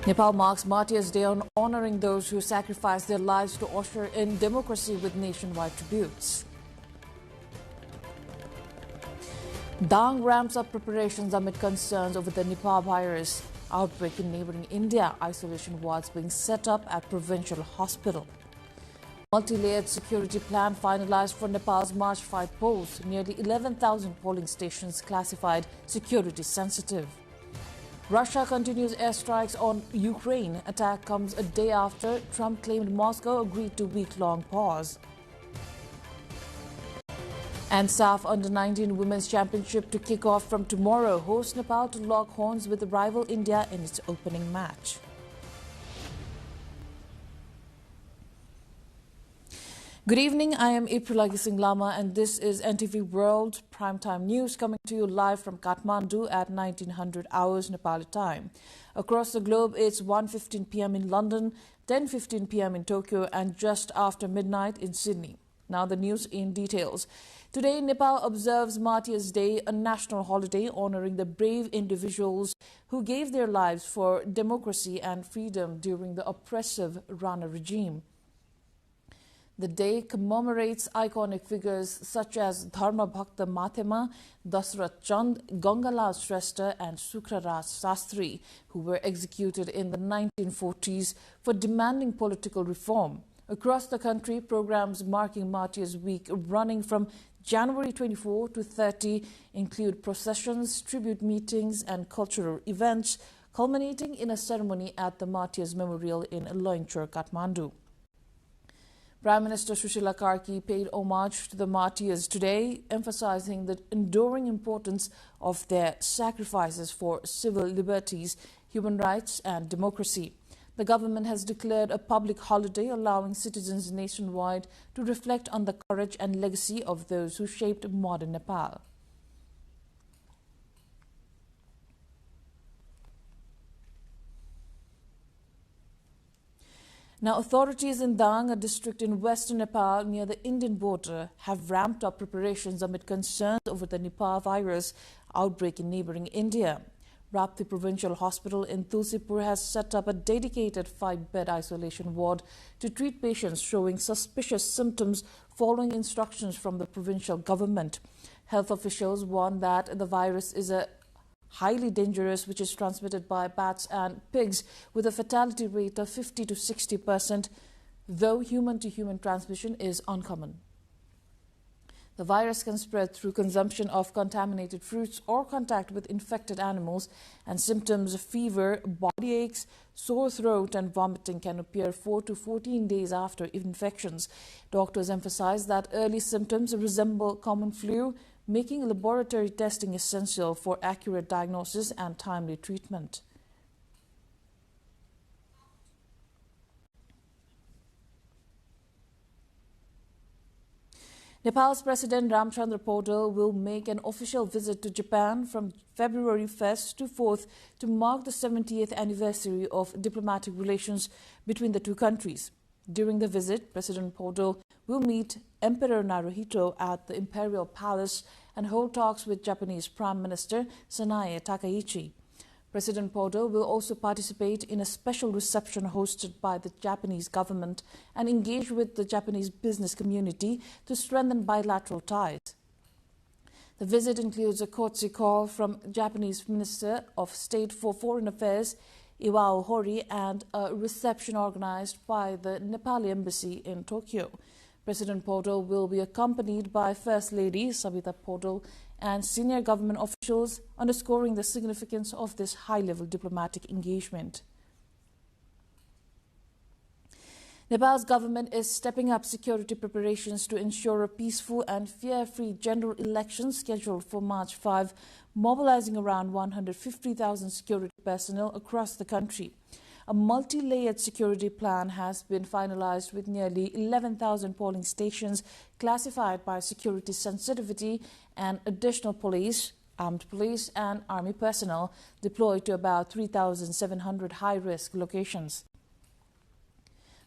Nepal marks Martyrs' Day on honoring those who sacrificed their lives to usher in democracy with nationwide tributes. Dang ramps up preparations amid concerns over the Nipah virus outbreak in neighboring India. Isolation wards being set up at provincial hospital. Multi-layered security plan finalized for Nepal's March 5 polls. Nearly 11,000 polling stations classified security sensitive. Russia continues airstrikes on Ukraine. Attack comes a day after Trump claimed Moscow agreed to week-long pause. And SAF Under-19 Women's Championship to kick off from tomorrow. Host Nepal to lock horns with rival India in its opening match. Good evening, I am April Singh Lama and this is NTV World Primetime News coming to you live from Kathmandu at 1900 hours Nepali time. Across the globe, it's 1:15 p.m. in London, 10:15 p.m. in Tokyo and just after midnight in Sydney. Now the news in details. Today, Nepal observes Martyrs' Day, a national holiday honoring the brave individuals who gave their lives for democracy and freedom during the oppressive Rana regime. The day commemorates iconic figures such as Dharma Bhakta Mathema, Dasrat Chand, Gangalal Shrestha and Sukhraraj Sastri, who were executed in the 1940s for demanding political reform. Across the country, programs marking Martyrs' Week running from January 24 to 30 include processions, tribute meetings and cultural events, culminating in a ceremony at the Martyrs' Memorial in Loingchur, Kathmandu. Prime Minister Sushila Karki paid homage to the martyrs today, emphasizing the enduring importance of their sacrifices for civil liberties, human rights and democracy. The government has declared a public holiday allowing citizens nationwide to reflect on the courage and legacy of those who shaped modern Nepal. Now, authorities in Dang, a district in western Nepal near the Indian border, have ramped up preparations amid concerns over the Nipah virus outbreak in neighboring India. Rapti Provincial Hospital in Tulsipur has set up a dedicated 5-bed isolation ward to treat patients showing suspicious symptoms following instructions from the provincial government. Health officials warn that the virus is a highly dangerous, which is transmitted by bats and pigs with a fatality rate of 50 to 60%, though human-to-human transmission is uncommon. The virus can spread through consumption of contaminated fruits or contact with infected animals, and symptoms of fever, body aches, sore throat and vomiting can appear 4 to 14 days after infections. Doctors emphasize that early symptoms resemble common flu, making laboratory testing essential for accurate diagnosis and timely treatment. Nepal's President Ramchandra Paudel will make an official visit to Japan from February 1st to 4th to mark the 70th anniversary of diplomatic relations between the two countries. During the visit, President Paudel will meet Emperor Naruhito at the Imperial Palace and hold talks with Japanese Prime Minister Sanae Takaichi. President Paudel will also participate in a special reception hosted by the Japanese government and engage with the Japanese business community to strengthen bilateral ties. The visit includes a courtesy call from Japanese Minister of State for Foreign Affairs Iwao Hori and a reception organized by the Nepali Embassy in Tokyo. President Paudel will be accompanied by First Lady Sabita Paudel and senior government officials, underscoring the significance of this high-level diplomatic engagement. Nepal's government is stepping up security preparations to ensure a peaceful and fear-free general election scheduled for March 5, mobilizing around 150,000 security personnel across the country. A multi-layered security plan has been finalized with nearly 11,000 polling stations classified by security sensitivity and additional police, armed police and army personnel deployed to about 3,700 high-risk locations.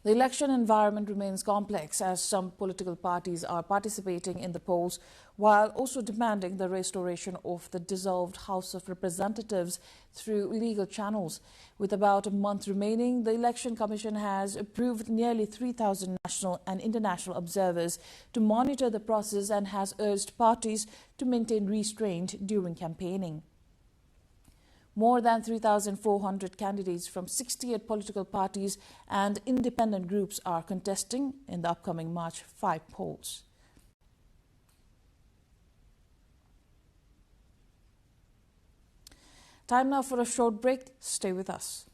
The election environment remains complex as some political parties are participating in the polls while also demanding the restoration of the dissolved House of Representatives through legal channels. With about a month remaining, the Election Commission has approved nearly 3,000 national and international observers to monitor the process and has urged parties to maintain restraint during campaigning. More than 3,400 candidates from 68 political parties and independent groups are contesting in the upcoming March 5 polls. Time now for a short break. Stay with us.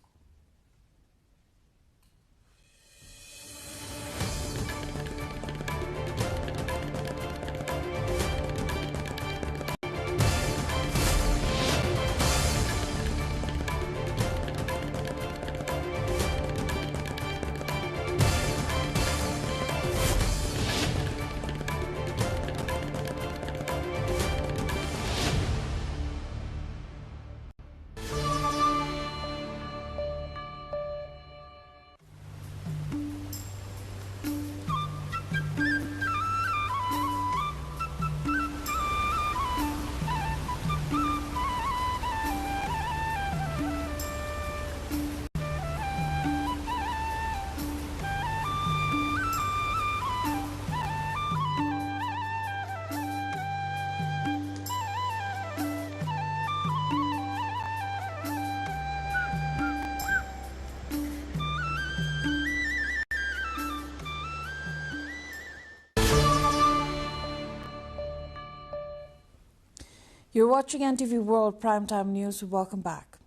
You're watching NTV World Primetime News. Welcome back.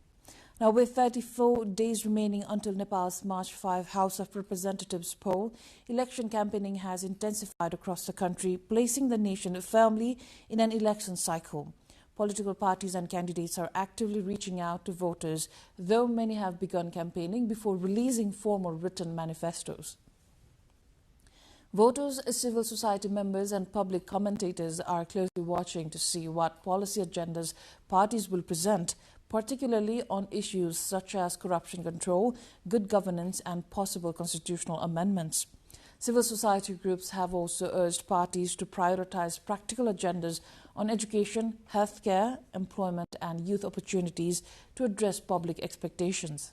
Now, with 34 days remaining until Nepal's March 5 House of Representatives poll, election campaigning has intensified across the country, placing the nation firmly in an election cycle. Political parties and candidates are actively reaching out to voters, though many have begun campaigning before releasing formal written manifestos. Voters, civil society members and public commentators are closely watching to see what policy agendas parties will present, particularly on issues such as corruption control, good governance and possible constitutional amendments. Civil society groups have also urged parties to prioritize practical agendas on education, healthcare, employment and youth opportunities to address public expectations.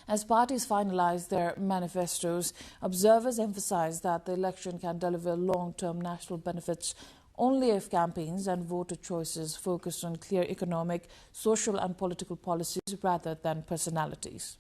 As parties finalize their manifestos, observers emphasize that the election can deliver long-term national benefits only if campaigns and voter choices focus on clear economic, social and political policies rather than personalities.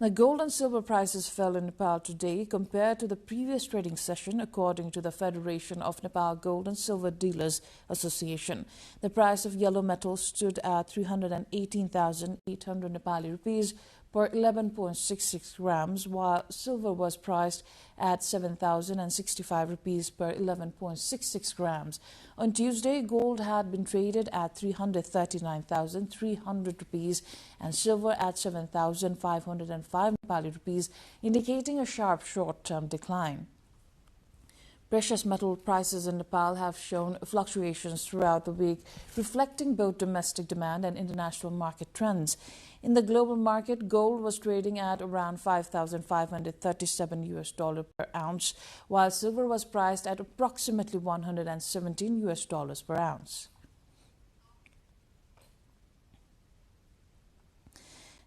The gold and silver prices fell in Nepal today compared to the previous trading session, according to the Federation of Nepal Gold and Silver Dealers Association. The price of yellow metal stood at 318,800 Nepali rupees per 11.66 grams, while silver was priced at 7,065 rupees per 11.66 grams. On Tuesday, gold had been traded at 339,300 rupees and silver at 7,505 Nepali rupees, indicating a sharp short-term decline. Precious metal prices in Nepal have shown fluctuations throughout the week, reflecting both domestic demand and international market trends. In the global market, gold was trading at around $5,537 per ounce, while silver was priced at approximately $117 per ounce.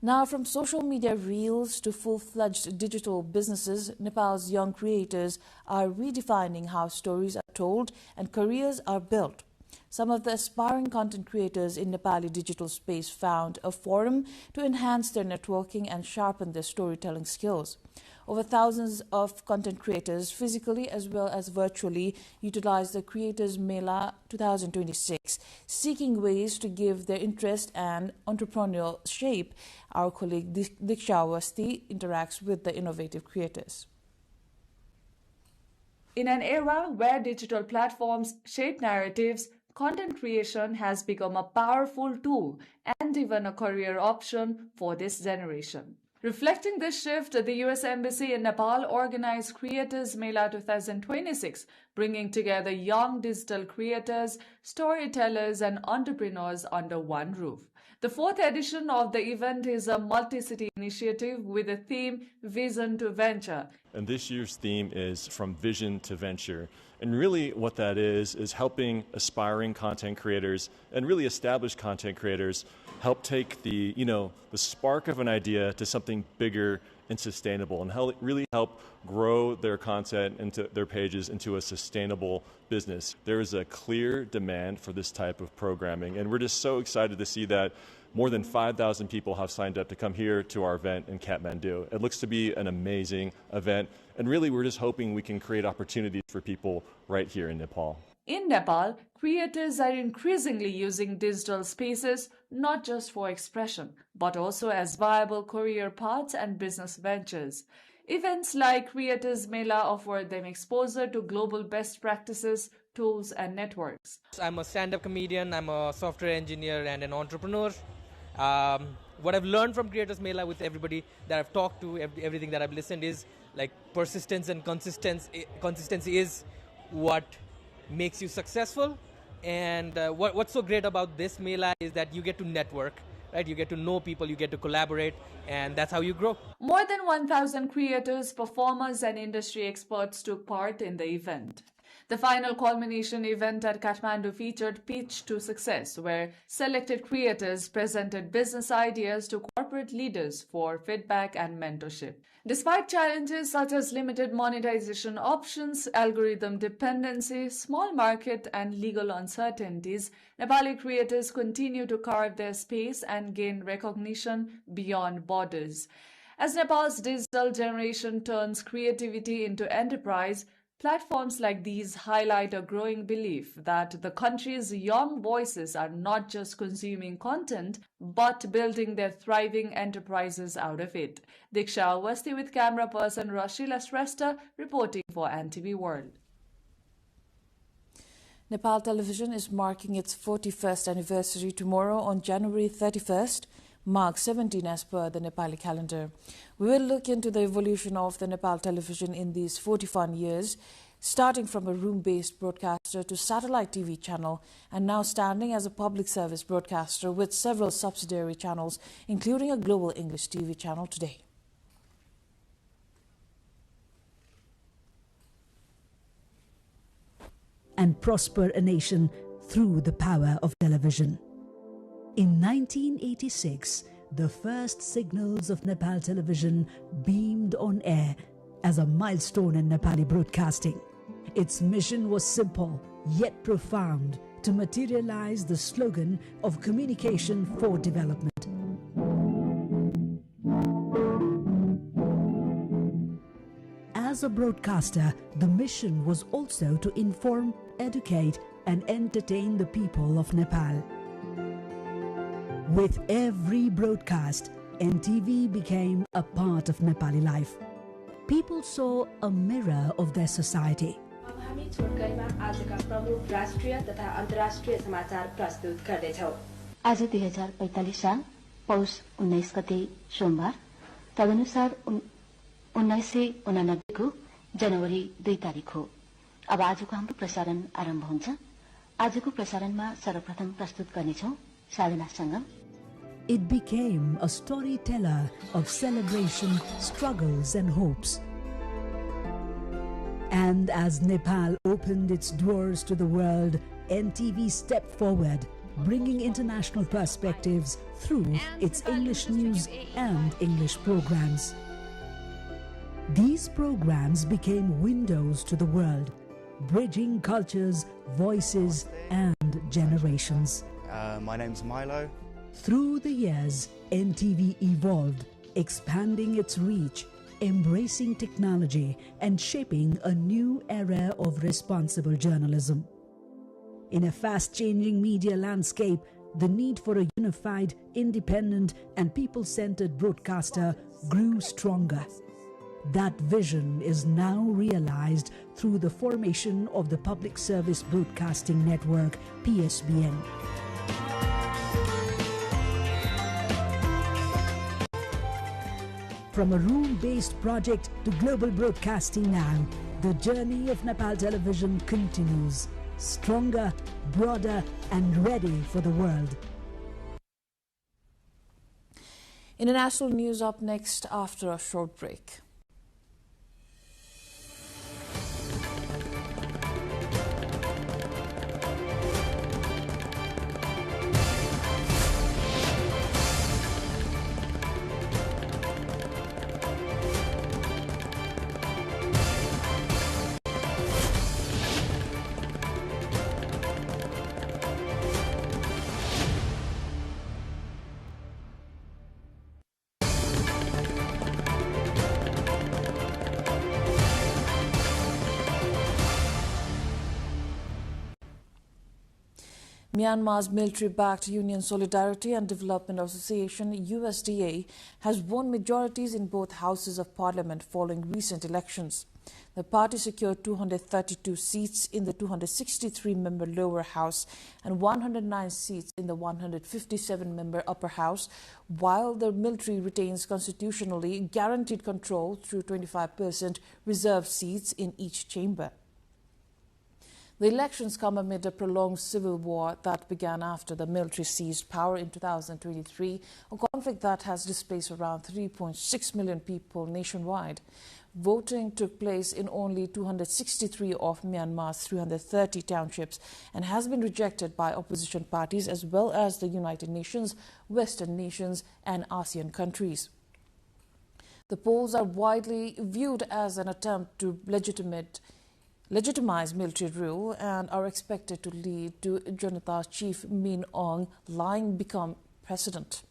Now, from social media reels to full-fledged digital businesses, Nepal's young creators are redefining how stories are told and careers are built. Some of the aspiring content creators in Nepali digital space found a forum to enhance their networking and sharpen their storytelling skills. Over thousands of content creators, physically as well as virtually, utilized the Creators Mela 2026, seeking ways to give their interest and entrepreneurial shape. Our colleague Diksha Awasthi interacts with the innovative creators. In an era where digital platforms shape narratives, content creation has become a powerful tool and even a career option for this generation. Reflecting this shift, the U.S. Embassy in Nepal organized Creators Mela 2026, bringing together young digital creators, storytellers, and entrepreneurs under one roof. The fourth edition of the event is a multi-city initiative with the theme Vision to Venture. And this year's theme is From Vision to Venture. And really what that is helping aspiring content creators and really established content creators help take the spark of an idea to something bigger and sustainable, and really help grow their content into their pages into a sustainable business. There is a clear demand for this type of programming, and we're just so excited to see that more than 5,000 people have signed up to come here to our event in Kathmandu. It looks to be an amazing event, and really we're just hoping we can create opportunities for people right here in Nepal. In Nepal, creators are increasingly using digital spaces not just for expression, but also as viable career paths and business ventures. Events like Creators Mela offer them exposure to global best practices, tools, and networks. I'm a stand-up comedian, I'm a software engineer and an entrepreneur. What I've learned from Creators Mela with everybody that I've talked to, everything that I've listened is like persistence and consistency is what makes you successful. And what's so great about this Mela is that you get to network, right? You get to know people, you get to collaborate, and that's how you grow. More than 1,000 creators, performers, and industry experts took part in the event. The final culmination event at Kathmandu featured Pitch to Success, where selected creators presented business ideas to corporate leaders for feedback and mentorship. Despite challenges such as limited monetization options, algorithm dependency, small market, and legal uncertainties, Nepali creators continue to carve their space and gain recognition beyond borders. As Nepal's digital generation turns creativity into enterprise, platforms like these highlight a growing belief that the country's young voices are not just consuming content, but building their thriving enterprises out of it. Diksha Awasthi with camera person Rashila Shrestha reporting for NTV World. Nepal Television is marking its 41st anniversary tomorrow on January 31st. Mark 17 as per the Nepali calendar. We will look into the evolution of the Nepal Television in these 41 years, starting from a room-based broadcaster to satellite TV channel and now standing as a public service broadcaster with several subsidiary channels, including a global English TV channel today. And prosper a nation through the power of television. In 1986, the first signals of Nepal Television beamed on air as a milestone in Nepali broadcasting. Its mission was simple yet profound, to materialize the slogan of communication for development. As a broadcaster, the mission was also to inform, educate, and entertain the people of Nepal. With every broadcast, NTV became a part of Nepali life. People saw a mirror of their society. हामी छोटकरीमा आजका प्रमुख राष्ट्रिय तथा अन्तर्राष्ट्रिय समाचार प्रस्तुत गर्दैछौं। आज 2045 साल पौष 19 गते सोमबार, तदनुसार 1989 को जनवरी 2 तारिक हो। अब आजको हाम्रो प्रसारण आरम्भ हुन्छ। आजको प्रसारणमा सर्वप्रथम प्रस्तुत गर्नेछौं साधना संगम। It became a storyteller of celebration, struggles and hopes. And as Nepal opened its doors to the world, NTV stepped forward, bringing international perspectives through its English news and English programs. These programs became windows to the world, bridging cultures, voices and generations. My name's Milo. Through the years, NTV evolved, expanding its reach, embracing technology and shaping a new era of responsible journalism. In a fast-changing media landscape, the need for a unified, independent and people-centered broadcaster grew stronger. That vision is now realized through the formation of the Public Service Broadcasting Network, PSBN. From a room-based project to global broadcasting now, the journey of Nepal Television continues, stronger, broader and ready for the world. International news up next after a short break. Myanmar's military-backed Union Solidarity and Development Association (USDA) has won majorities in both houses of parliament following recent elections. The party secured 232 seats in the 263-member lower house and 109 seats in the 157-member upper house, while the military retains constitutionally guaranteed control through 25% reserved seats in each chamber. The elections come amid a prolonged civil war that began after the military seized power in 2023, a conflict that has displaced around 3.6 million people nationwide. Voting took place in only 263 of Myanmar's 330 townships and has been rejected by opposition parties as well as the United Nations, Western nations and ASEAN countries. The polls are widely viewed as an attempt to legitimize military rule and are expected to lead to Janata's chief Min Aung Hlaing become president.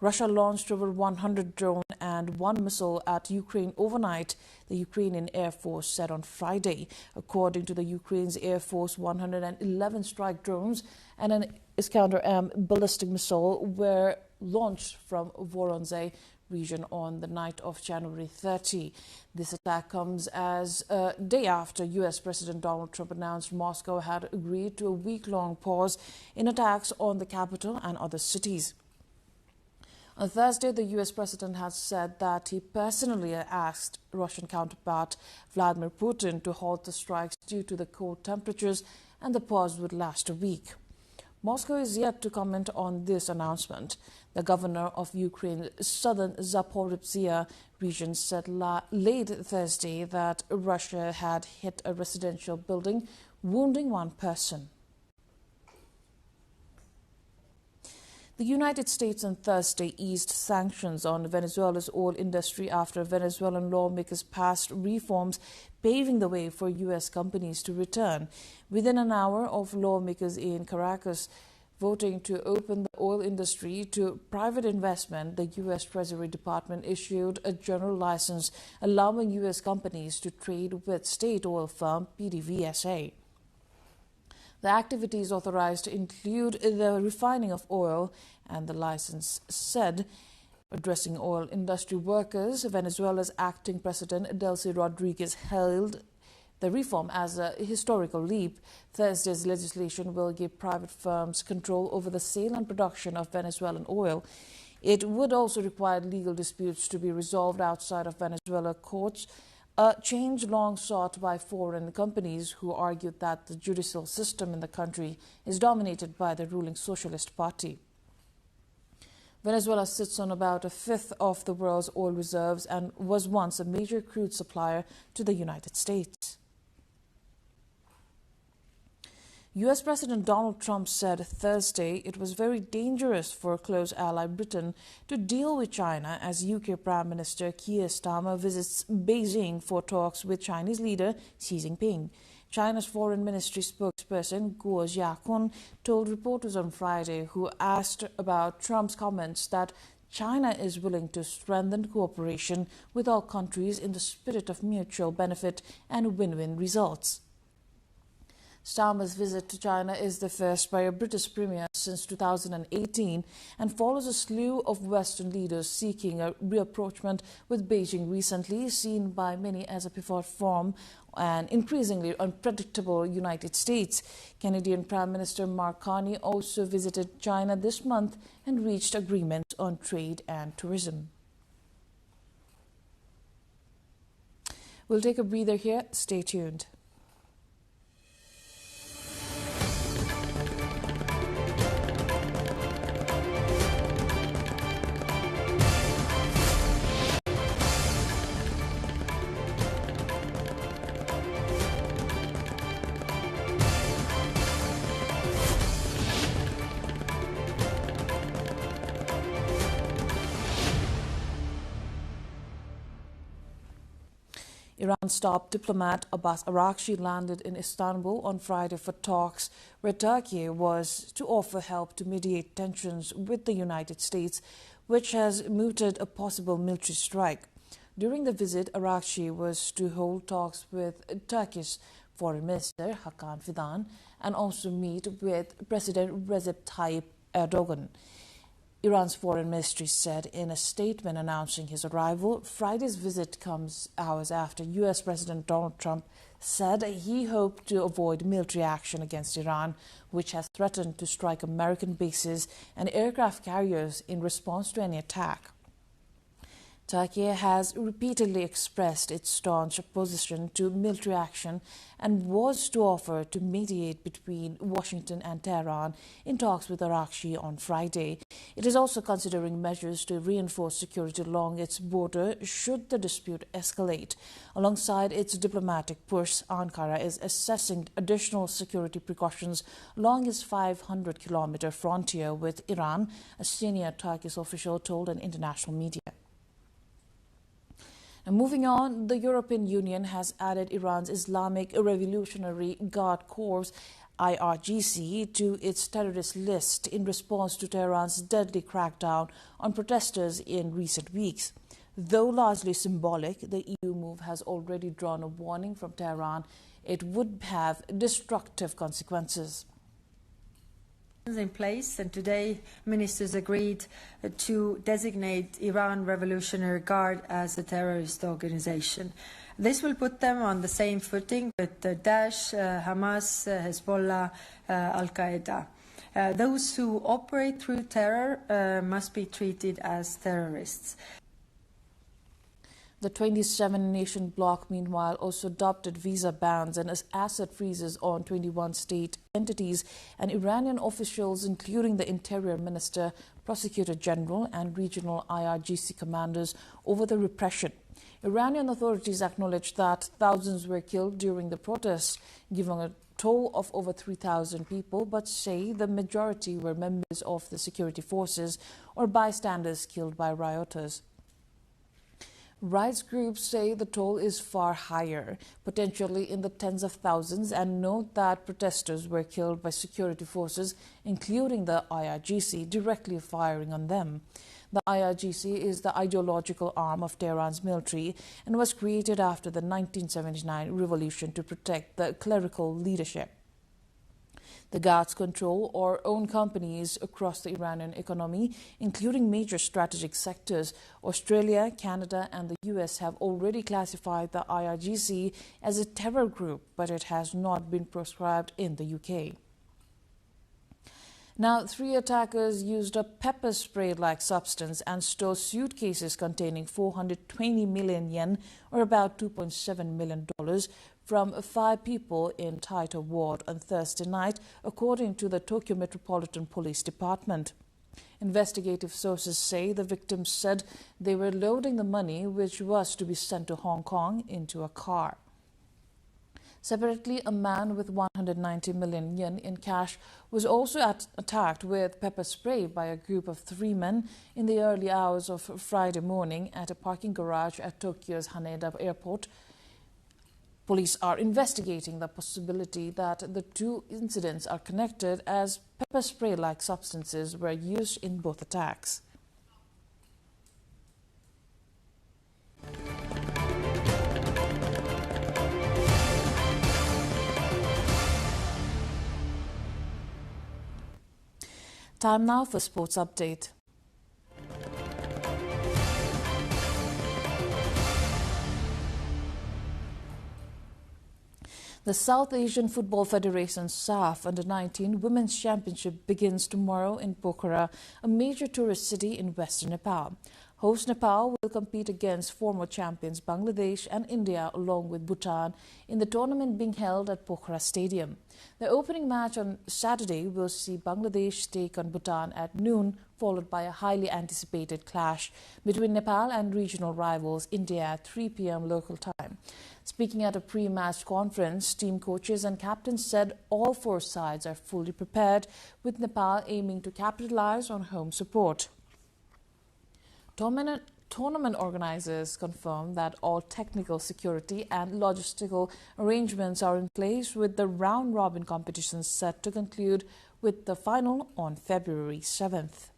Russia launched over 100 drones and one missile at Ukraine overnight, the Ukrainian Air Force said on Friday. According to the Ukraine's Air Force, 111 strike drones and an Iskander-M ballistic missile were launched from Voronezh region on the night of January 30. This attack comes as a day after U.S. President Donald Trump announced Moscow had agreed to a week-long pause in attacks on the capital and other cities. On Thursday, the U.S. president has said that he personally asked Russian counterpart Vladimir Putin to halt the strikes due to the cold temperatures, and the pause would last a week. Moscow is yet to comment on this announcement. The governor of Ukraine's southern Zaporizhzhia region said late Thursday that Russia had hit a residential building, wounding one person. The United States on Thursday eased sanctions on Venezuela's oil industry after Venezuelan lawmakers passed reforms paving the way for U.S. companies to return. Within an hour of lawmakers in Caracas voting to open the oil industry to private investment, the U.S. Treasury Department issued a general license allowing U.S. companies to trade with state oil firm PDVSA. The activities authorized include the refining of oil, and the license said, addressing oil industry workers, Venezuela's acting president Delcy Rodriguez hailed the reform as a historical leap. Thursday's legislation will give private firms control over the sale and production of Venezuelan oil. It would also require legal disputes to be resolved outside of Venezuela courts, a change long sought by foreign companies who argued that the judicial system in the country is dominated by the ruling Socialist Party. Venezuela sits on about a fifth of the world's oil reserves and was once a major crude supplier to the United States. U.S. President Donald Trump said Thursday it was very dangerous for close ally Britain to deal with China as UK Prime Minister Keir Starmer visits Beijing for talks with Chinese leader Xi Jinping. China's Foreign Ministry spokesperson Guo Jiakun told reporters on Friday, who asked about Trump's comments, that China is willing to strengthen cooperation with all countries in the spirit of mutual benefit and win-win results. Starmer's visit to China is the first by a British premier since 2018 and follows a slew of Western leaders seeking a rapprochement with Beijing recently, seen by many as a pivot from an increasingly unpredictable United States. Canadian Prime Minister Mark Carney also visited China this month and reached agreements on trade and tourism. We'll take a breather here. Stay tuned. Iran's top diplomat Abbas Araghchi landed in Istanbul on Friday for talks where Turkey was to offer help to mediate tensions with the United States, which has mooted a possible military strike. During the visit, Araghchi was to hold talks with Turkish Foreign Minister Hakan Fidan and also meet with President Recep Tayyip Erdogan. Iran's foreign ministry said in a statement announcing his arrival. Friday's visit comes hours after U.S. President Donald Trump said he hoped to avoid military action against Iran, which has threatened to strike American bases and aircraft carriers in response to any attack. Turkey has repeatedly expressed its staunch opposition to military action and was to offer to mediate between Washington and Tehran in talks with Araghchi on Friday. It is also considering measures to reinforce security along its border should the dispute escalate. Alongside its diplomatic push, Ankara is assessing additional security precautions along its 500-kilometer frontier with Iran, a senior Turkish official told an international media. And moving on, the European Union has added Iran's Islamic Revolutionary Guard Corps IRGC to its terrorist list in response to Tehran's deadly crackdown on protesters in recent weeks. Though largely symbolic, the EU move has already drawn a warning from Tehran it would have destructive consequences. In place, and today ministers agreed to designate Iran Revolutionary Guard as a terrorist organization. This will put them on the same footing with Daesh, Hamas, Hezbollah, Al-Qaeda. Those who operate through terror must be treated as terrorists. The 27-nation bloc, meanwhile, also adopted visa bans and asset freezes on 21 state entities and Iranian officials, including the Interior Minister, Prosecutor General and regional IRGC commanders, over the repression. Iranian authorities acknowledged that thousands were killed during the protests, giving a toll of over 3,000 people, but say the majority were members of the security forces or bystanders killed by rioters. Rights groups say the toll is far higher, potentially in the tens of thousands, and note that protesters were killed by security forces, including the IRGC, directly firing on them. The IRGC is the ideological arm of Tehran's military and was created after the 1979 revolution to protect the clerical leadership. The Guards control or own companies across the Iranian economy, including major strategic sectors. Australia, Canada and the US have already classified the IRGC as a terror group, but it has not been proscribed in the UK. Now, 3 attackers used a pepper spray-like substance and stole suitcases containing 420 million yen, or about $2.7 million, from 5 people in Taito Ward on Thursday night, according to the Tokyo Metropolitan Police Department. Investigative sources say the victims said they were loading the money, which was to be sent to Hong Kong, into a car. Separately, a man with 190 million yen in cash was also attacked with pepper spray by a group of 3 men in the early hours of Friday morning at a parking garage at Tokyo's Haneda Airport. Police are investigating the possibility that the 2 incidents are connected, as pepper spray-like substances were used in both attacks. Time now for Sports Update. The South Asian Football Federation SAF Under-19 Women's Championship begins tomorrow in Pokhara, a major tourist city in western Nepal. Host Nepal will compete against former champions Bangladesh and India along with Bhutan in the tournament being held at Pokhara Stadium. The opening match on Saturday will see Bangladesh take on Bhutan at noon, followed by a highly anticipated clash between Nepal and regional rivals India at 3 p.m. local time. Speaking at a pre-match conference, team coaches and captains said all 4 sides are fully prepared, with Nepal aiming to capitalize on home support. tournament organizers confirmed that all technical, security and logistical arrangements are in place, with the round-robin competition set to conclude with the final on February 7th.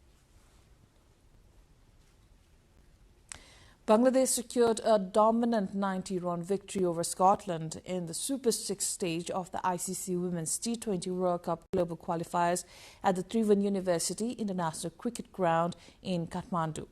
Bangladesh secured a dominant 90-run victory over Scotland in the Super 6 stage of the ICC Women's T20 World Cup Global Qualifiers at the Tribhuvan University International Cricket Ground in Kathmandu.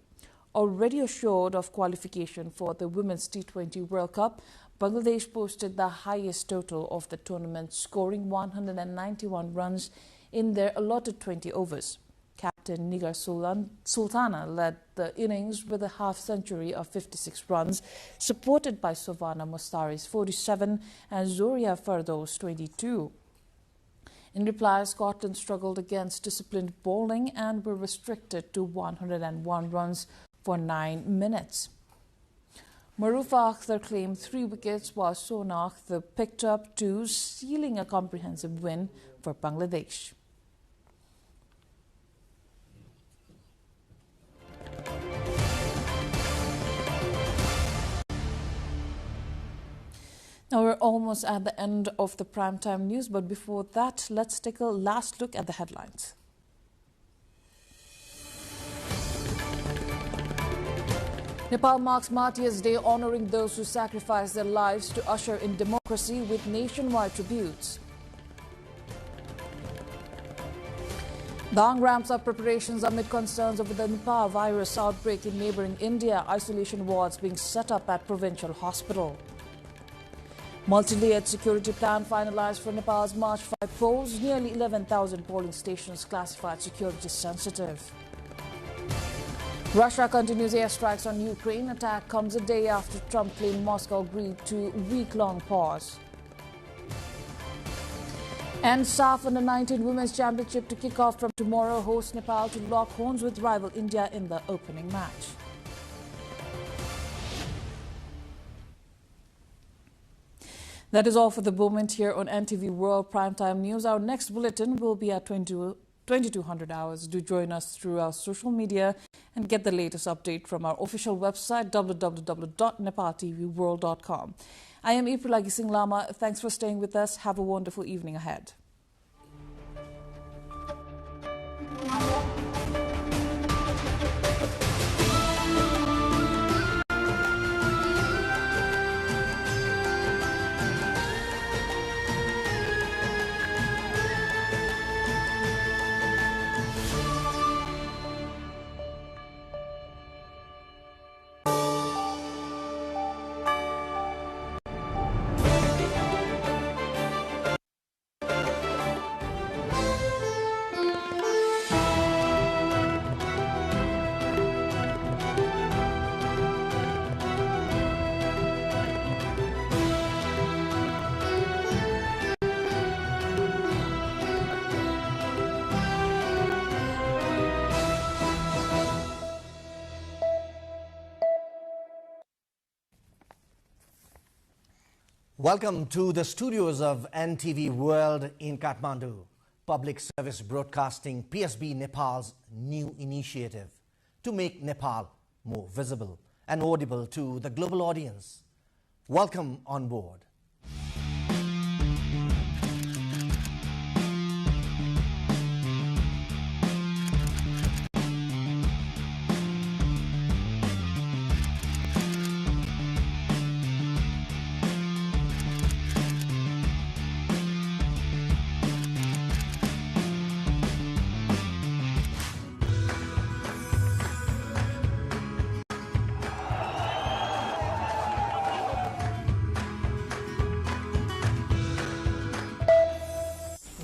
Already assured of qualification for the Women's T20 World Cup, Bangladesh posted the highest total of the tournament, scoring 191 runs in their allotted 20 overs. Captain Nigar Sultana led the innings with a half-century of 56 runs, supported by Sovana Mostari's 47 and Zoria Fardo's 22. In reply, Scotland struggled against disciplined bowling and were restricted to 101 runs for 9 minutes. Marufa Akhtar claimed 3 wickets, while Sona Akhtar picked up 2, sealing a comprehensive win for Bangladesh. Now we're almost at the end of the primetime news, but before that, let's take a last look at the headlines. Nepal marks Martyrs' Day, honoring those who sacrificed their lives to usher in democracy with nationwide tributes. Dang ramps up preparations amid concerns over the Nipah virus outbreak in neighbouring India. Isolation wards being set up at provincial hospital. Multi-layered security plan finalized for Nepal's March 5 polls. Nearly 11,000 polling stations classified security sensitive. Russia continues airstrikes on Ukraine. Attack comes a day after Trump claimed Moscow agreed to week-long pause. And SAF Under-19 Women's Championship to kick off from tomorrow hosts Nepal to lock horns with rival India in the opening match. That is all for the moment here on NTV World Primetime News. Our next bulletin will be at 2200 hours. Do join us through our social media and get the latest update from our official website www.nepaltelevision.com. I am April Singh Lama. Thanks for staying with us. Have a wonderful evening ahead. Welcome to the studios of NTV World in Kathmandu, Public Service Broadcasting PSB Nepal's new initiative to make Nepal more visible and audible to the global audience. Welcome on board.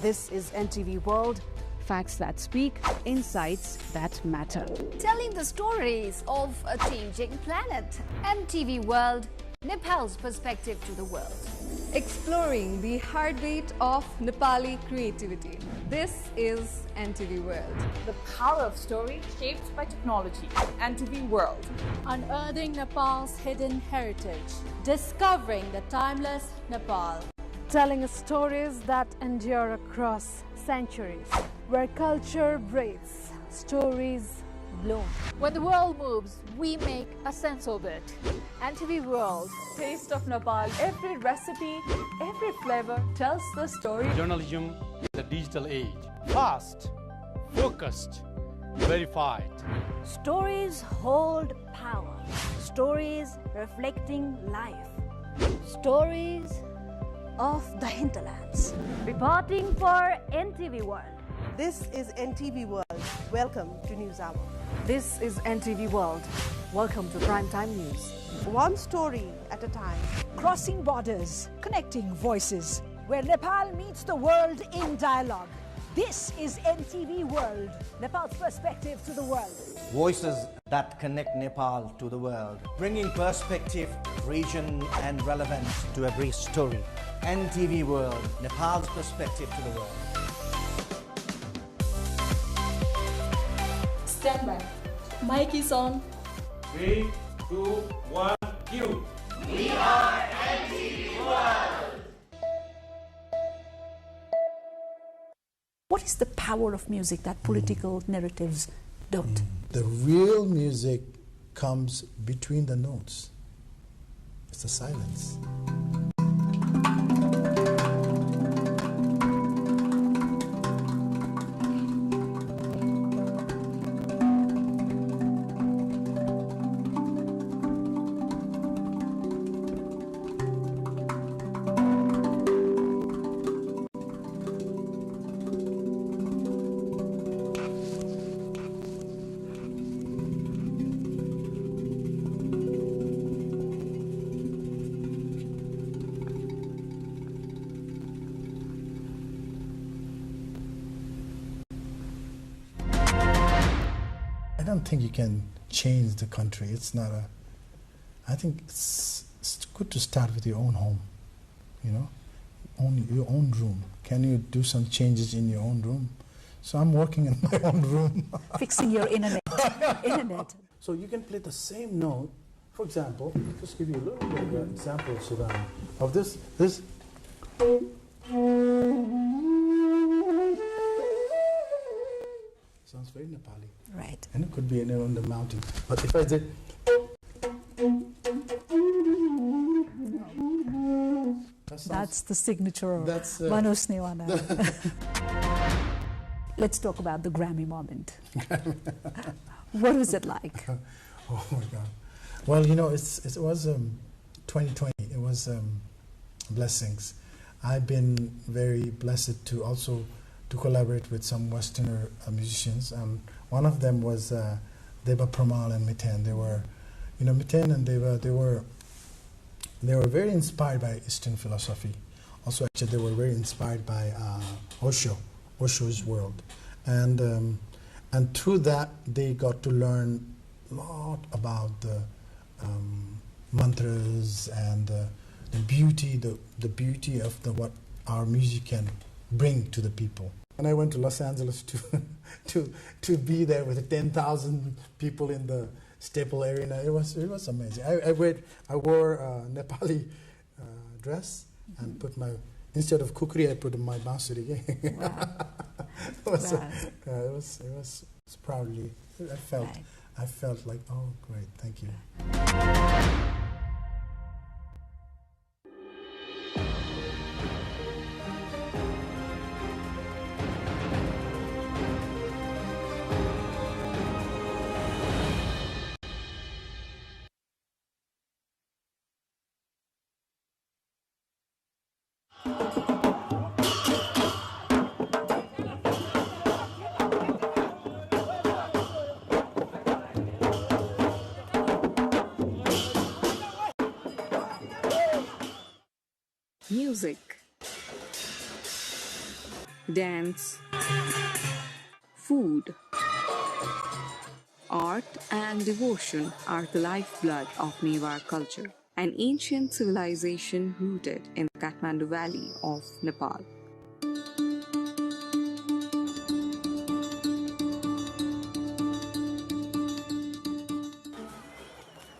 This is NTV World, facts that speak, insights that matter. Telling the stories of a changing planet. NTV World, Nepal's perspective to the world. Exploring the heartbeat of Nepali creativity. This is NTV World. The power of story shaped by technology. NTV World. Unearthing Nepal's hidden heritage. Discovering the timeless Nepal. Telling stories that endure across centuries. Where culture breathes, stories bloom. When the world moves, we make a sense of it. NTV World. Taste of Nepal. Every recipe, every flavor tells the story. Journalism in the digital age. Fast, focused, verified. Stories hold power. Stories reflecting life. Stories of the hinterlands. Reporting for NTV World. This is NTV World. Welcome to News Hour. This is NTV World. Welcome to Primetime News. One story at a time. Crossing borders, connecting voices, where Nepal meets the world in dialogue. This is NTV World, Nepal's perspective to the world. Voices that connect Nepal to the world, bringing perspective, region and relevance to every story. NTV World, Nepal's perspective to the world. Stand by. Mic is on. 3, 2, 1, cue. We are NTV World. What is the power of music that political narratives don't? The real music comes between the notes. It's the silence. I don't think you can change the country. It's not a. I think it's good to start with your own home, you know, your own room. Can you do some changes in your own room? So I'm working in my own room. Fixing your internet. So you can play the same note. For example, just give you a little bit of an example, Sivan, of this. Sounds very Nepali. Right. And it could be on the mountain. But if I did. That's the signature of Manus Newana. Let's talk about the Grammy moment. What was it like? Oh my God. Well, you know, it was 2020. It was blessings. I've been very blessed to also to collaborate with some Westerner musicians. One of them was Deva Pramal and Miten. They were, you know, Miten and Deva, they were very inspired by Eastern philosophy. Also, actually, they were very inspired by Osho's world. And through that, they got to learn a lot about the mantras and the beauty of what our music can bring to the people. And I went to Los Angeles to be there with 10,000 people in the Staple Arena. It was amazing. I wore a Nepali dress and put instead of kukri, I put my bansuri. Wow. It was proudly. I felt like, oh great, thank you. Music, dance, food, art and devotion are the lifeblood of Mewar culture, an ancient civilization rooted in the Kathmandu Valley of Nepal.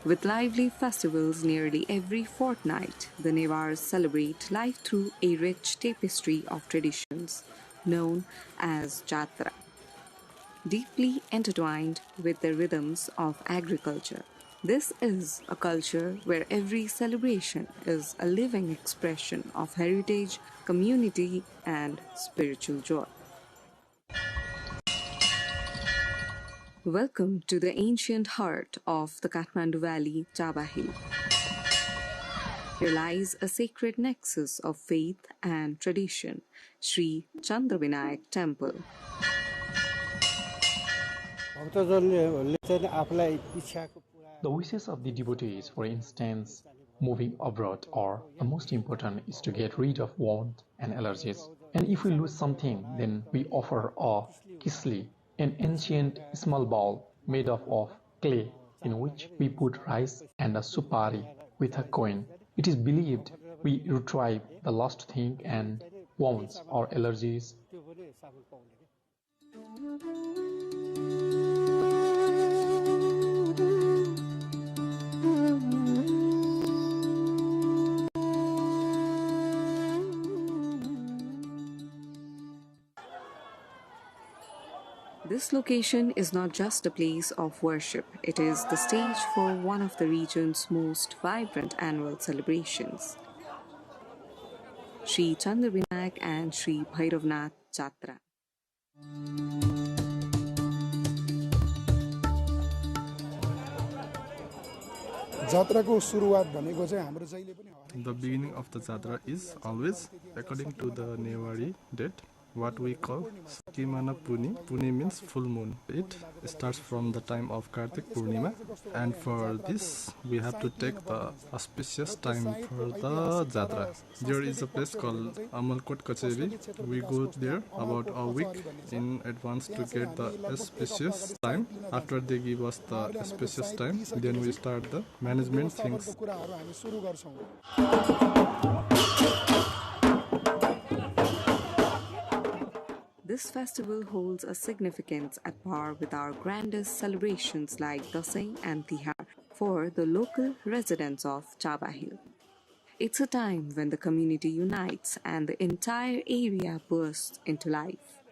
With lively festivals nearly every fortnight, the Newars celebrate life through a rich tapestry of traditions known as Jatra. deeply intertwined with the rhythms of agriculture. This is a culture where every celebration is a living expression of heritage, community, and spiritual joy. Welcome to the ancient heart of the Kathmandu Valley, Chaba Hill. Here lies a sacred nexus of faith and tradition, Sri Chandravinayak Temple. The wishes of the devotees, for instance, moving abroad, or the most important is to get rid of want and allergies. And if we lose something, then we offer a kisli, an ancient small bowl made of clay in which we put rice and a supari with a coin. It is believed we retrieve the lost thing and wounds or allergies. This location is not just a place of worship, it is the stage for one of the region's most vibrant annual celebrations, Sri Chandravinayak and Sri Bhairavnath Jatra. The beginning of the Jatra is always according to the Newari date, what we call Sakimana Puni. Puni means full moon. It starts from the time of Kartik Purnima, and for this we have to take the auspicious time for the Jatra. There is a place called Amalkot Kacheri. We go there about a week in advance to get the auspicious time. After they give us the auspicious time, then we start the management things. This festival holds a significance at par with our grandest celebrations like Dasai and Tihar for the local residents of Chaba Hill. It's a time when the community unites and the entire area bursts into life.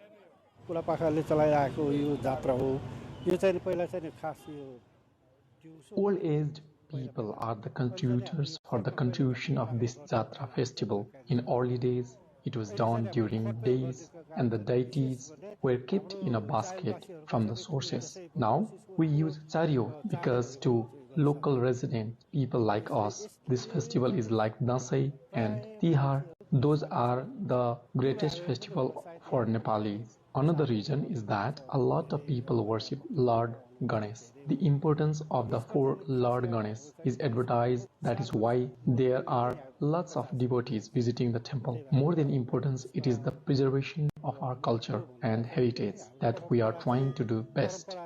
Old-aged people are the contributors for the contribution of this Jatra festival. In early days, it was done during days, and the deities were kept in a basket from the sources. Now, we use chario because to local resident people like us, this festival is like Dasai and Tihar. Those are the greatest festival for Nepalis. Another reason is that a lot of people worship Lord Ganesh. The importance of the four Lord Ganesh is advertised. That is why there are lots of devotees visiting the temple. More than importance, it is the preservation of our culture and heritage that we are trying to do best.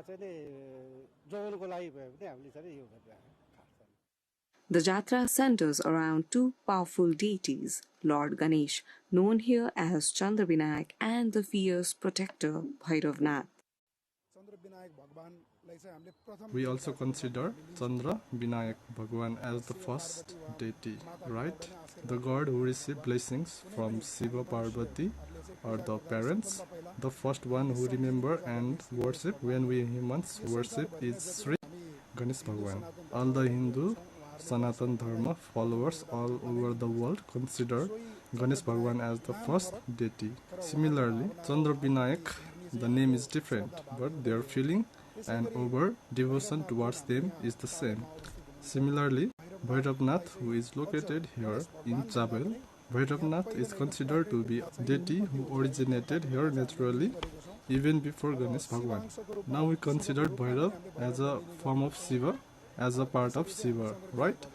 The Jatra centers around two powerful deities, Lord Ganesh, known here as Chandravinayak, and the fierce protector Bhairavnath. We also consider Chandra Vinayak Bhagwan as the first deity, right? The god who received blessings from Shiva Parvati or the parents. The first one who remember and worship when we humans worship is Sri Ganesh Bhagwan. All the Hindu Sanatan Dharma followers all over the world consider Ganesh Bhagwan as the first deity. Similarly, Chandra Vinayak, the name is different, but their feeling and over devotion towards them is the same. Similarly, Bhairavnath, who is located here in Chabel, Bhairavnath is considered to be a deity who originated here naturally even before Ganesh Bhagwan. Now we consider Bhairav as a form of Shiva, as a part of Shiva, right?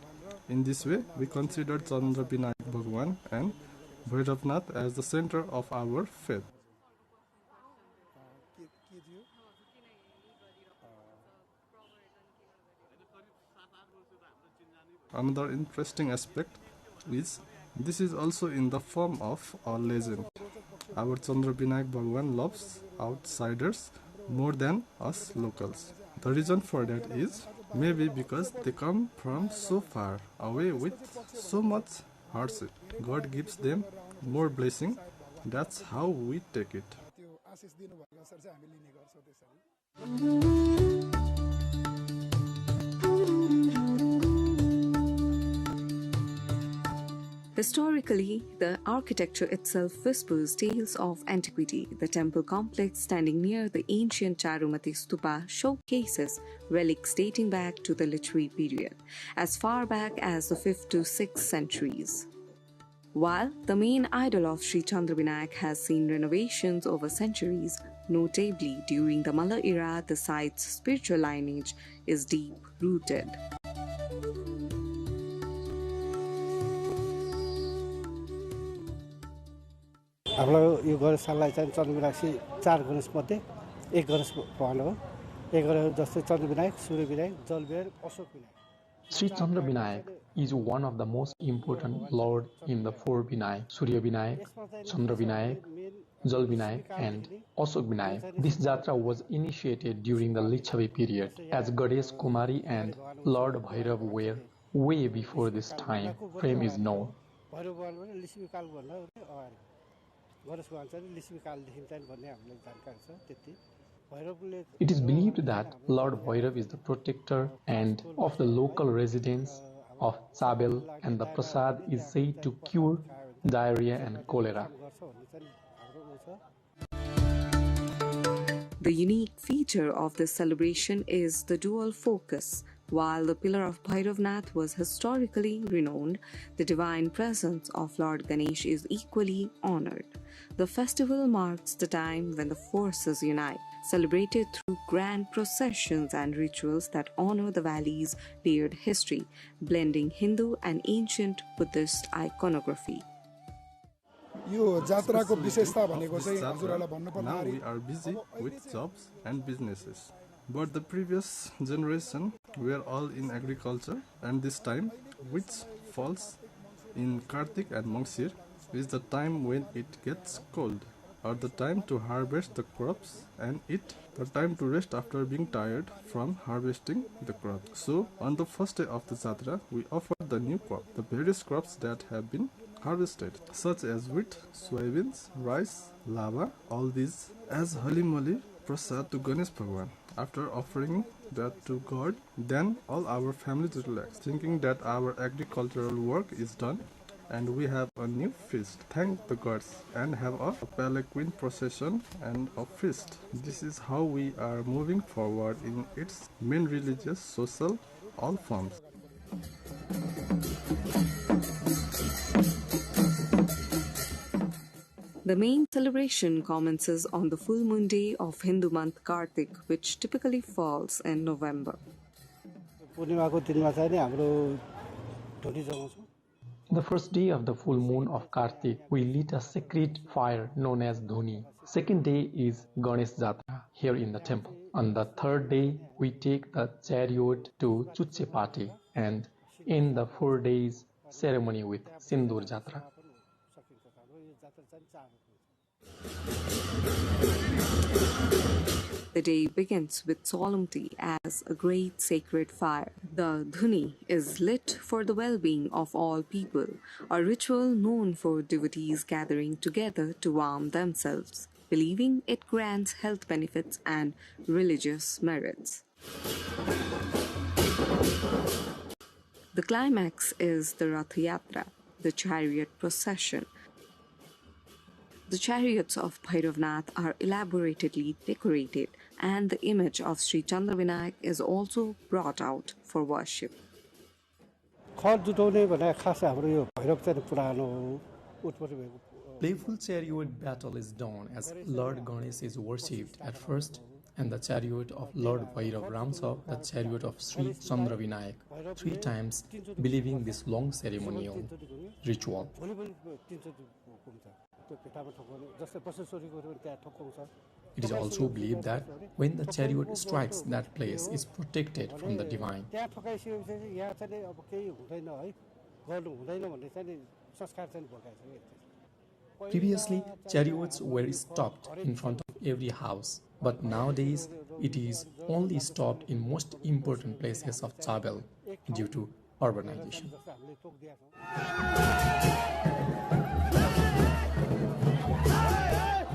In this way, we consider Chandra Vinayak Bhagwan and Bhairavnath as the center of our faith. Another interesting aspect is this is also in the form of a legend. Our Chandra Vinayak Bhagwan loves outsiders more than us locals. The reason for that is maybe because they come from so far away with so much hardship. God gives them more blessing. That's how we take it. Ashish दिनुभएको sir चाहिँ हामी लिने गर्छौँ त्यसरी। Historically, the architecture itself whispers tales of antiquity. The temple complex standing near the ancient Charumati Stupa showcases relics dating back to the literary period, as far back as the 5th to 6th centuries. While the main idol of Sri Chandravinayak has seen renovations over centuries, notably during the Malla era, the site's spiritual lineage is deep-rooted. हाम्रो यो गणेशलाई चाहिँ चन्द्रविनायक 4 गणेश मध्ये एक गणेश भगवान हो। एक गणेश जस्तै चन्द्रविनायक, Suryabinayak, जलविनायक, Ashok Vinayak. Sri Chandravinayak is one of the most important lord in the 4 Vinayak: Surya Vinayak, Chandra Vinayak, Jal Vinayak and Ashok Vinayak. This jatra was initiated during the Lichavi period, as Ganesh Kumari and Lord Bhairav were way before this time frame is known. It is believed that Lord Bhairav is the protector and of the local residents of Chabel, and the prasad is said to cure diarrhea and cholera. The unique feature of this celebration is the dual focus. While the pillar of Bhairavnath was historically renowned, the divine presence of Lord Ganesh is equally honored. The festival marks the time when the forces unite, celebrated through grand processions and rituals that honor the valley's layered history, blending Hindu and ancient Buddhist iconography. Now we are busy with jobs and businesses. But the previous generation were all in agriculture, and this time, which falls in Kartik and Mangsir, is the time when it gets cold, or the time to harvest the crops and eat, the time to rest after being tired from harvesting the crop. So, on the first day of the Jatra, we offer the new crop, the various crops that have been harvested, such as wheat, soybeans, rice, lava, all these as halimali prasad to Ganesh Bhagwan. After offering that to God, then all our families relax, thinking that our agricultural work is done and we have a new feast. Thank the gods and have a palanquin procession and a feast. This is how we are moving forward in its main religious, social, all forms. The main celebration commences on the full moon day of Hindu month Kartik, which typically falls in November. The first day of the full moon of Kartik, we lit a sacred fire known as Dhuni. Second day is Ganesh Jatra here in the temple. On the third day, we take the chariot to Chuchepati and end the 4 days ceremony with Sindur Jatra. The day begins with solemnity as a great sacred fire. The Dhuni is lit for the well-being of all people, a ritual known for devotees gathering together to warm themselves, believing it grants health benefits and religious merits. The climax is the Rath Yatra, the chariot procession. The chariots of Bhairavnath are elaborately decorated, and the image of Sri Chandravinayak is also brought out for worship. Playful chariot battle is done as Lord Ganesh is worshipped at first, and the chariot of Lord Bhairav rounds up the chariot of Sri Chandravinayak 3 times, believing this long ceremonial ritual. It is also believed that when the chariot strikes, that place is protected from the divine. Previously, chariots were stopped in front of every house, but nowadays it is only stopped in most important places of Chabel due to urbanization.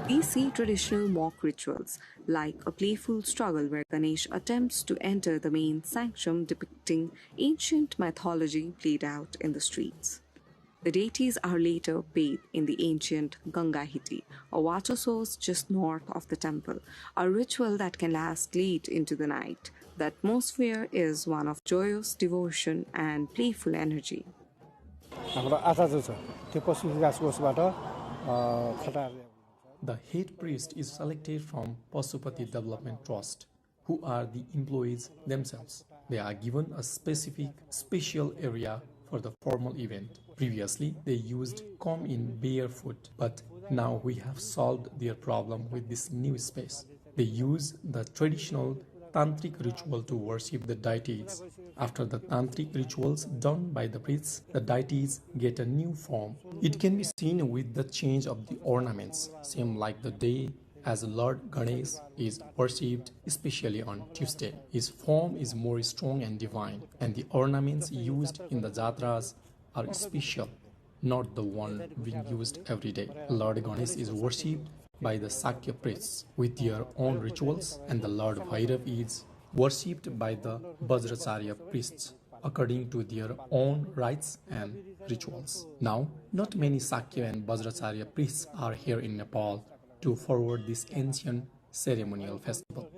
We see traditional mock rituals, like a playful struggle where Ganesh attempts to enter the main sanctum depicting ancient mythology played out in the streets. The deities are later bathed in the ancient Gangahiti, a water source just north of the temple, a ritual that can last late into the night. The atmosphere is one of joyous devotion and playful energy. The head priest is selected from Pasupati Development Trust, who are the employees themselves. They are given a specific special area for the formal event. Previously, they used come in barefoot, but now we have solved their problem with this new space. They use the traditional tantric ritual to worship the deities. After the tantric rituals done by the priests, the deities get a new form. It can be seen with the change of the ornaments, same like the day as Lord Ganesh is worshipped, especially on Tuesday. His form is more strong and divine, and the ornaments used in the jatras are special, not the one being used every day. Lord Ganesh is worshipped by the Sakya priests with their own rituals, and the Lord Bhairav is worshipped by the Vajracharya priests according to their own rites and rituals. Now, not many Sakya and Vajracharya priests are here in Nepal to forward this ancient ceremonial festival.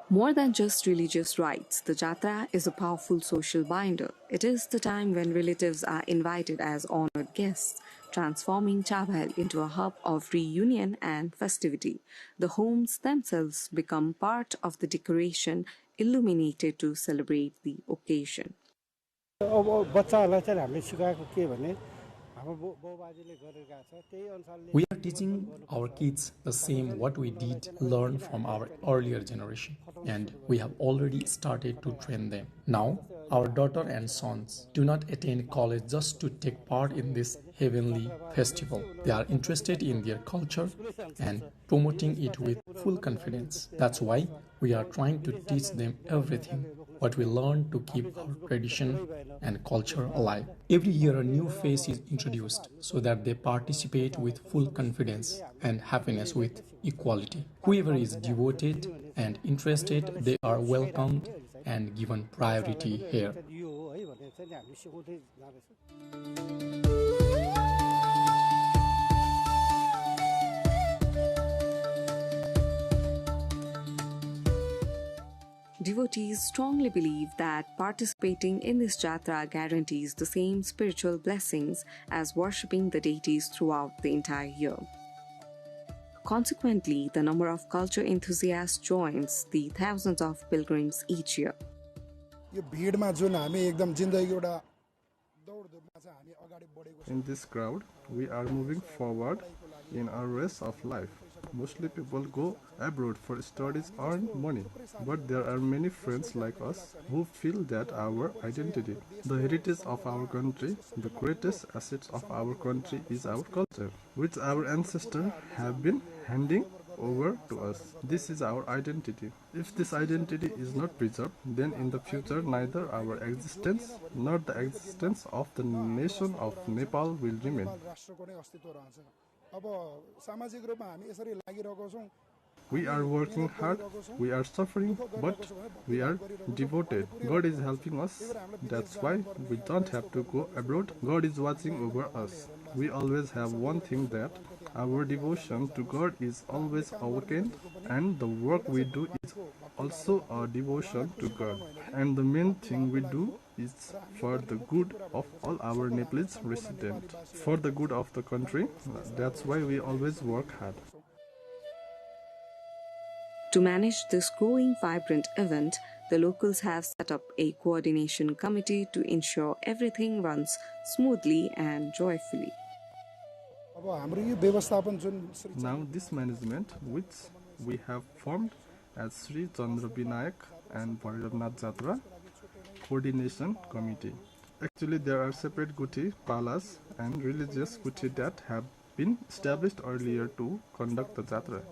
More than just religious rites, the Jatra is a powerful social binder. It is the time when relatives are invited as honored guests, transforming Chabahel into a hub of reunion and festivity. The homes themselves become part of the decoration illuminated to celebrate the occasion. We are teaching our kids the same what we did learn from our earlier generation, and we have already started to train them. Now, our daughter and sons do not attend college just to take part in this heavenly festival. They are interested in their culture and promoting it with full confidence. That's why we are trying to teach them everything what we learn to keep our tradition and culture alive. Every year a new face is introduced so that they participate with full confidence and happiness with equality. Whoever is devoted and interested, they are welcomed and given priority here. Devotees strongly believe that participating in this Jatra guarantees the same spiritual blessings as worshipping the deities throughout the entire year. Consequently, the number of culture enthusiasts joins the thousands of pilgrims each year. In this crowd, we are moving forward in our race of life. Mostly people go abroad for studies or earn money, but there are many friends like us who feel that our identity, the heritage of our country, the greatest assets of our country is our culture, which our ancestors have been handing over to us. This is our identity. If this identity is not preserved, then in the future neither our existence nor the existence of the nation of Nepal will remain. We are working hard, we are suffering, but we are devoted. God is helping us. That's why we don't have to go abroad. God is watching over us. We always have one thing, that our devotion to God is always awakened, and the work we do is also a devotion to God. And the main thing we do is for the good of all our Nepalese residents, for the good of the country. That's why we always work hard. To manage this growing vibrant event, the locals have set up a coordination committee to ensure everything runs smoothly and joyfully. Now this management, which we have formed as Sri Chandra Vinayak and Bhairavnath Jatra Coordination Committee. Actually, there are separate Guthi, Palas and religious Guthi that have been established earlier to conduct the Jatra.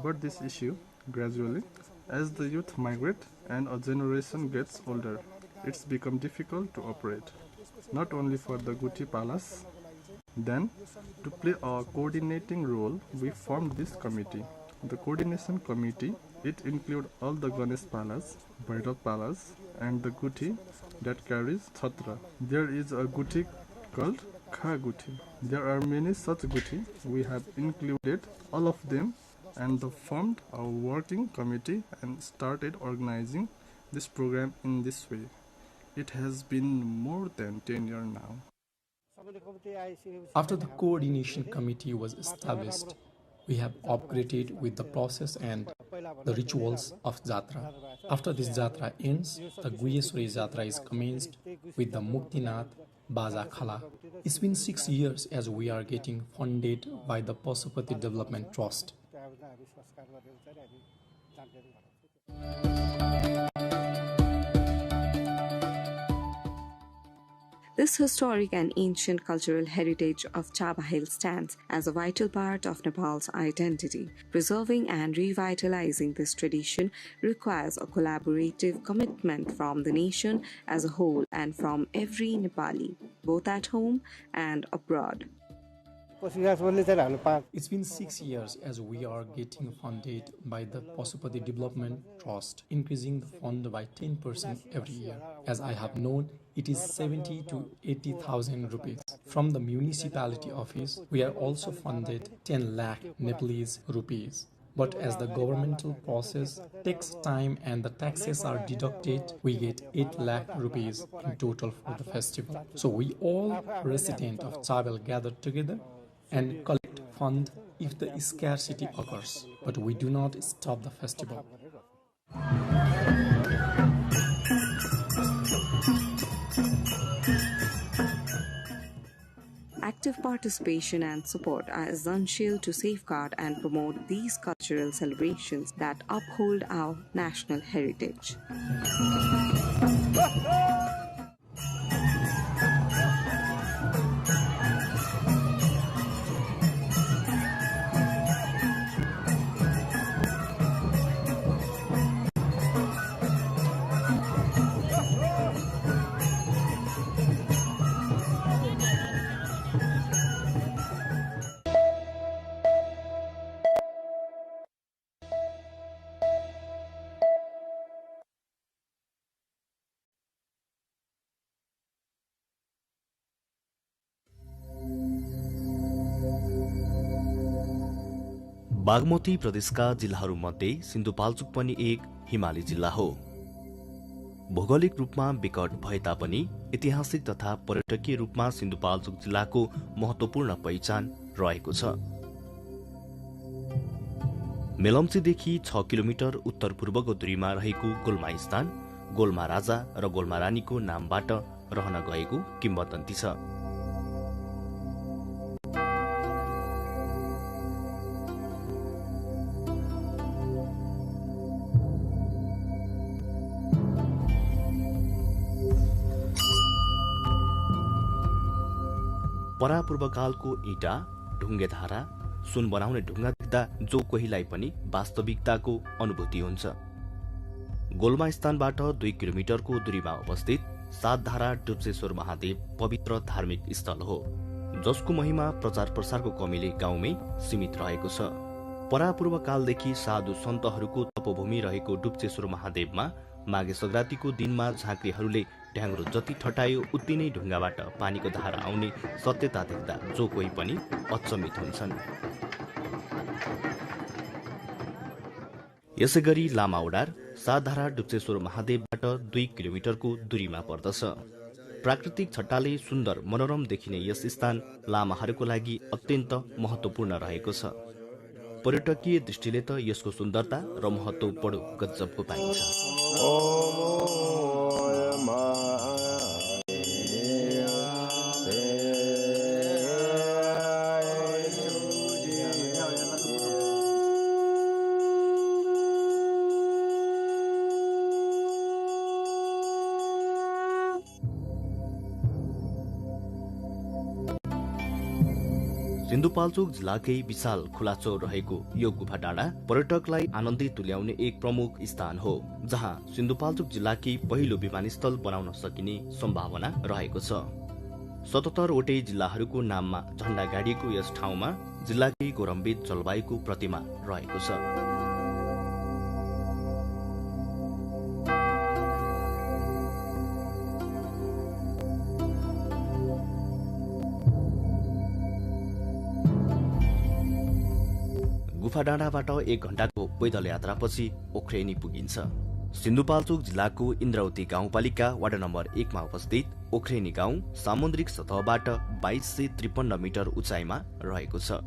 But this issue, gradually, as the youth migrate and a generation gets older, it's become difficult to operate, not only for the Guthi Palace. Then, to play a coordinating role, we formed this committee. The coordination committee, it includes all the Ganesh Palace, Bhairav Palace, and the Guthi that carries Chhatra. There is a Guthi called Kha Guthi. There are many such Guthi. We have included all of them and formed a working committee and started organizing this program in this way. It has been more than 10 years now. After the coordination committee was established, we have upgraded with the process and the rituals of Jatra. After this Jatra ends, the Guyeswari Jatra is commenced with the Muktinath Baja Khala. It's been 6 years as we are getting funded by the Pasupati Development Trust. This historic and ancient cultural heritage of Chaba Hill stands as a vital part of Nepal's identity. Preserving and revitalizing this tradition requires a collaborative commitment from the nation as a whole and from every Nepali, both at home and abroad. It's been 6 years as we are getting funded by the Pasupati Development Trust, increasing the fund by 10% every year. As I have known, it is 70 to 80,000 rupees. From the municipality office, we are also funded 10 lakh Nepalese rupees. But as the governmental process takes time and the taxes are deducted, we get 8 lakh rupees in total for the festival. So we all residents of Chabel gather together and collect fund if the scarcity occurs. But we do not stop the festival. Active participation and support are essential to safeguard and promote these cultural celebrations that uphold our national heritage. Bagmati प्रदेशका जिल्लाहरूमध्ये सिन्धुपाल्चोक पनि एक हिमाली जिल्ला हो। भौगोलिक रूपमा विकट भए तापनि ऐतिहासिक तथा पर्यटकीय रूपमा सिन्धुपाल्चोक जिल्लाको महत्वपूर्ण पहिचान रहेको छ। मेलम्चीदेखि 6 किलोमिटर उत्तर पूर्वको दूरीमा रहेको गोल्मा स्थान गोल्मा राजा र गोल्मा रानीको नामबाट रहन गएको किम्वदन्ती छ। परापूर्वकालको ईटा, ढुङ्गेधारा, सुन बनाउने ढुङ्गा देख्दा जो कोहीलाई पनि वास्तविकताको अनुभूति हुन्छ। गोल्मा स्थानबाट 2 किलोमिटरको दूरीमा अवस्थित सातधारा डुब्सेश्वर महादेव पवित्र धार्मिक स्थल हो, जसको महिमा प्रचार प्रसारको कमीले गाउँमै सीमित रहेको छ। परापूर्वकालदेखि साधु सन्तहरूको तपोभूमि रहेको डुब्सेश्वर महादेवमा माघे संक्रान्तिको दिनमा झाँक्रीहरूले ढ्याङ्ग्रो जति ठटायो उति नै ढुङ्गाबाट पानीको धारा आउने सत्यता देख्दा जो कोही पनि अचम्मित हुन्छन्। यसैगरी लामाउडार सातधारा डुब्सेश्वर महादेवबाट 2 किलोमिटरको दूरीमा पर्दछ। प्राकृतिक छट्टाले सुन्दर मनोरम देखिने यस स्थान लामाहरूको लागि अत्यन्त महत्वपूर्ण रहेको छ। पर्यटकीय दृष्टिले त यसको सुन्दरता र महत्व बडो गजबको पाइन्छ। सिन्धुपाल्चोक जिल्लाकै विशाल खुलाचौर रहेको यो गुफा डाँडा पर्यटकलाई आनन्दित तुल्याउने एक प्रमुख स्थान हो, जहाँ सिन्धुपाल्चोक जिल्लाकै पहिलो विमानस्थल बनाउन सकिने सम्भावना रहेको छ। 77 वटै जिल्लाहरूको नाममा झण्डा गाडिएको यस ठाउँमा जिल्लाकै गौरवान्वित जलवायुको प्रतिमा रहेको छ। गुफा डाँडाबाट 1 घण्टाको पैदल यात्रापछि ओख्रेनी पुगिन्छ। सिन्धुपाल्चोक जिल्लाको इन्द्रावती गाउँपालिका वार्ड नम्बर 1 मा अवस्थित ओख्रेनी गाउँ सामुद्रिक सतहबाट 2253 मिटर उचाइमा रहेको छ।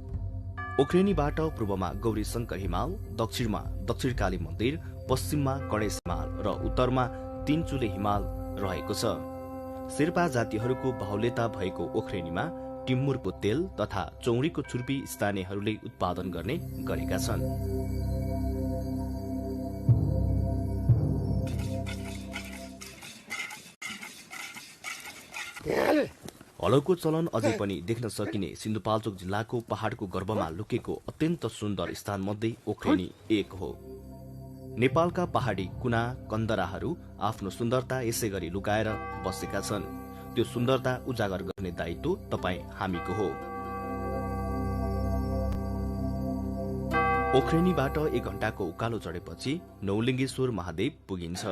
ओख्रेनीबाट पूर्वमा गौरी शंकर हिमाल, दक्षिणमा दक्षिणकाली मन्दिर, पश्चिममा गणेश हिमाल र उत्तरमा तीनचुले हिमाल रहेको छ। शेर्पा जातिहरूको बाहुल्यता भएको ओख्रेनीमा टिम्मुरको तेल तथा चौरीको छुर्पी स्थानीयहरूले उत्पादन गर्ने गरेका छन्। हलोको चलन अझै पनि देख्न सकिने सिन्धुपाल्चोक जिल्लाको पहाडको गर्भमा लुकेको अत्यन्त सुन्दर स्थान मध्ये ओख्रेनी एक हो। नेपालका पहाडी कुना कन्दराहरू आफ्नो सुन्दरता यसै गरी लुकाएर बसेका छन्। त्यो सुन्दरता उजागर गर्ने दायित्व तपाईँ हामीको हो। ओख्रेनीबाट 1 घण्टाको उकालो चढेपछि नौलिङ्गेश्वर महादेव पुगिन्छ।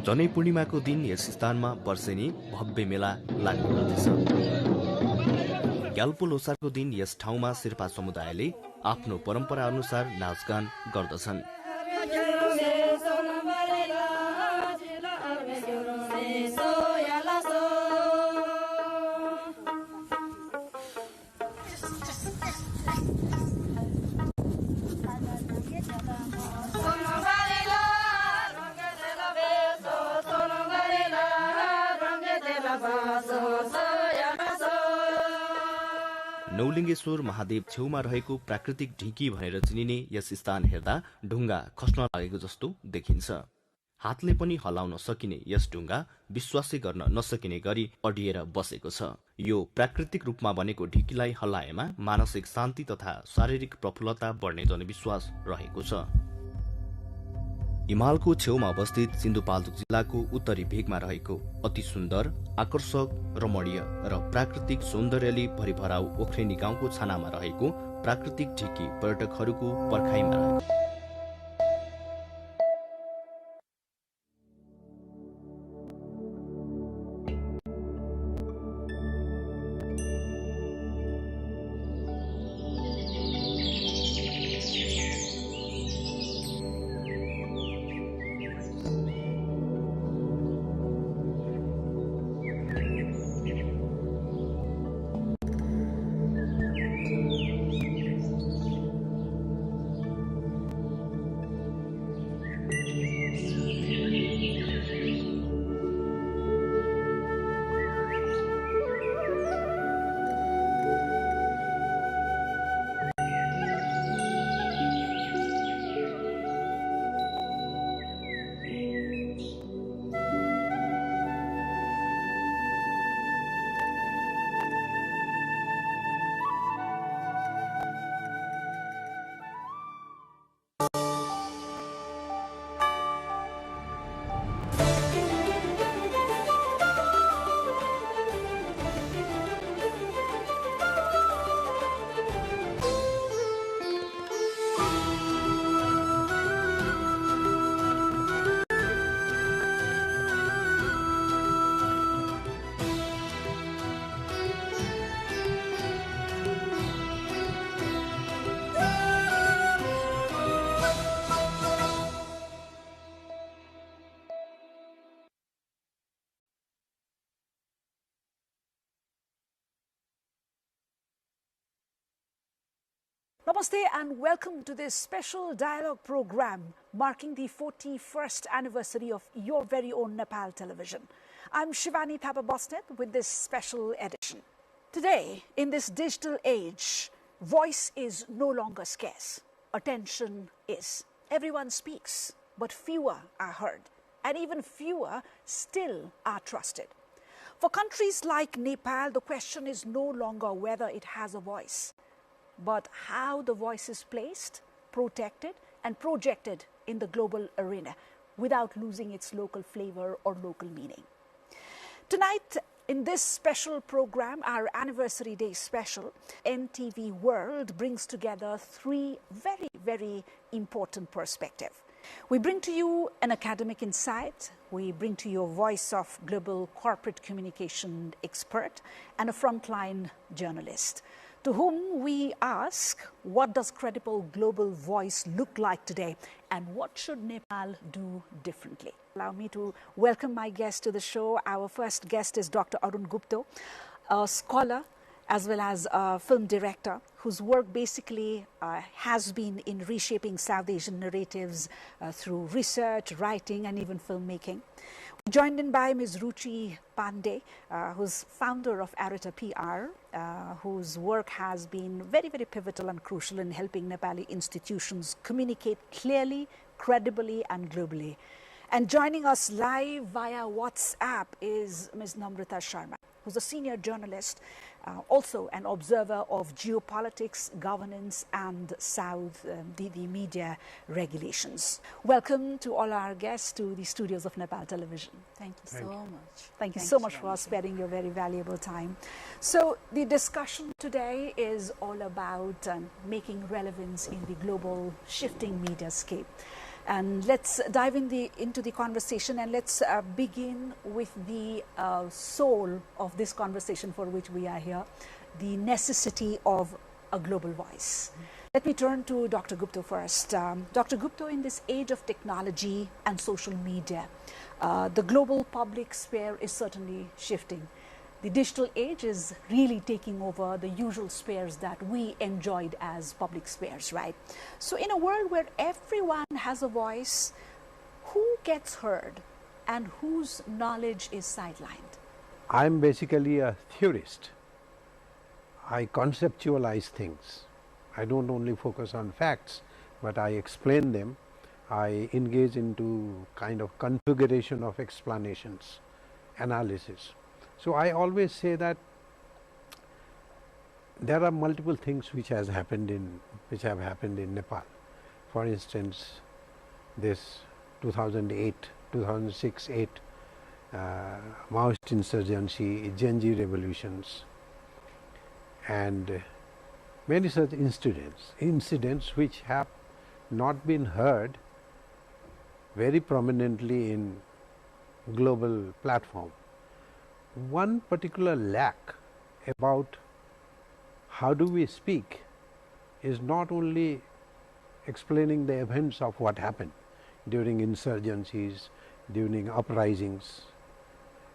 जनै पूर्णिमाको दिन यस स्थानमा वर्षेनी भव्य मेला लाग्ने गर्दछ। ग्याल्पो लोसारको दिन यस ठाउँमा शेर्पा समुदायले आफ्नो परम्परा अनुसार नाचगान गर्दछन्। नौलिङ्गेश्वर महादेव छेउमा रहेको प्राकृतिक ढिकी भनेर चिनिने यस स्थान हेर्दा ढुङ्गा खस्न लागेको जस्तो देखिन्छ। हातले पनि हलाउन सकिने यस ढुङ्गा विश्वासै गर्न नसकिने गरी अडिएर बसेको छ। यो प्राकृतिक रूपमा बनेको ढिकीलाई हल्लाएमा मानसिक शान्ति तथा शारीरिक प्रफुल्लता बढ्ने जनविश्वास रहेको छ। हिमालको छेउमा अवस्थित सिन्धुपाल्चोक जिल्लाको उत्तरी भेगमा रहेको अति सुन्दर, आकर्षक, रमणीय र प्राकृतिक सौन्दर्यले भरिभराउ ओख्रेनी गाउँको छानामा रहेको प्राकृतिक ढिकी पर्यटकहरूको पर्खाइमा रहेको। Namaste and welcome to this special dialogue program marking the 41st anniversary of your very own Nepal television. I'm Shivani Thapa Bosnet with this special edition. Today, in this digital age, voice is no longer scarce. Attention is. Everyone speaks, but fewer are heard, and even fewer still are trusted. For countries like Nepal, the question is no longer whether it has a voice, but how the voice is placed, protected, and projected in the global arena without losing its local flavor or local meaning. Tonight, in this special program, our Anniversary Day special, NTV World brings together three very, very important perspectives. We bring to you an academic insight, we bring to you a voice of global corporate communication expert and a frontline journalist, to whom we ask, what does credible global voice look like today and what should Nepal do differently? Allow me to welcome my guest to the show. Our first guest is Dr. Arun Gupta, a scholar as well as a film director whose work basically has been in reshaping South Asian narratives through research, writing and even filmmaking. Joined in by Ms. Ruchi Pandey, who's founder of Arita PR, whose work has been very, very pivotal and crucial in helping Nepali institutions communicate clearly, credibly and globally. And joining us live via WhatsApp is Ms. Namrata Sharma, who's a senior journalist, also an observer of geopolitics, governance and the media regulations. Welcome to all our guests to the studios of Nepal Television. Thank you so much. Thank you so much for sparing your very valuable time. So the discussion today is all about making relevance in the global shifting media scape. And let's dive into the conversation, and let's begin with the soul of this conversation for which we are here, the necessity of a global voice. Let me turn to Dr. Gupta first. Dr. Gupta, in this age of technology and social media, the global public sphere is certainly shifting. The digital age is really taking over the usual spheres that we enjoyed as public spheres, right? So in a world where everyone has a voice, who gets heard and whose knowledge is sidelined? I'm basically a theorist. I conceptualize things. I don't only focus on facts, but I explain them. I engage into kind of configuration of explanations, analysis. So I always say that there are multiple things which have happened in Nepal. For instance, this 2006-8 Maoist insurgency, Genji revolutions, and many such incidents which have not been heard very prominently in global platform. One particular lack about how do we speak is not only explaining the events of what happened during insurgencies, during uprisings.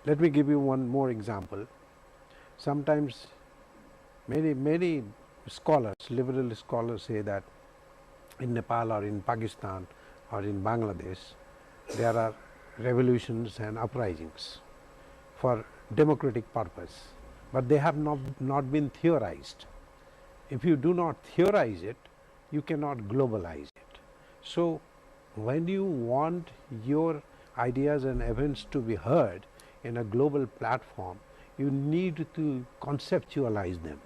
Let me give you one more example. Sometimes many scholars, liberal scholars say that in Nepal or in Pakistan or in Bangladesh, there are revolutions and uprisings for democratic purpose, but they have not been theorized. If you do not theorize it, you cannot globalize it. So when you want your ideas and events to be heard in a global platform, you need to conceptualize them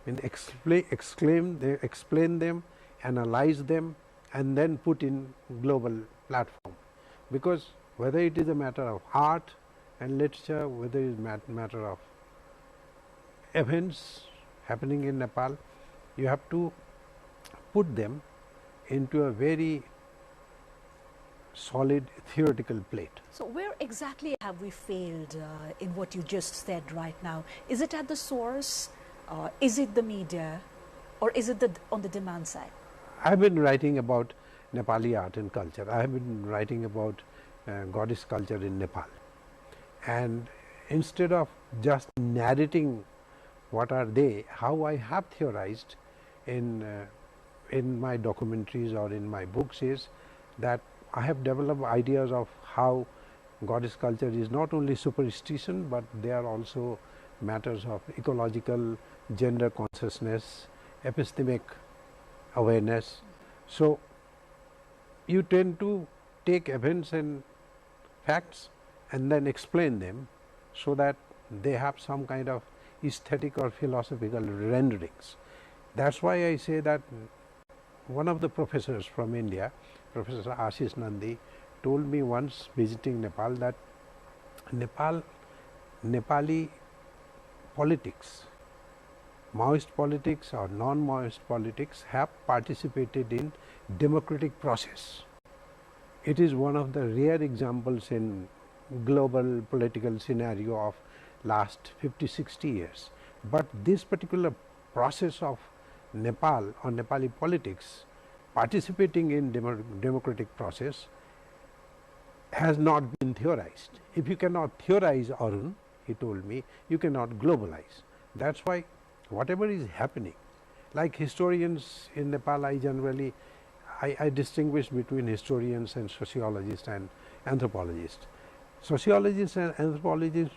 and explain them, analyze them, and then put in global platform. Because whether it is a matter of art and literature, whether it is matter of events happening in Nepal, you have to put them into a very solid theoretical plate. So where exactly have we failed in what you just said right now? Is it at the source, is it the media, or is it on the demand side? I have been writing about Nepali art and culture. I have been writing about goddess culture in Nepal. And instead of just narrating what are they, how I have theorized in my documentaries or in my books is that I have developed ideas of how goddess culture is not only superstition, but they are also matters of ecological, gender consciousness, epistemic awareness. So you tend to take events and facts and then explain them so that they have some kind of aesthetic or philosophical renderings. That's why I say that one of the professors from India, Professor Ashish Nandi, told me once visiting Nepal that Nepali politics, Maoist politics or non-Maoist politics, have participated in democratic process. It is one of the rare examples in global political scenario of last 50-60 years. But this particular process of Nepal or Nepali politics participating in democratic process has not been theorized. If you cannot theorize, Arun, he told me, you cannot globalize. That's why whatever is happening, like historians in Nepal, I distinguish between historians and sociologists and anthropologists. Sociologists and anthropologists,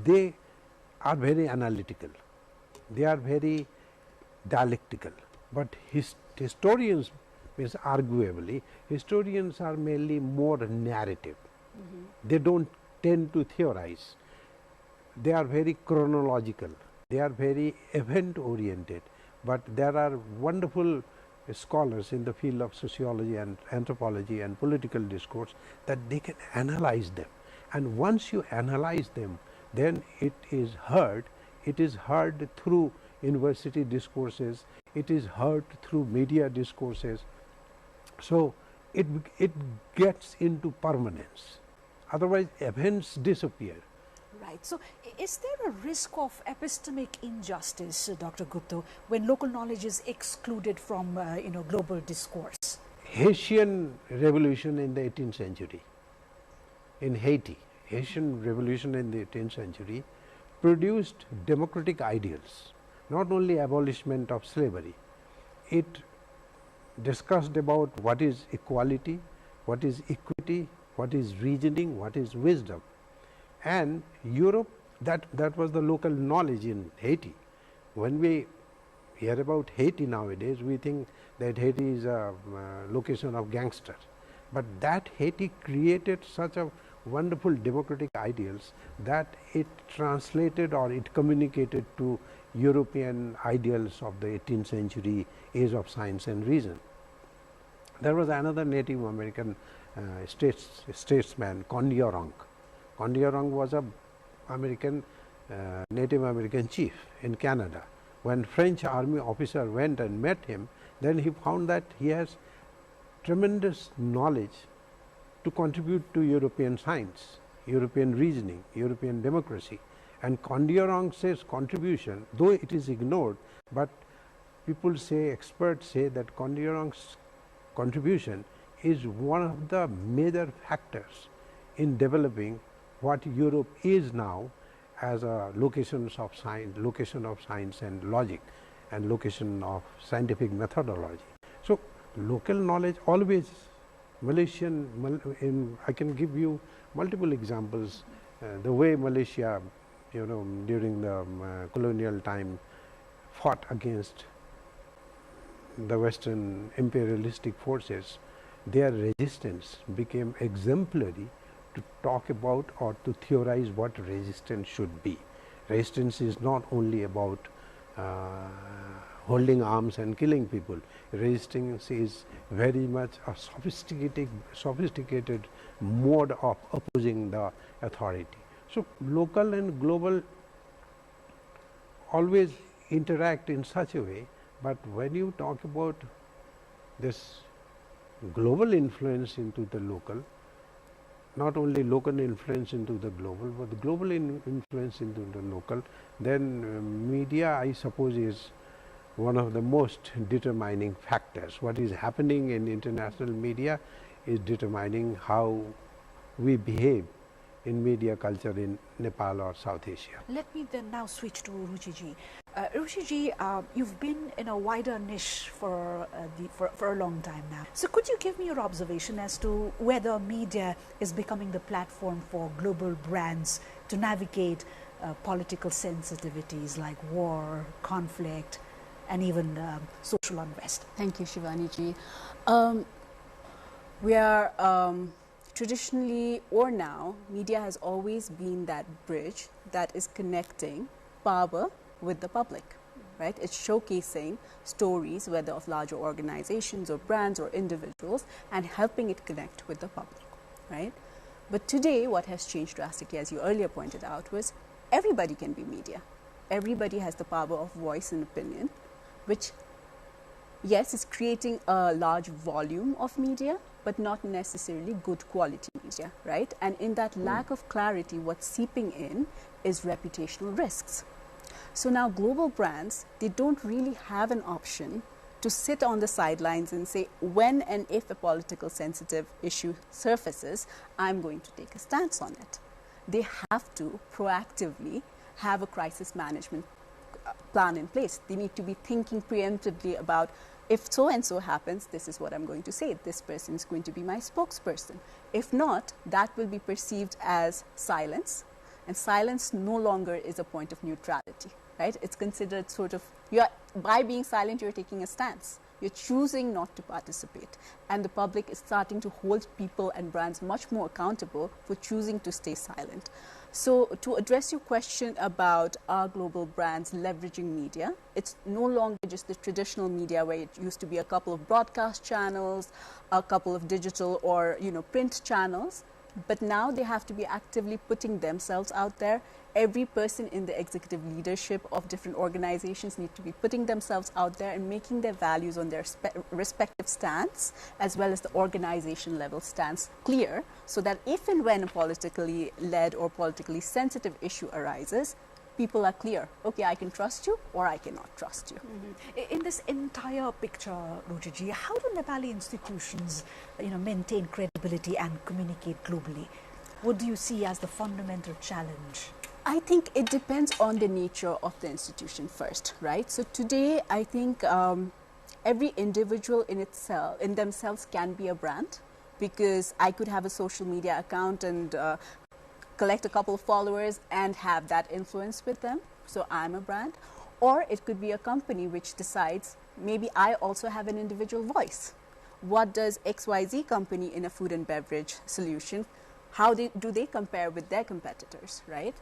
they are very analytical, they are very dialectical, but historians, means arguably, historians are mainly more narrative. They don't tend to theorize. They are very chronological, they are very event oriented, but there are wonderful scholars in the field of sociology and anthropology and political discourse that they can analyze them, and once you analyze them, then it is heard through university discourses, it is heard through media discourses, so it gets into permanence, otherwise events disappear. Right. So, is there a risk of epistemic injustice, Dr. Gupta, when local knowledge is excluded from global discourse? Haitian revolution in the 18th century, in Haiti, Haitian revolution in the 18th century produced democratic ideals, not only abolishment of slavery. It discussed about what is equality, what is equity, what is reasoning, what is wisdom. And Europe, that was the local knowledge in Haiti. When we hear about Haiti nowadays, we think that Haiti is a location of gangsters. But that Haiti created such a wonderful democratic ideals that it translated or it communicated to European ideals of the 18th century age of science and reason. There was another Native American statesman, Kondiorong. Kondiorong was a Native American chief in Canada. When French army officer went and met him, then he found that he has tremendous knowledge to contribute to European science, European reasoning, European democracy. And Kondiorong says contribution, though it is ignored, but people say, experts say that Kondiorong's contribution is one of the major factors in developing what Europe is now as a location of science and logic, and location of scientific methodology. So, local knowledge always, I can give you multiple examples, the way Malaysia, during the colonial time fought against the Western imperialistic forces, their resistance became exemplary to talk about or to theorize what resistance should be. Resistance is not only about holding arms and killing people. Resistance is very much a sophisticated mode of opposing the authority. So, local and global always interact in such a way, but when you talk about this global influence into the local, not only local influence into the global, but the global influence into the local, then media, I suppose, is one of the most determining factors. What is happening in international media is determining how we behave in media culture in Nepal or South Asia. Let me then now switch to Ruchiji. Ruchiji, you've been in a wider niche for a long time now. So could you give me your observation as to whether media is becoming the platform for global brands to navigate political sensitivities like war, conflict, and even social unrest? Thank you, Shivani ji. We are traditionally or now, media has always been that bridge that is connecting power with the public, right? It's showcasing stories, whether of larger organizations or brands or individuals, and helping it connect with the public, right? But today, what has changed drastically, as you earlier pointed out, was everybody can be media. Everybody has the power of voice and opinion, which, yes, is creating a large volume of media, but not necessarily good quality media, right? And in that lack of clarity, what's seeping in is reputational risks. So now global brands, they don't really have an option to sit on the sidelines and say, when and if a political sensitive issue surfaces, I'm going to take a stance on it. They have to proactively have a crisis management plan in place. They need to be thinking preemptively about, if so and so happens, this is what I'm going to say. This person is going to be my spokesperson. If not, that will be perceived as silence, and silence no longer is a point of neutrality, right? It's considered sort of, by being silent, you're taking a stance. You're choosing not to participate. And the public is starting to hold people and brands much more accountable for choosing to stay silent. So to address your question about our global brands leveraging media, it's no longer just the traditional media where it used to be a couple of broadcast channels, a couple of digital or print channels, but now they have to be actively putting themselves out there. Every person in the executive leadership of different organizations need to be putting themselves out there and making their values on their respective stance, as well as the organization level stance clear, so that if and when a politically led or politically sensitive issue arises, people are clear. Okay, I can trust you or I cannot trust you. Mm-hmm. In this entire picture, Ruchiji, how do Nepali institutions maintain credibility and communicate globally? What do you see as the fundamental challenge? I think it depends on the nature of the institution first, right? So today, I think every individual in themselves can be a brand, because I could have a social media account and collect a couple of followers and have that influence with them. So I'm a brand. Or it could be a company which decides, maybe I also have an individual voice. What does XYZ company in a food and beverage solution, how do they compare with their competitors, right?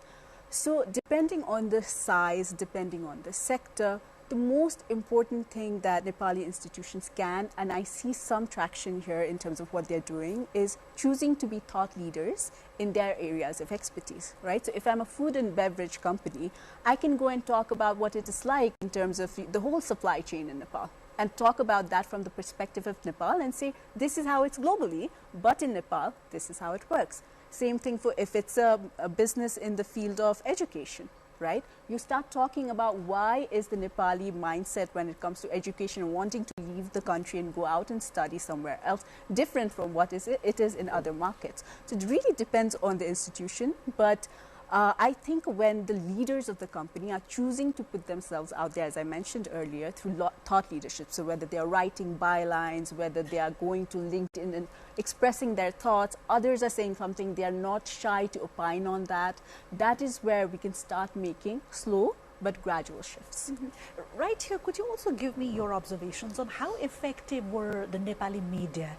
So depending on the size, depending on the sector, the most important thing that Nepali institutions can, and I see some traction here in terms of what they're doing, is choosing to be thought leaders in their areas of expertise, right? So if I'm a food and beverage company, I can go and talk about what it is like in terms of the whole supply chain in Nepal, and talk about that from the perspective of Nepal and say, this is how it's globally, but in Nepal, this is how it works. Same thing for if it's a business in the field of education, right? You start talking about why is the Nepali mindset when it comes to education and wanting to leave the country and go out and study somewhere else different from what it is in other markets. So it really depends on the institution, but I think when the leaders of the company are choosing to put themselves out there, as I mentioned earlier, through thought leadership, so whether they are writing bylines, whether they are going to LinkedIn and expressing their thoughts, others are saying something, they are not shy to opine on that. That is where we can start making slow but gradual shifts. Mm-hmm. Right here, could you also give me your observations on how effective were the Nepali media,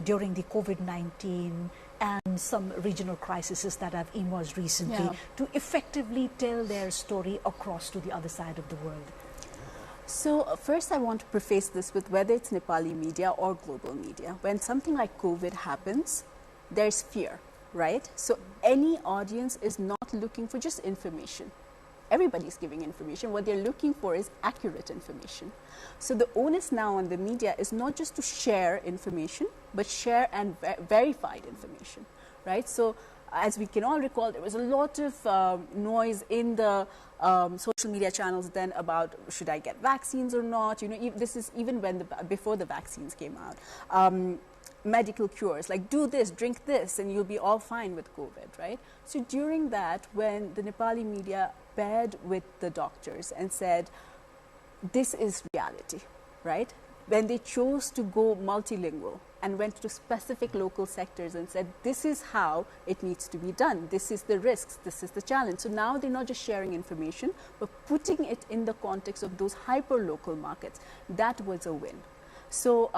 during the COVID-19 and some regional crises that have emerged recently, to effectively tell their story across to the other side of the world? So first I want to preface this with whether it's Nepali media or global media. When something like COVID happens, there's fear, right? So any audience is not looking for just information. Everybody's giving information. What they're looking for is accurate information. So the onus now on the media is not just to share information, but share and verified information, right? So as we can all recall, there was a lot of noise in the social media channels then about should I get vaccines or not? This is even before the vaccines came out. Medical cures, like do this, drink this, and you'll be all fine with COVID, right? So during that, when the Nepali media paired with the doctors and said, this is reality, right? When they chose to go multilingual and went to specific local sectors and said, this is how it needs to be done. This is the risks. This is the challenge. So now they're not just sharing information, but putting it in the context of those hyper-local markets. That was a win. So,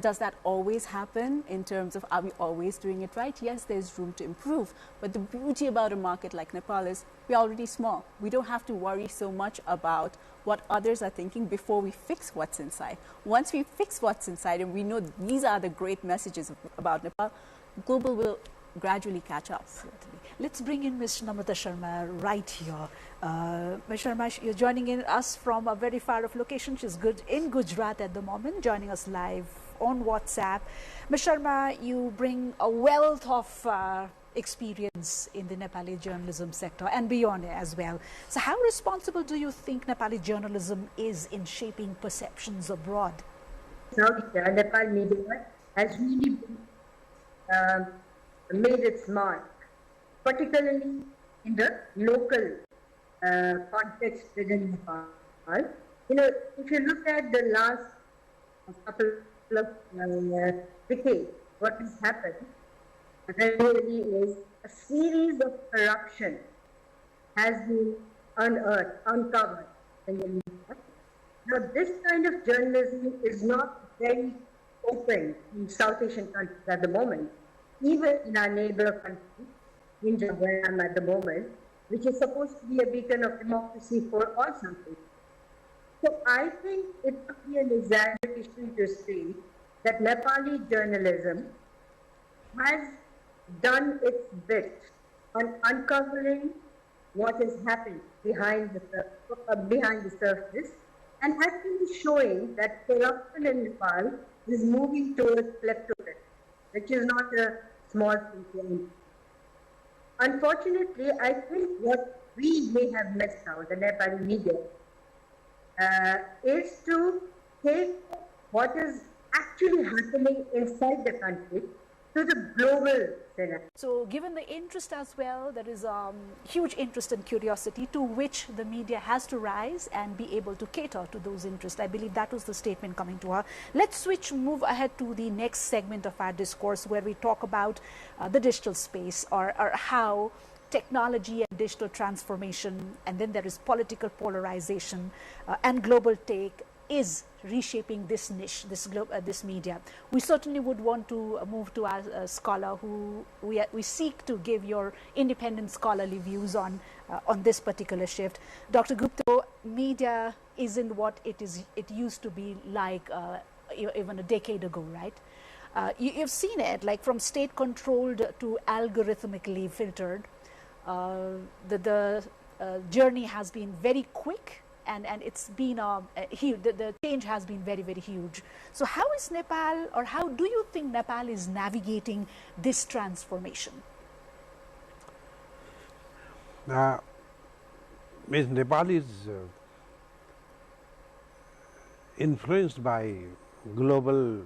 does that always happen in terms of are we always doing it right? Yes, there's room to improve. But the beauty about a market like Nepal is we're already small. We don't have to worry so much about what others are thinking before we fix what's inside. Once we fix what's inside and we know these are the great messages about Nepal, global will gradually catch up. Let's bring in Ms. Namrata Sharma right here. Ms. Sharma, you're joining in us from a very far off location. She's in Gujarat at the moment, joining us live on WhatsApp. Ms. Sharma, you bring a wealth of experience in the Nepali journalism sector and beyond as well. So how responsible do you think Nepali journalism is in shaping perceptions abroad? Nepal media has really made its mark, particularly in the local context within Nepal. You know, if you look at the last couple of decades, what has happened really is a series of corruption has been uncovered in the media. Now, this kind of journalism is not very open in South Asian countries at the moment, even in our neighbor country, India, where I'm at the moment, which is supposed to be a beacon of democracy for all South Asians. So I think it would be an exaggeration to say that Nepali journalism has done its bit on uncovering what has happened behind the surface, and has been showing that corruption in Nepal is moving towards kleptocracy, which is not a small thing. Unfortunately, I think what we may have missed out, the Nepali media, is to take what is actually happening inside the country to the global scenario. So given the interest as well, there is huge interest and curiosity to which the media has to rise and be able to cater to those interests. I believe that was the statement coming to her. Let's move ahead to the next segment of our discourse, where we talk about the digital space, or how technology and digital transformation, and then there is political polarization and global take is reshaping this niche, this media. We certainly would want to move to our scholar, who we seek to give your independent scholarly views on this particular shift. Dr. Gupta, media isn't what it used to be like even a decade ago, right? You've seen it, like from state-controlled to algorithmically filtered. The journey has been very quick, and it's been huge. The change has been very, very huge. So how is Nepal, or how do you think Nepal is navigating this transformation? Nepal is influenced by global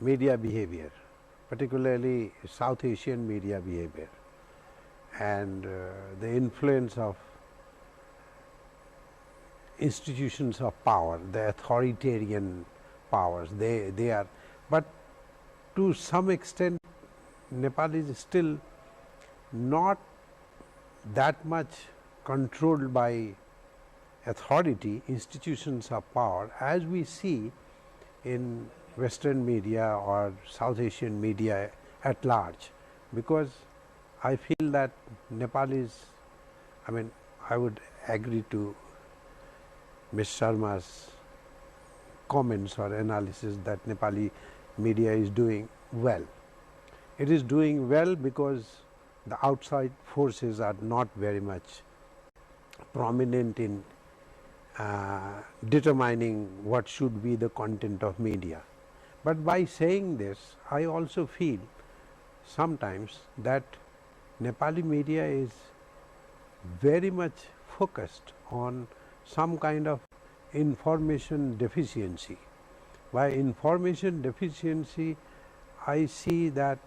media behavior, particularly South Asian media behavior, and the influence of institutions of power, the authoritarian powers, they are, but to some extent Nepal is still not that much controlled by authority, institutions of power, as we see in Western media or South Asian media at large, because I feel that Nepal is, I would agree to Ms. Sharma's comments or analysis that Nepali media is doing well. It is doing well because the outside forces are not very much prominent in determining what should be the content of media. But by saying this, I also feel sometimes that Nepali media is very much focused on some kind of information deficiency. By information deficiency, I see that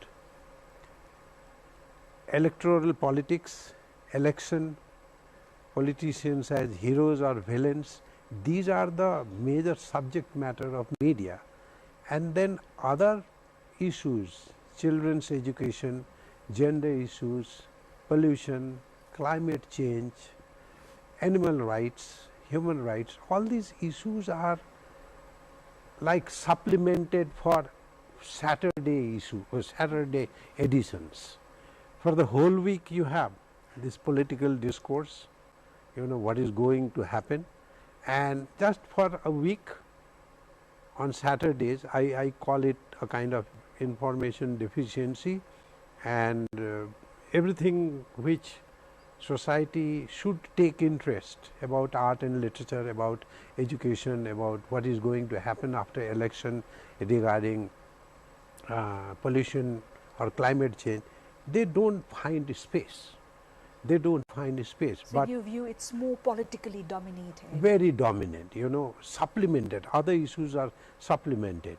electoral politics, election, politicians as heroes or villains, these are the major subject matter of media. And then other issues, children's education, gender issues, pollution, climate change, animal rights, human rights, all these issues are like supplemented for Saturday issue or Saturday editions. For the whole week you have this political discourse, you know what is going to happen, and just for a week on Saturdays I call it a kind of information deficiency, and everything which society should take interest about art and literature, about education, about what is going to happen after election regarding pollution or climate change, they don't find space. They don't find space. So but in your view, it's more politically dominated. Very dominant, you know, supplemented. Other issues are supplemented,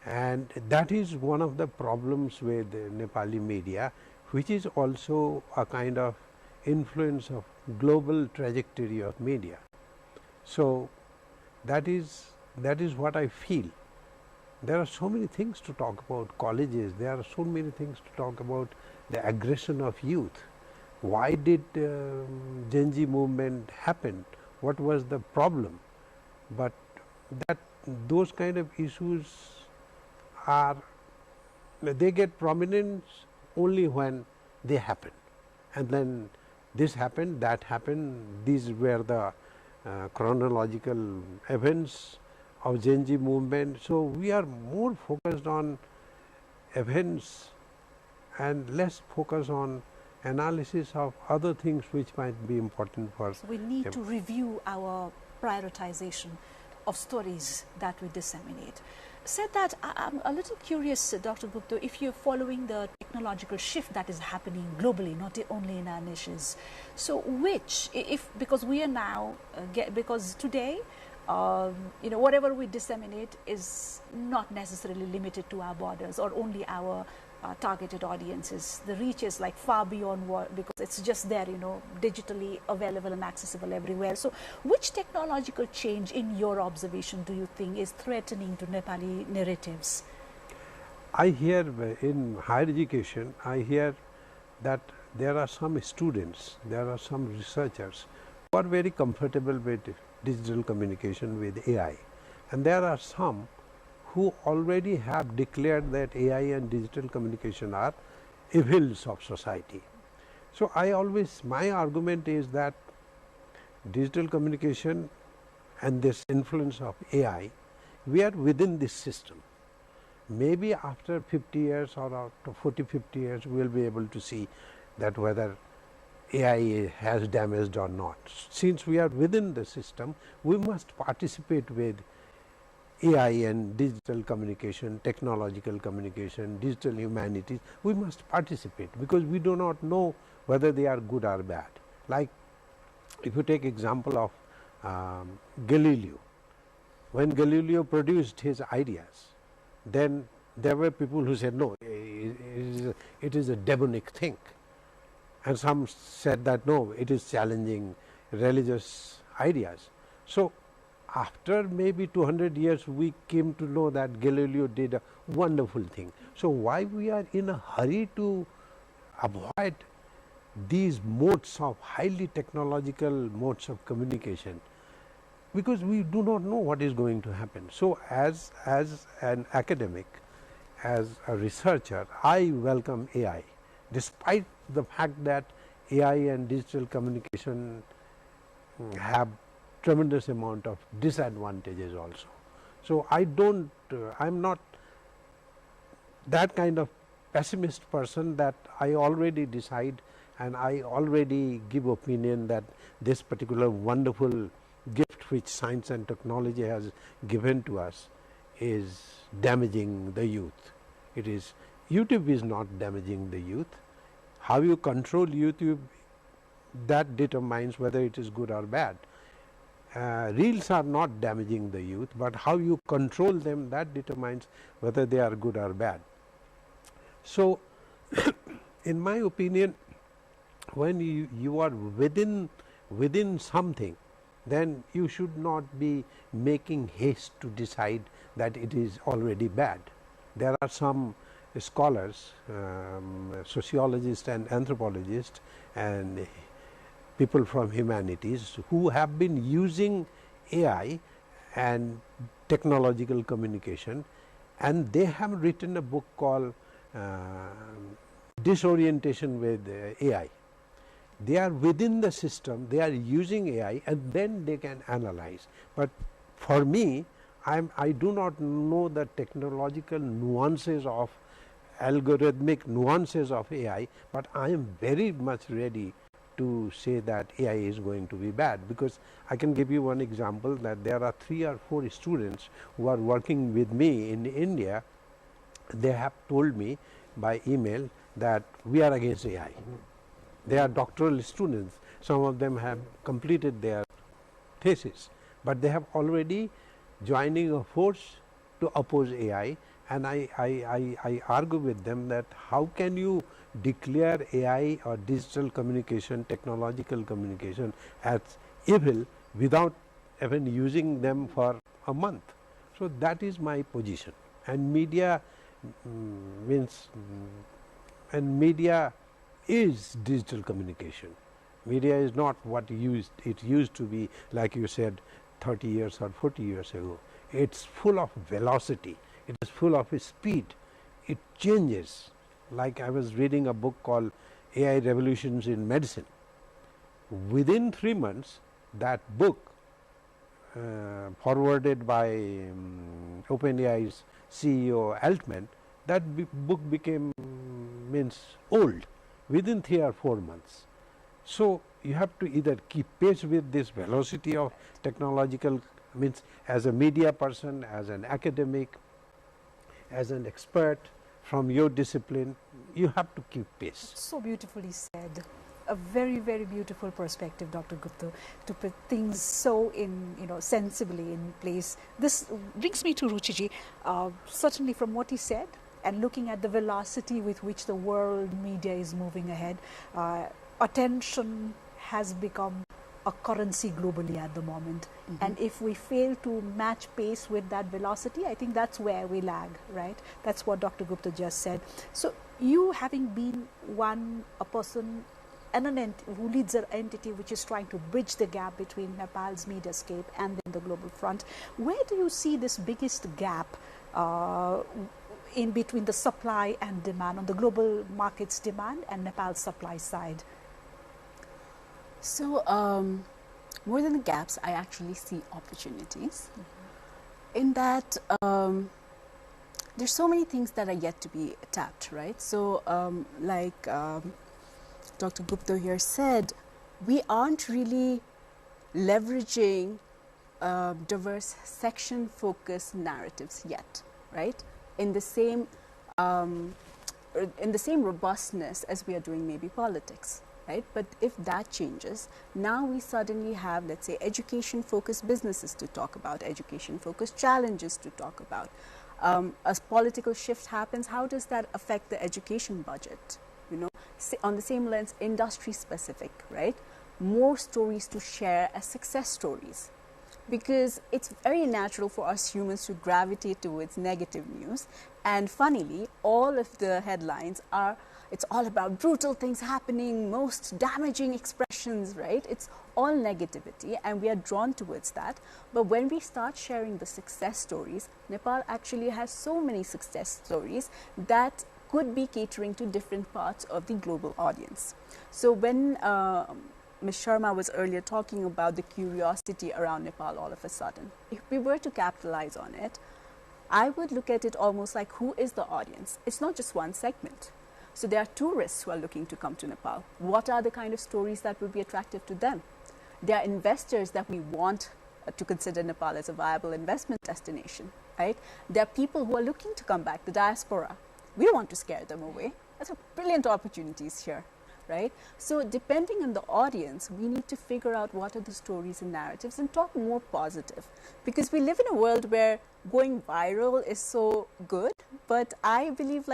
and that is one of the problems with Nepali media, which is also a kind of influence of global trajectory of media. So that is what I feel. There are so many things to talk about colleges, there are so many things to talk about the aggression of youth. Why did Gen Z movement happen? What was the problem? But those kind of issues they get prominence only when they happen, and then this happened, that happened. These were the chronological events of Gen Z movement. So we are more focused on events and less focus on analysis of other things which might be important for us. So we need to review our prioritization of stories that we disseminate. Said that, I'm a little curious, Dr. Gupta, if you're following the technological shift that is happening globally, not only in our niches. So which, because we are now, because today, you know, whatever we disseminate is not necessarily limited to our borders or only our targeted audiences. The reach is like far beyond what, because it's just there, you know, digitally available and accessible everywhere. So which technological change in your observation do you think is threatening to Nepali narratives? I hear in higher education, I hear that there are some students, there are some researchers who are very comfortable with digital communication with AI, and there are some who already have declared that AI and digital communication are evils of society. So my argument is that digital communication and this influence of AI, we are within this system. Maybe after 50 years or after 40, 50 years, we will be able to see that whether AI has damaged or not. Since we are within the system, we must participate with AI and digital communication, technological communication, digital humanities. We must participate because we do not know whether they are good or bad. Like if you take example of Galileo, when Galileo produced his ideas, then there were people who said no, it is a demonic thing, and some said that no, it is challenging religious ideas. So after maybe 200 years, we came to know that Galileo did a wonderful thing. So why we are in a hurry to avoid these modes of highly technological modes of communication? Because we do not know what is going to happen. So as an academic, as a researcher, I welcome AI, despite the fact that AI and digital communication have tremendous amount of disadvantages also. So I don't, I'm not that kind of pessimist person that I already decide and I already give opinion that this particular wonderful gift which science and technology has given to us is damaging the youth. It is, YouTube is not damaging the youth. How you control YouTube, that determines whether it is good or bad. Reels are not damaging the youth, but how you control them, that determines whether they are good or bad. So in my opinion, when you are within something, then you should not be making haste to decide that it is already bad. There are some scholars, sociologists and anthropologists and people from humanities who have been using AI and technological communication, and they have written a book called Disorientation with AI. They are within the system, they are using AI, and then they can analyze. But for me, I do not know the technological nuances of algorithmic nuances of AI, but I am very much ready to say that AI is going to be bad, because I can give you one example that there are 3 or 4 students who are working with me in India. They have told me by email that we are against AI. They are doctoral students, some of them have completed their thesis, but they have already joining a force to oppose AI, and I argue with them that how can you declare AI or digital communication, technological communication as evil without even using them for a month. So that is my position, and media media is digital communication. Media is not what it used to be, like you said, 30 years or 40 years ago. It's full of velocity, it is full of speed, it changes. Like I was reading a book called AI Revolutions in Medicine. Within 3 months, that book forwarded by OpenAI's CEO Altman, that book became old within 3 or 4 months. So you have to either keep pace with this velocity of technological, as a media person, as an academic, as an expert from your discipline, you have to keep pace. So beautifully said. A very, very beautiful perspective, Dr. Gupta, to put things so sensibly in place. This brings me to Ruchiji. Certainly from what he said, and looking at the velocity with which the world media is moving ahead, attention has become a currency globally at the moment. And if we fail to match pace with that velocity, I think that's where we lag, right? That's what Dr. Gupta just said. So you, having been a person who leads an entity which is trying to bridge the gap between Nepal's mediascape and then the global front, where do you see this biggest gap in between the supply and demand, on the global market's demand and Nepal's supply side? So more than the gaps, I actually see opportunities in that there's so many things that are yet to be tapped, right? So like Dr. Gupta here said, we aren't really leveraging diverse section-focused narratives yet, right? In the same robustness as we are doing maybe politics, right? But if that changes, now we suddenly have, let's say, education-focused businesses to talk about, education-focused challenges to talk about. As political shift happens, how does that affect the education budget? On the same lens, industry-specific, right? More stories to share as success stories. Because it's very natural for us humans to gravitate towards negative news. And funnily, all of the headlines it's all about brutal things happening, most damaging expressions, right? It's all negativity, and we are drawn towards that. But when we start sharing the success stories, Nepal actually has so many success stories that could be catering to different parts of the global audience. So when Ms. Sharma was earlier talking about the curiosity around Nepal all of a sudden, if we were to capitalize on it, I would look at it almost like, who is the audience? It's not just one segment. So there are tourists who are looking to come to Nepal. What are the kind of stories that would be attractive to them? There are investors that we want to consider Nepal as a viable investment destination, right? There are people who are looking to come back, the diaspora. We don't want to scare them away. That's a brilliant opportunities here, right? So depending on the audience, we need to figure out what are the stories and narratives and talk more positive. Because we live in a world where going viral is so good, but I believe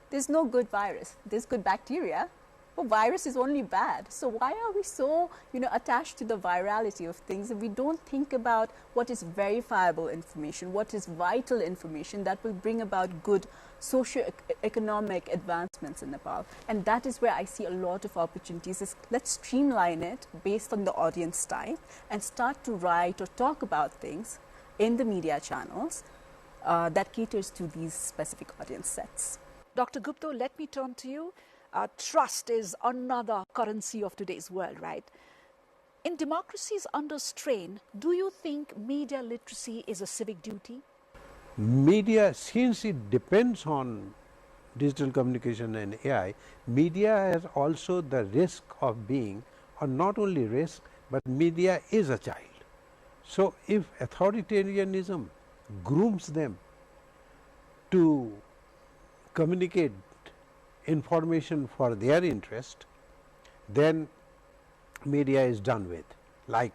there's no good virus. There's good bacteria, but virus is only bad. So why are we so, attached to the virality of things, and we don't think about what is verifiable information, what is vital information that will bring about good socio-economic advancements in Nepal? And that is where I see a lot of opportunities. Let's streamline it based on the audience type and start to write or talk about things in the media channels that caters to these specific audience sets. Dr. Gupta, let me turn to you. Trust is another currency of today's world, right? In democracies under strain, do you think media literacy is a civic duty? Media, since it depends on digital communication and AI, media has also the risk of being, or not only risk, but media is a child. So if authoritarianism grooms them to communicate information for their interest, then media is done with. Like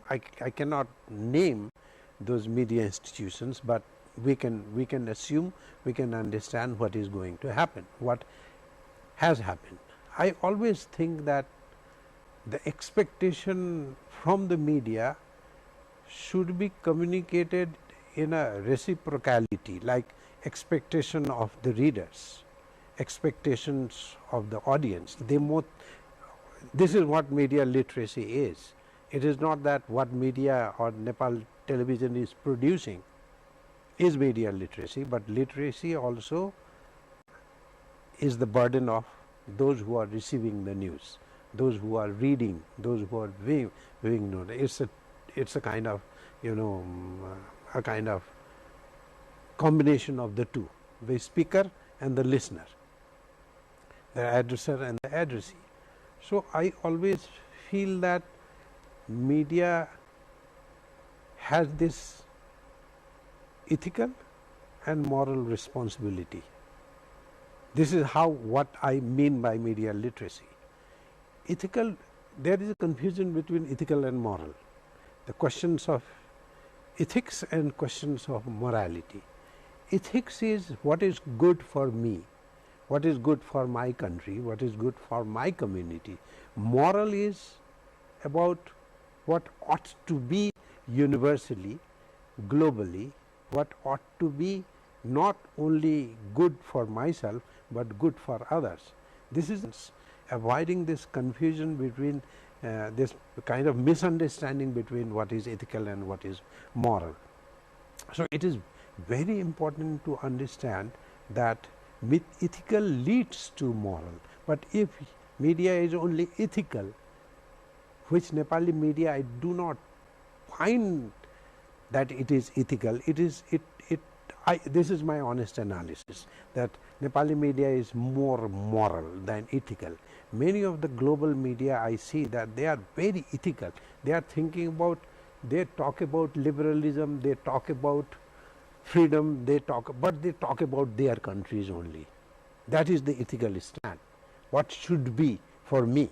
I cannot name those media institutions, but we can assume, we can understand what is going to happen, what has happened. I always think that the expectation from the media should be communicated in a reciprocality, like expectation of the readers, expectations of the audience. This is what media literacy is. It is not that what media or Nepal television is producing is media literacy, but literacy also is the burden of those who are receiving the news, those who are reading, those who are viewing. It's a kind of, a kind of combination of the two, the speaker and the listener, the addresser and the addressee. So I always feel that media has this ethical and moral responsibility. This is what I mean by media literacy. Ethical, there is a confusion between ethical and moral. The questions of ethics and questions of morality. Ethics is what is good for me, what is good for my country, what is good for my community. Moral is about what ought to be universally, globally, what ought to be not only good for myself, but good for others. This is avoiding this confusion between this kind of misunderstanding between what is ethical and what is moral. So it is very important to understand that ethical leads to moral, but if media is only ethical, which Nepali media I do not find that it is ethical, this is my honest analysis, that Nepali media is more moral than ethical. Many of the global media I see that they are very ethical. They are thinking about, they talk about liberalism, they talk about freedom, but they talk about their countries only. That is the ethical stand, what should be for me.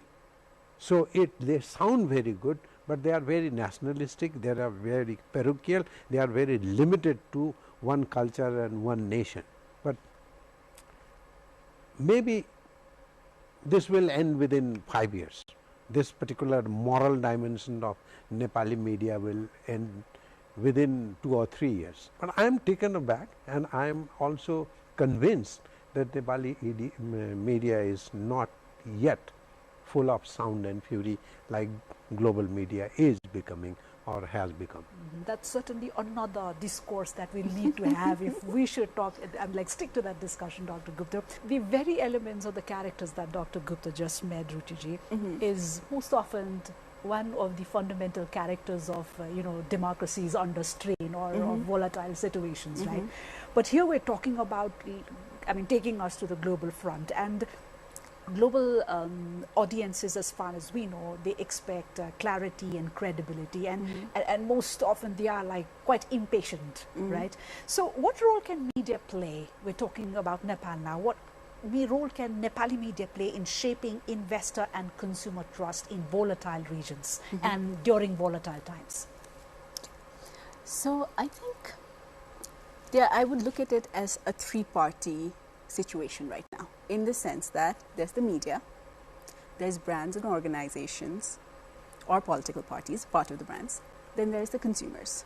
So they sound very good, but they are very nationalistic, they are very parochial, they are very limited to one culture and one nation. But maybe this will end within 5 years. This particular moral dimension of Nepali media will end within 2 or 3 years. But I am taken aback, and I am also convinced that Nepali media is not yet full of sound and fury like global media is becoming or has become. That's certainly another discourse that we'll need to have if we should talk and stick to that discussion, Dr. Gupta. The very elements of the characters that Dr. Gupta just made, Ruchiji, is most often one of the fundamental characters of democracies under strain or volatile situations, right? But here we're talking about, taking us to the global front, and global audiences, as far as we know, they expect clarity and credibility, and most often they are quite impatient, right? So what role can media play? We're talking about Nepal now. What role can Nepali media play in shaping investor and consumer trust in volatile regions and during volatile times? So I think I would look at it as a three-party situation right now, in the sense that there's the media, there's brands and organizations or political parties, part of the brands, then there's the consumers.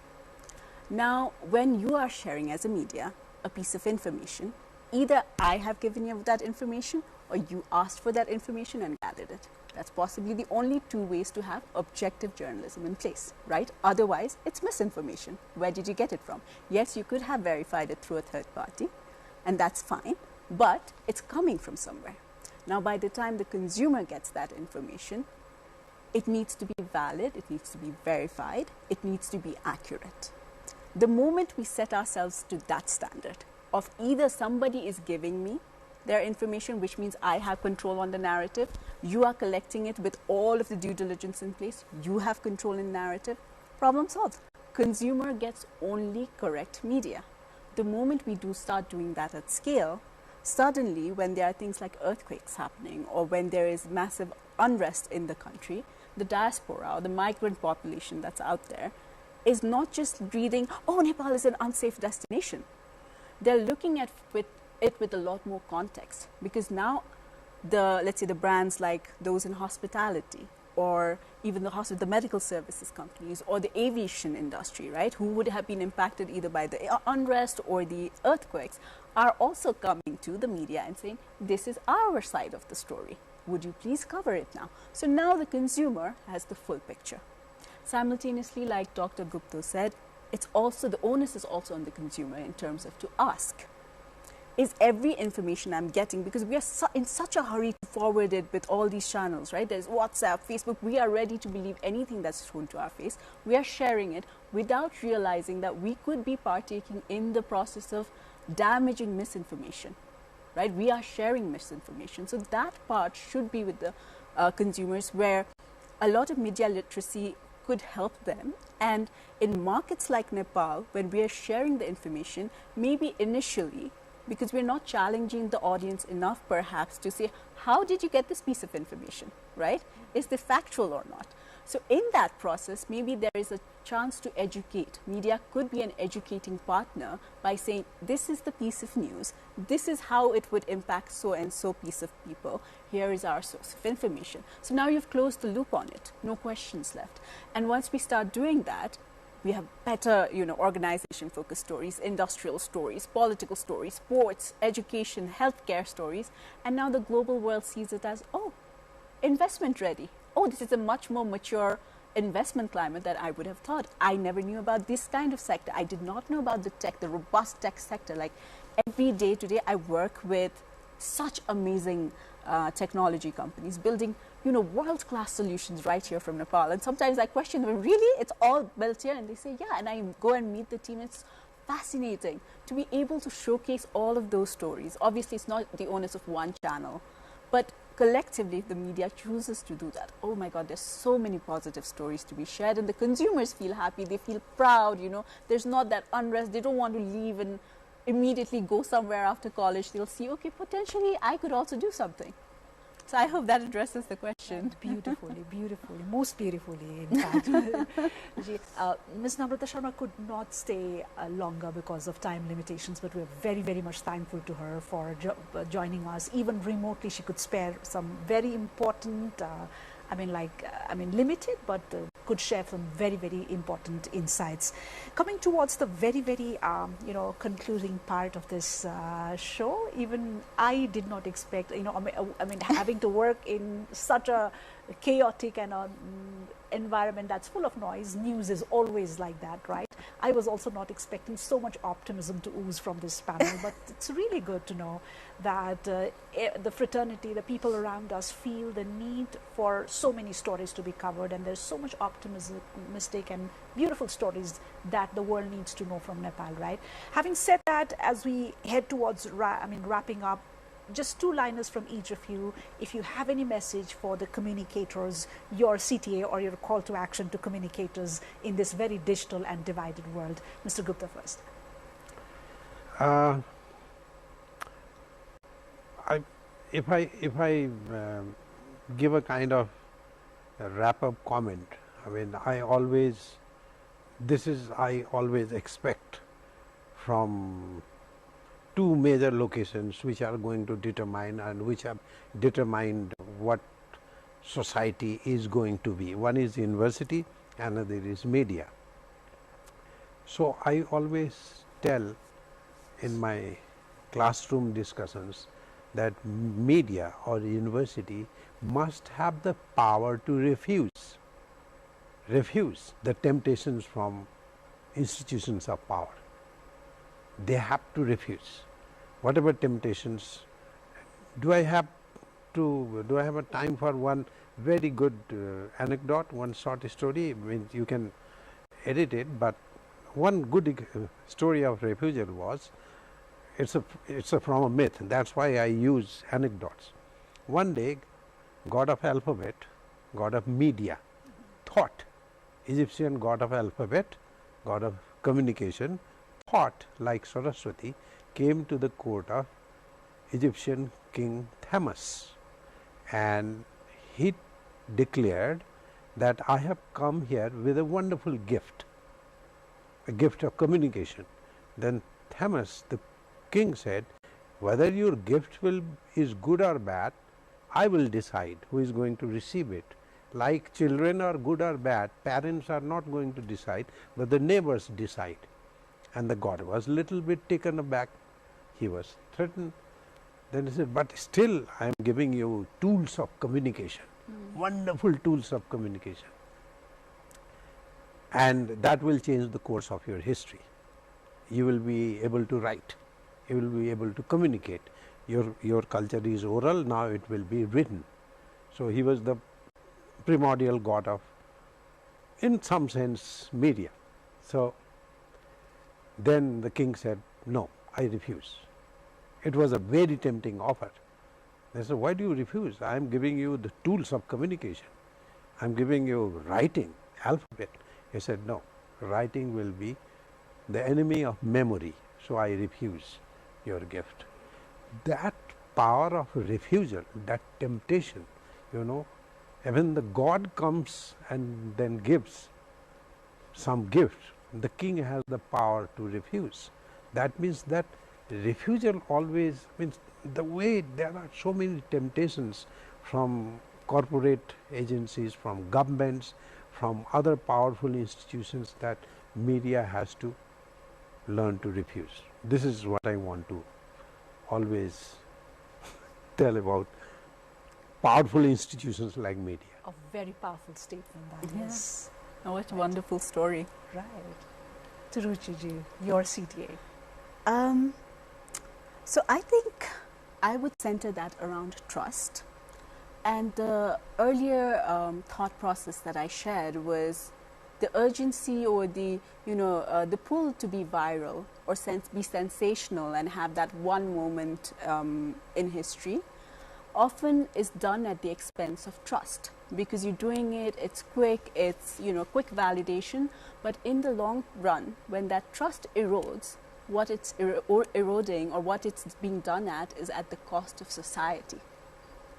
Now, when you are sharing as a media a piece of information, either I have given you that information or you asked for that information and gathered it. That's possibly the only two ways to have objective journalism in place, right? Otherwise, it's misinformation. Where did you get it from? Yes, you could have verified it through a third party, and that's fine, but it's coming from somewhere. Now, by the time the consumer gets that information, it needs to be valid, it needs to be verified, it needs to be accurate. The moment we set ourselves to that standard of either somebody is giving me their information, which means I have control on the narrative, you are collecting it with all of the due diligence in place, you have control in narrative, problem solved. Consumer gets only correct media. The moment we do start doing that at scale, suddenly when there are things like earthquakes happening or when there is massive unrest in the country, the diaspora or the migrant population that's out there is not just reading, oh, Nepal is an unsafe destination. They're looking at it with a lot more context, because now let's say the brands like those in hospitality or even the medical services companies or the aviation industry, right, who would have been impacted either by the unrest or the earthquakes, are also coming to the media and saying, this is our side of the story. Would you please cover it now? So now the consumer has the full picture. Simultaneously, like Dr. Gupta said, the onus is also on the consumer in terms of to ask, is every information I'm getting, because we are in such a hurry to forward it with all these channels, right? There's WhatsApp, Facebook, we are ready to believe anything that's thrown to our face. We are sharing it without realizing that we could be partaking in the process of damaging misinformation, right? We are sharing misinformation. So that part should be with the consumers, where a lot of media literacy could help them. And in markets like Nepal, when we are sharing the information, maybe initially, because we're not challenging the audience enough perhaps to say, how did you get this piece of information, right? Is this factual or not? So in that process, maybe there is a chance to educate. Media could be an educating partner by saying, this is the piece of news, this is how it would impact so and so piece of people, here is our source of information. So now you've closed the loop on it, no questions left. And once we start doing that, we have better, organization-focused stories, industrial stories, political stories, sports, education, healthcare stories. And now the global world sees it as, oh, investment ready. Oh, this is a much more mature investment climate that I would have thought. I never knew about this kind of sector. I did not know about the robust tech sector. Like every day today, I work with such amazing technology companies building world-class solutions right here from Nepal. And sometimes I question them, really? It's all built here? And they say, yeah. And I go and meet the team. It's fascinating to be able to showcase all of those stories. Obviously, it's not the onus of one channel, but collectively, the media chooses to do that. Oh my God, there's so many positive stories to be shared, and the consumers feel happy. They feel proud, There's not that unrest. They don't want to leave and immediately go somewhere after college. They'll see, okay, potentially I could also do something. So I hope that addresses the question. Beautifully, most beautifully, in fact. Ms. Namrata Sharma could not stay longer because of time limitations, but we're very, very much thankful to her for joining us. Even remotely, she could spare some very important, limited, but could share some very, very important insights. Coming towards the very, very, concluding part of this show, even I did not expect, having to work in such a chaotic and environment that's full of noise. News is always like that, right? I was also not expecting so much optimism to ooze from this panel, but it's really good to know that the fraternity, the people around us feel the need for so many stories to be covered, and there's so much optimistic and beautiful stories that the world needs to know from Nepal, right? Having said that, as we head towards wrapping up, just two-liners from each of you. If you have any message for the communicators, your CTA or your call to action to communicators in this very digital and divided world. Mr. Gupta first. If I give a kind of a wrap-up comment, I always expect from two major locations which are going to determine and which have determined what society is going to be. One is university, another is media. So I always tell in my classroom discussions that media or university must have the power to refuse the temptations from institutions of power. They have to refuse whatever temptations. Do I have a time for one very good anecdote, one short story? I mean, you can edit it, but one good story of refusal was, it's from a myth. That's why I use anecdotes. One day, god of alphabet, god of media, thought, Egyptian god of alphabet, god of communication, thought like Saraswati, came to the court of Egyptian king Thamus, and he declared that I have come here with a wonderful gift, a gift of communication. Then Thamus, the king, said, whether your gift is good or bad, I will decide who is going to receive it. Like children are good or bad, parents are not going to decide, but the neighbors decide. And the god was a little bit taken aback. He was threatened. Then he said, but still I am giving you tools of communication, wonderful tools of communication. And that will change the course of your history. You will be able to write, you will be able to communicate. Your culture is oral, now it will be written. So he was the primordial god of, in some sense, media. So then the king said, no, I refuse. It was a very tempting offer. They said, why do you refuse? I am giving you the tools of communication. I am giving you writing, alphabet. He said, no, writing will be the enemy of memory, so I refuse your gift. That power of refusal, that temptation, when the god comes and then gives some gift, the king has the power to refuse. That means that refusal always means, the way there are so many temptations from corporate agencies, from governments, from other powerful institutions, that media has to learn to refuse. This is what I want to always tell about powerful institutions like media. A very powerful statement that is. Oh, what a wonderful story. Right. Tiruchiji, your CTA. So I think I would center that around trust. And the earlier thought process that I shared was the urgency or the pull to be viral or be sensational and have that one moment in history often is done at the expense of trust, because you're doing it, it's quick, it's quick validation, but in the long run, when that trust erodes, what it's eroding or what it's being done at is at the cost of society,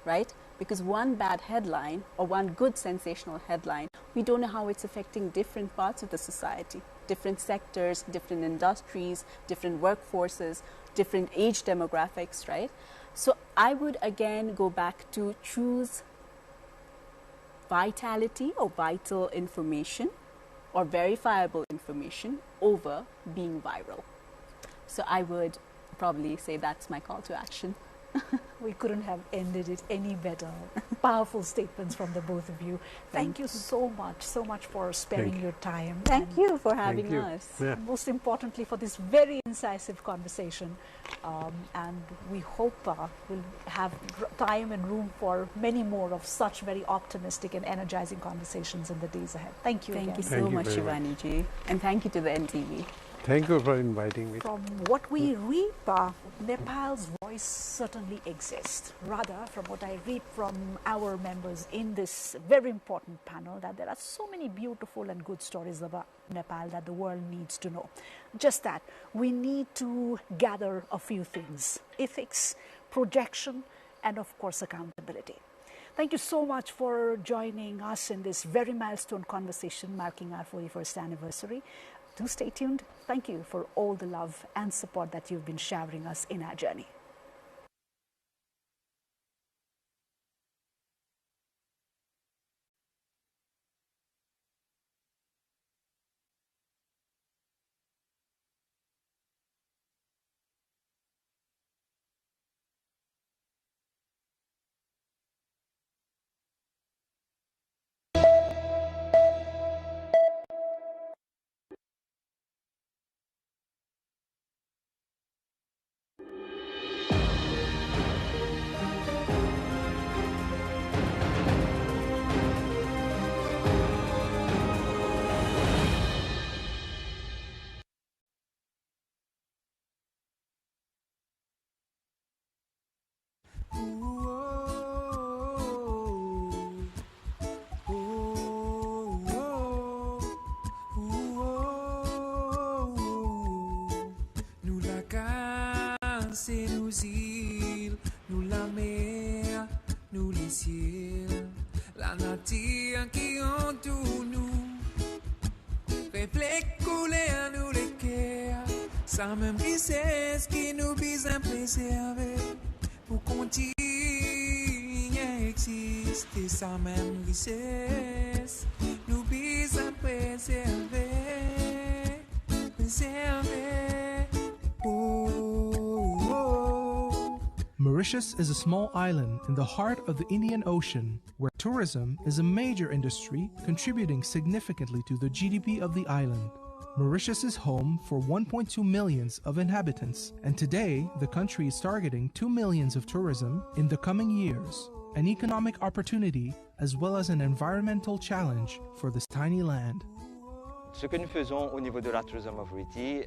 right? Because one bad headline or one good sensational headline, we don't know how it's affecting different parts of the society, different sectors, different industries, different workforces, different age demographics, right? So I would again go back to choose vitality or vital information or verifiable information over being viral. So I would probably say that's my call to action. We couldn't have ended it any better. Powerful statements from the both of you. Thank you so much for sparing your time. Thank you for having us. Yeah. Most importantly, for this very incisive conversation. And we hope we'll have time and room for many more of such very optimistic and energizing conversations in the days ahead. Thank you again. Thank you so much, Shivani ji. And thank you to the NTV. Thank you for inviting me. From what we read, Nepal's voice certainly exists. Rather, from what I read from our members in this very important panel, that there are so many beautiful and good stories about Nepal that the world needs to know. Just that, we need to gather a few things: ethics, projection, and of course accountability. Thank you so much for joining us in this very milestone conversation marking our 41st anniversary. Do stay tuned. Thank you for all the love and support that you've been showering us in our journey. Nous la casse et nous îles, nous la mer, nous les ciels, la nature qui entoure nous, reflète couleur nous les cœurs, ça même richesse qui nous vise à préserver, pour continuer à exister, ça même richesse nous vise à préserver, préserver. Mauritius is a small island in the heart of the Indian Ocean, where tourism is a major industry contributing significantly to the GDP of the island. Mauritius is home for 1.2 millions of inhabitants, and today the country is targeting 2 millions of tourism in the coming years, an economic opportunity as well as an environmental challenge for this tiny land. Ce que nous faisons au niveau de la Tourism Authority,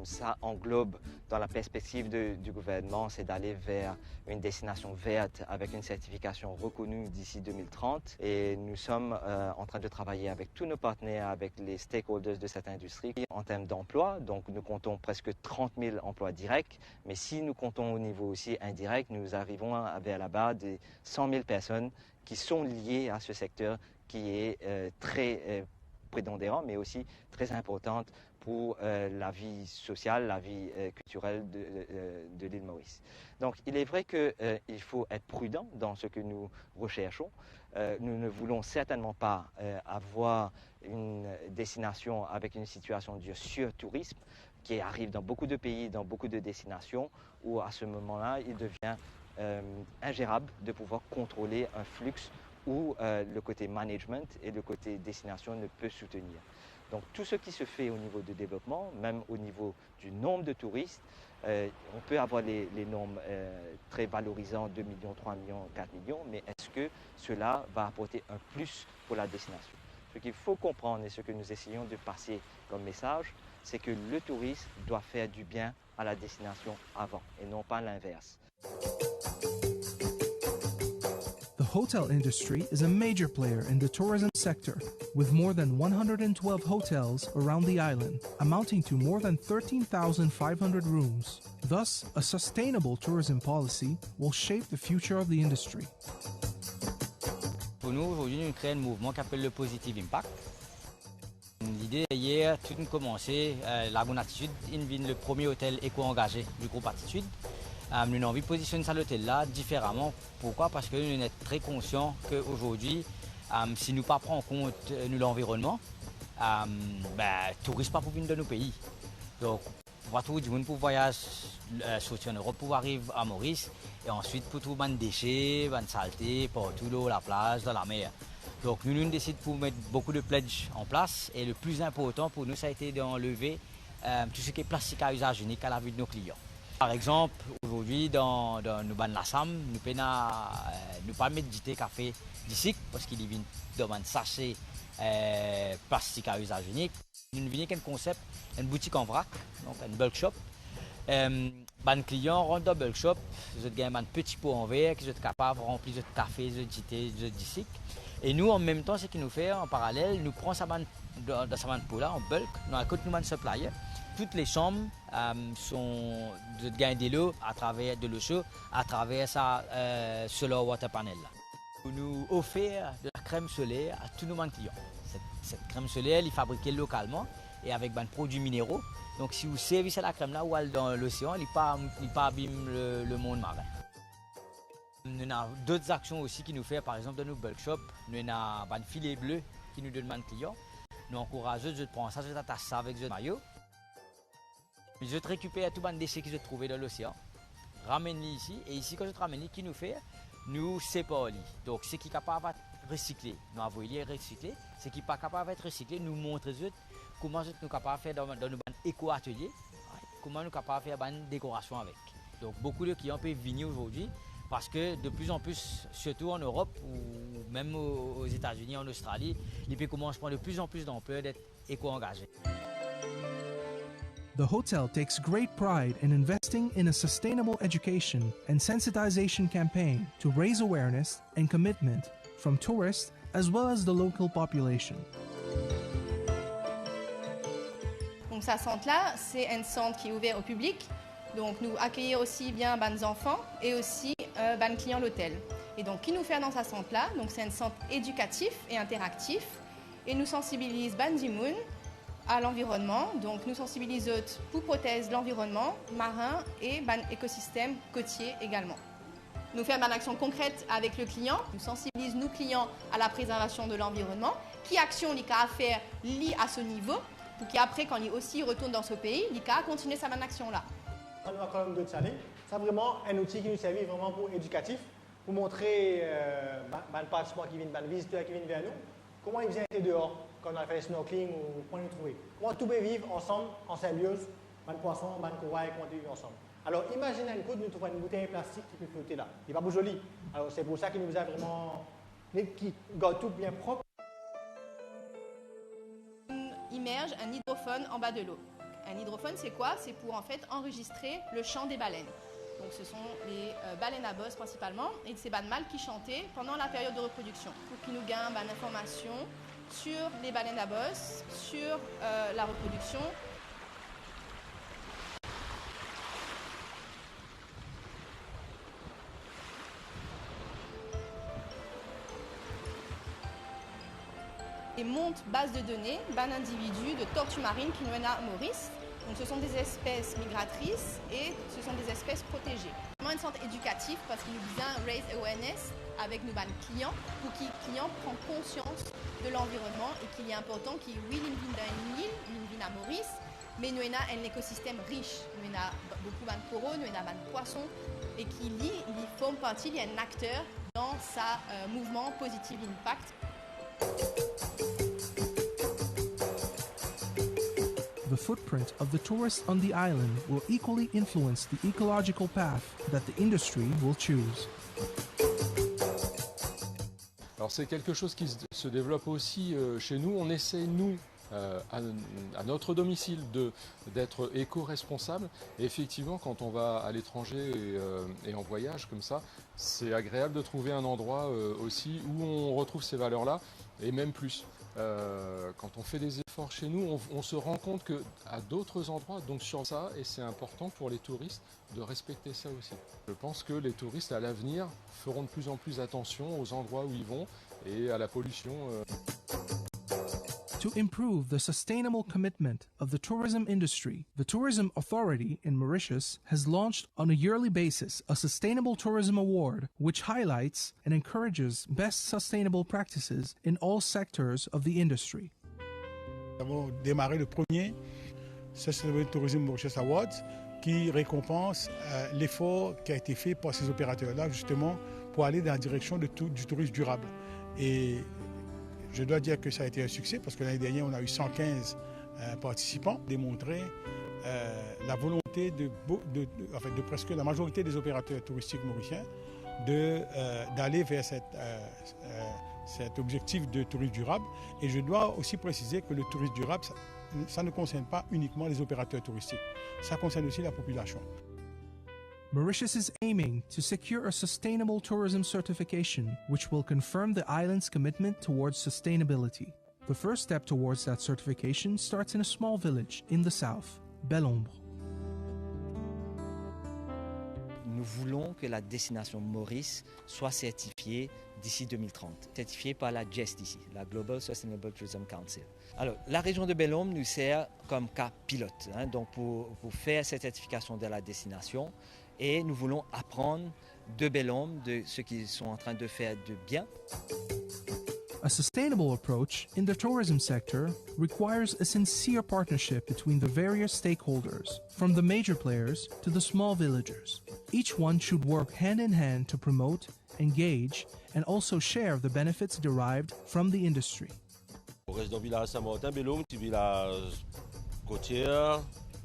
ça englobe dans la perspective du gouvernement, c'est d'aller vers une destination verte avec une certification reconnue d'ici 2030. Et nous sommes en train de travailler avec tous nos partenaires, avec les stakeholders de cette industrie en termes d'emploi. Donc nous comptons presque 30 000 emplois directs, mais si nous comptons au niveau aussi indirect, nous arrivons vers la barre des 100 000 personnes qui sont liées à ce secteur qui est très prépondérant, mais aussi très importante pour la vie sociale, la vie culturelle de l'île Maurice. Donc il est vrai qu'il faut être prudent dans ce que nous recherchons. Nous ne voulons certainement pas avoir une destination avec une situation de surtourisme qui arrive dans beaucoup de pays, dans beaucoup de destinations, où à ce moment-là, il devient ingérable de pouvoir contrôler un flux où le côté management et le côté destination ne peut soutenir. Donc tout ce qui se fait au niveau du développement, même au niveau du nombre de touristes, on peut avoir les normes très valorisants, 2 millions, 3 millions, 4 millions, mais est-ce que cela va apporter un plus pour la destination? Ce qu'il faut comprendre et ce que nous essayons de passer comme message, c'est que le tourisme doit faire du bien à la destination avant et non pas l'inverse. The hotel industry is a major player in the tourism sector, with more than 112 hotels around the island, amounting to more than 13,500 rooms. Thus, a sustainable tourism policy will shape the future of the industry. Pour nous, aujourd'hui, nous créons un mouvement qui s'appelle le Positive Impact. L'idée hier, tout a commencé, la bonne attitude, il vient le premier hôtel éco-engagé du groupe Attitude. Nous avons envie de positionner cet hôtel-là différemment. Pourquoi? Parce que nous sommes très conscients qu'aujourd'hui, si nous ne prenons pas en compte l'environnement, le tourisme pas pour venir de nos pays. Donc, pour tout le monde pour voyager, sortir en Europe, pour arriver à Maurice, et ensuite pour tout les déchets, les saletés, partout l'eau, la plage, dans la mer. Donc, nous avons décidé de mettre beaucoup de pledges en place, et le plus important pour nous, ça a été d'enlever tout ce qui est plastique à usage unique à la vue de nos clients. Par exemple, aujourd'hui, dans nos bandes la SAM, nous ne pas mettre du thé café d'ici parce qu'il vient dans un sachet plastique à usage unique. Nous venons avec un concept, une boutique en vrac, donc un bulk shop. Les clients rentrent dans le bulk shop, ils ont un petit pot en verre, qui sont capables de remplir de café, de thé, de d'ici. Et nous, en même temps, ce qu'il nous fait en parallèle, nous prenons dans sa pot-là, en bulk, nous avons un supplier. Toutes les chambres sont de gagner de l'eau à travers de l'eau chaude, à travers sa solar water panel. Nous offrons de la crème solaire à tous nos clients. Cette crème solaire, elle est fabriquée localement et avec des produits minéraux. Donc si vous servez la crème là ou dans l'océan, il n'est pas abîme le monde marin. Nous avons d'autres actions aussi qui nous font, par exemple dans nos bulk shops, nous avons un filet bleu qui nous donne aux clients. Nous encourageons de prendre ça, de t'attacher ça avec le maillot. Je récupère tous les déchets que je trouvais dans l'océan, ramène-les ici, et ici quand je ramène, qui nous fait, nous séparons. Donc ce qui est capable de recycler, nous avons les recycler, ce qui n'est pas capable d'être recyclé, nous montrons comment nous sommes capables de faire dans nos éco-ateliers, comment nous sommes capables de faire une décoration avec. Donc beaucoup de clients peuvent venir aujourd'hui parce que de plus en plus, surtout en Europe ou même aux États-Unis, en Australie, les pays commencent à prendre de plus en plus d'ampleur d'être éco-engagés. The hotel takes great pride in investing in a sustainable education and sensitization campaign to raise awareness and commitment from tourists as well as the local population. Donc, ce centre-là, c'est un centre qui est ouvert au public. Donc, nous accueillons aussi bien les enfants et aussi les clients de l'hôtel. Et donc, qui nous fait dans ce centre-là? Donc, c'est un centre éducatif et interactif. Et nous sensibilisons Bandimoun à l'environnement. Donc, nous sensibilisons pour protéger l'environnement marin et l'écosystème côtier également. Nous faisons une action concrète avec le client. Nous sensibilisons nos clients à la préservation de l'environnement. Qui action il y a à faire à ce niveau pour qu'après, quand il aussi retourne dans ce pays, il y a à continuer sa bonne action-là. On a quand même d'autres salés. C'est vraiment un outil qui nous sert vraiment pour éducatif, pour montrer les participants qui viennent, les visiteurs qui viennent vers nous, comment ils viennent dehors quand on a fait le snorkeling ou comment ils trouver. Comment tout peut vivre ensemble, en symbiose, les poissons, les corail, comment ils vivent ensemble. Alors imaginez un coup, nous trouvons une bouteille plastique qui peut flotter là. Il n'est pas joli. Alors c'est pour ça qu'il nous a vraiment, qui garde tout bien propre. Immerge un hydrophone en bas de l'eau. Un hydrophone, c'est quoi? C'est pour en fait enregistrer le chant des baleines. Donc ce sont les baleines à bosse principalement et ces baleines mâles qui chantaient pendant la période de reproduction pour qu'ils nous gagnent l'information sur les baleines à bosse, sur la reproduction. Et monte base de données d'un individu de tortues marines qui nous à Maurice. Donc ce sont des espèces migratrices et ce sont des espèces protégées. C'est vraiment un centre éducatif parce qu'il nous vient raise awareness avec nos clients pour que les clients prennent conscience de l'environnement et qu'il est important qu'il y ait une île, une ville à Maurice, mais nous avons un écosystème riche. Nous avons beaucoup de coraux, nous avons de poissons et qu'il forme partie, il y a un acteur dans sa mouvement Positive Impact. The footprint of the tourists on the island will equally influence the ecological path that the industry will choose. Alors c'est quelque chose qui se développe aussi chez nous. On essaie, nous, à notre domicile, d'être éco-responsable. Et effectivement, quand on va à l'étranger et en voyage comme ça, c'est agréable de trouver un endroit aussi où on retrouve ces valeurs-là, et même plus. Quand on fait des efforts chez nous, on se rend compte qu'à d'autres endroits, donc sur ça, et c'est important pour les touristes de respecter ça aussi. Je pense que les touristes, à l'avenir, feront de plus en plus attention aux endroits où ils vont et à la pollution. To improve the sustainable commitment of the tourism industry, the Tourism Authority in Mauritius has launched on a yearly basis a Sustainable Tourism Award, which highlights and encourages best sustainable practices in all sectors of the industry. Nous avons démarré le premier Sustainable Tourism Mauritius Awards qui récompense l'effort qui a été fait par ces opérateurs-là justement pour aller dans la direction du tourisme durable. Et je dois dire que ça a été un succès parce que l'année dernière, on a eu 115 participants, démontrer la volonté de presque la majorité des opérateurs touristiques mauriciens d'aller vers cet objectif de tourisme durable. Et je dois aussi préciser que le tourisme durable, ça ne concerne pas uniquement les opérateurs touristiques, ça concerne aussi la population. Mauritius is aiming to secure a sustainable tourism certification, which will confirm the island's commitment towards sustainability. The first step towards that certification starts in a small village in the south, Belle-Ombre. Nous voulons que la destination Maurice soit certifiée d'ici 2030, certifiée par la GSTC, la Global Sustainable Tourism Council. Alors, la région de Belle-Ombre nous sert comme cas pilote, donc pour faire cette certification de la destination. Et nous voulons apprendre de Belle-Ombre, de ce qu'ils sont en train de faire de bien. A sustainable approach in the tourism sector requires a sincere partnership between the various stakeholders, from the major players to the small villagers. Each one should work hand in hand to promote, engage, and also share the benefits derived from the industry. On reste dans le village Saint-Martin, Belle-Ombre, petit village côtier,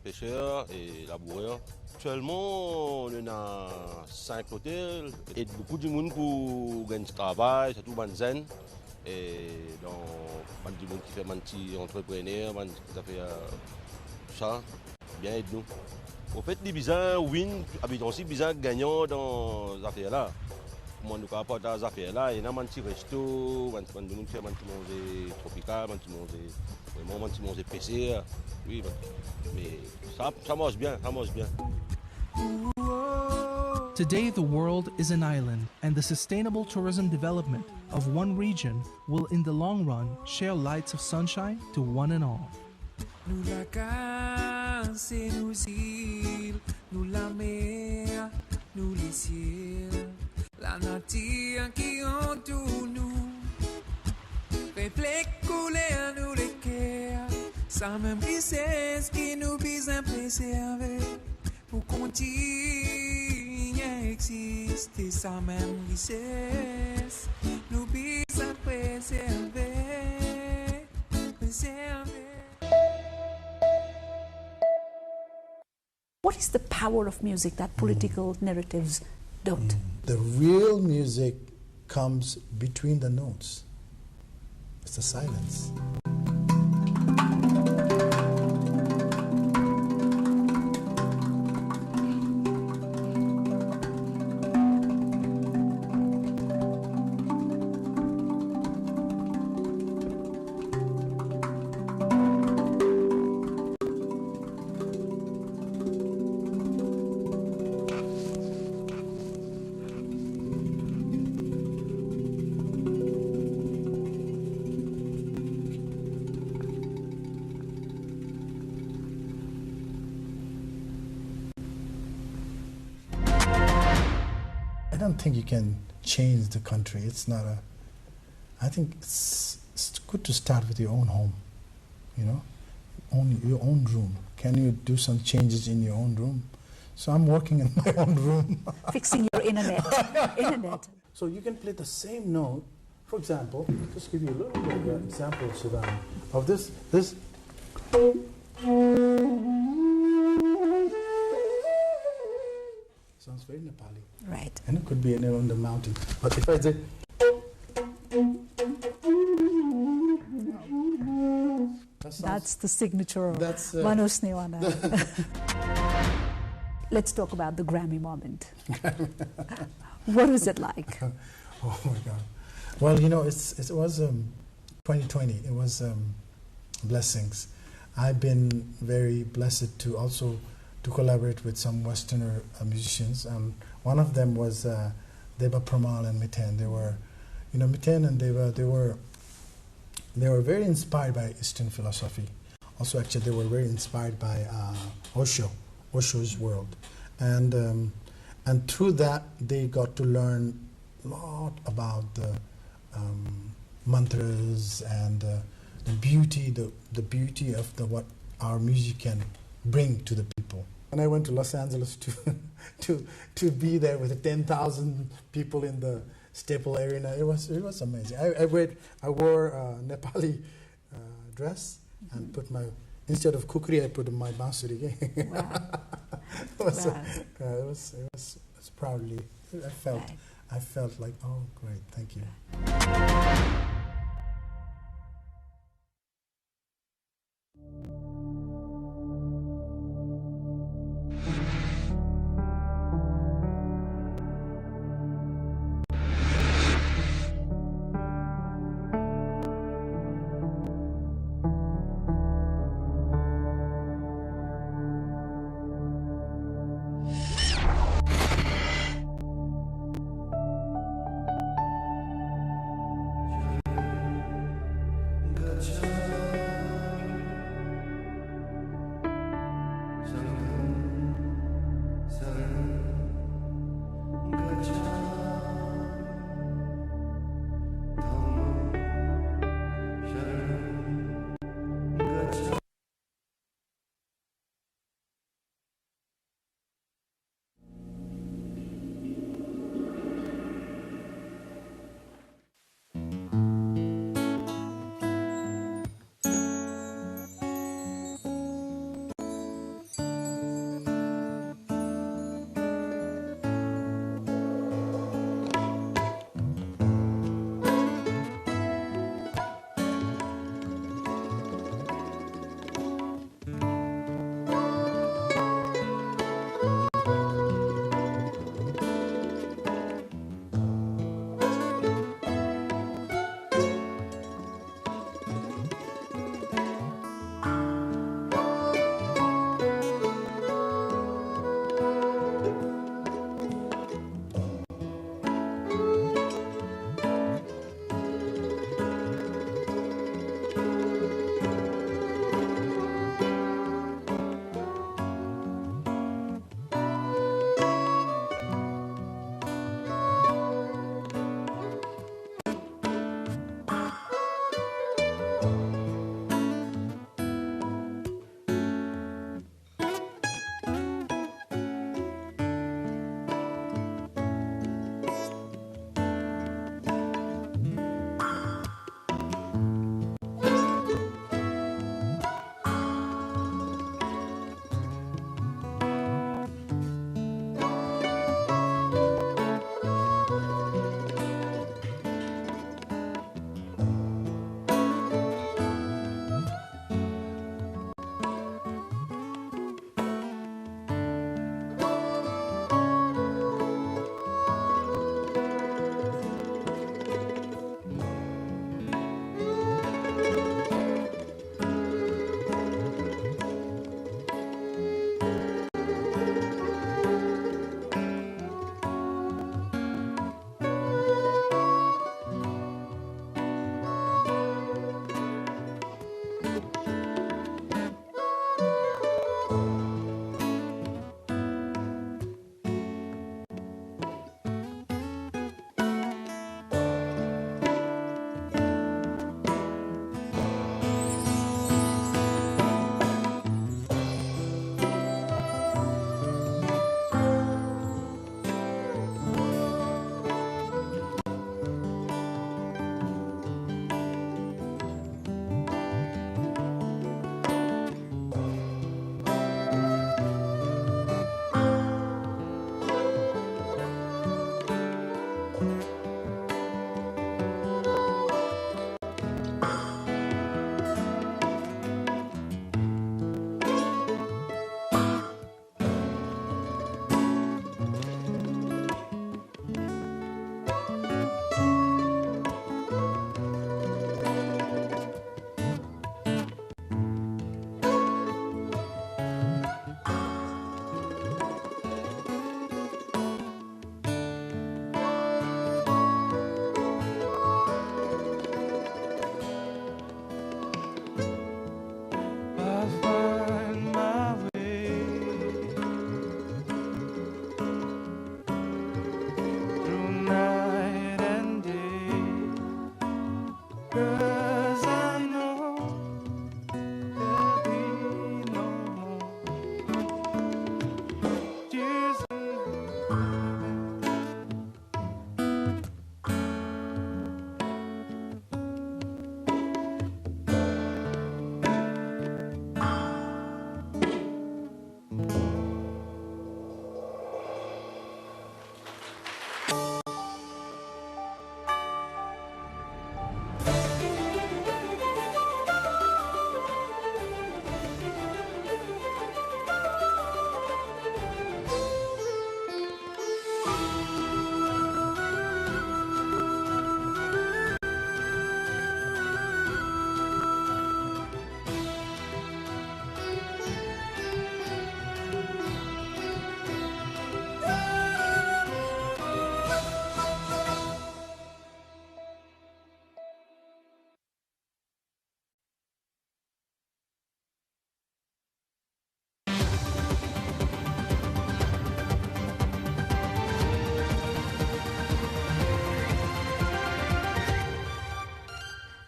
pêcheur et laboureur. Actuellement, on a 5 hôtels et beaucoup de monde pour gagner du travail, surtout les jeunes. Et donc, les gens qui font des petits entrepreneurs, qui font ça. bien aide nous. En fait, les besoins win, habitants aussi besoin gagnants dans ces affaires-là. Moi, nous apporter à ces affaires-là, il y a un petit resto, un petit manger tropical, un petit manger PC. Oui, mais ça marche bien, ça marche bien. Today, the world is an island, and the sustainable tourism development of one region will, in the long run, share lights of sunshine to one and all. Nous la casse, nous îles, nous la mer, nous les ciels, la nature qui entoure nous, reflète couler à nous les cœurs, ça même richesse qui nous vise à préserver, pour continuer à exister, ça même richesse, nous vise à préserver, préserver. What is the power of music that political narratives don't? The real music comes between the notes. It's the silence. I don't think you can change the country. It's not a. I think it's good to start with your own home. You know, your own room. Can you do some changes in your own room? So I'm working in my own room. Fixing your internet. So you can play the same note. For example, just give you a little bit of an example, Shivani, of this. Sounds very Nepali. Right. And it could be on the mountain. But if I say... That's the signature of Manus Newana. Let's talk about the Grammy moment. What was it like? Oh my God. Well, you know, it was 2020. It was blessings. I've been very blessed to also to collaborate with some Westerner musicians. One of them was Deba Pramal and Miten. They were, Miten and Deba, they were very inspired by Eastern philosophy. Also, actually, they were very inspired by Osho's world. And through that, they got to learn a lot about the mantras and the beauty of what our music can bring to the people. And I went to Los Angeles to be there with 10,000 people in the Staple Arena. It was amazing. I wore a Nepali dress and put instead of kukri, I put my bansuri. Wow. It was proudly. I felt like, oh, great, thank you.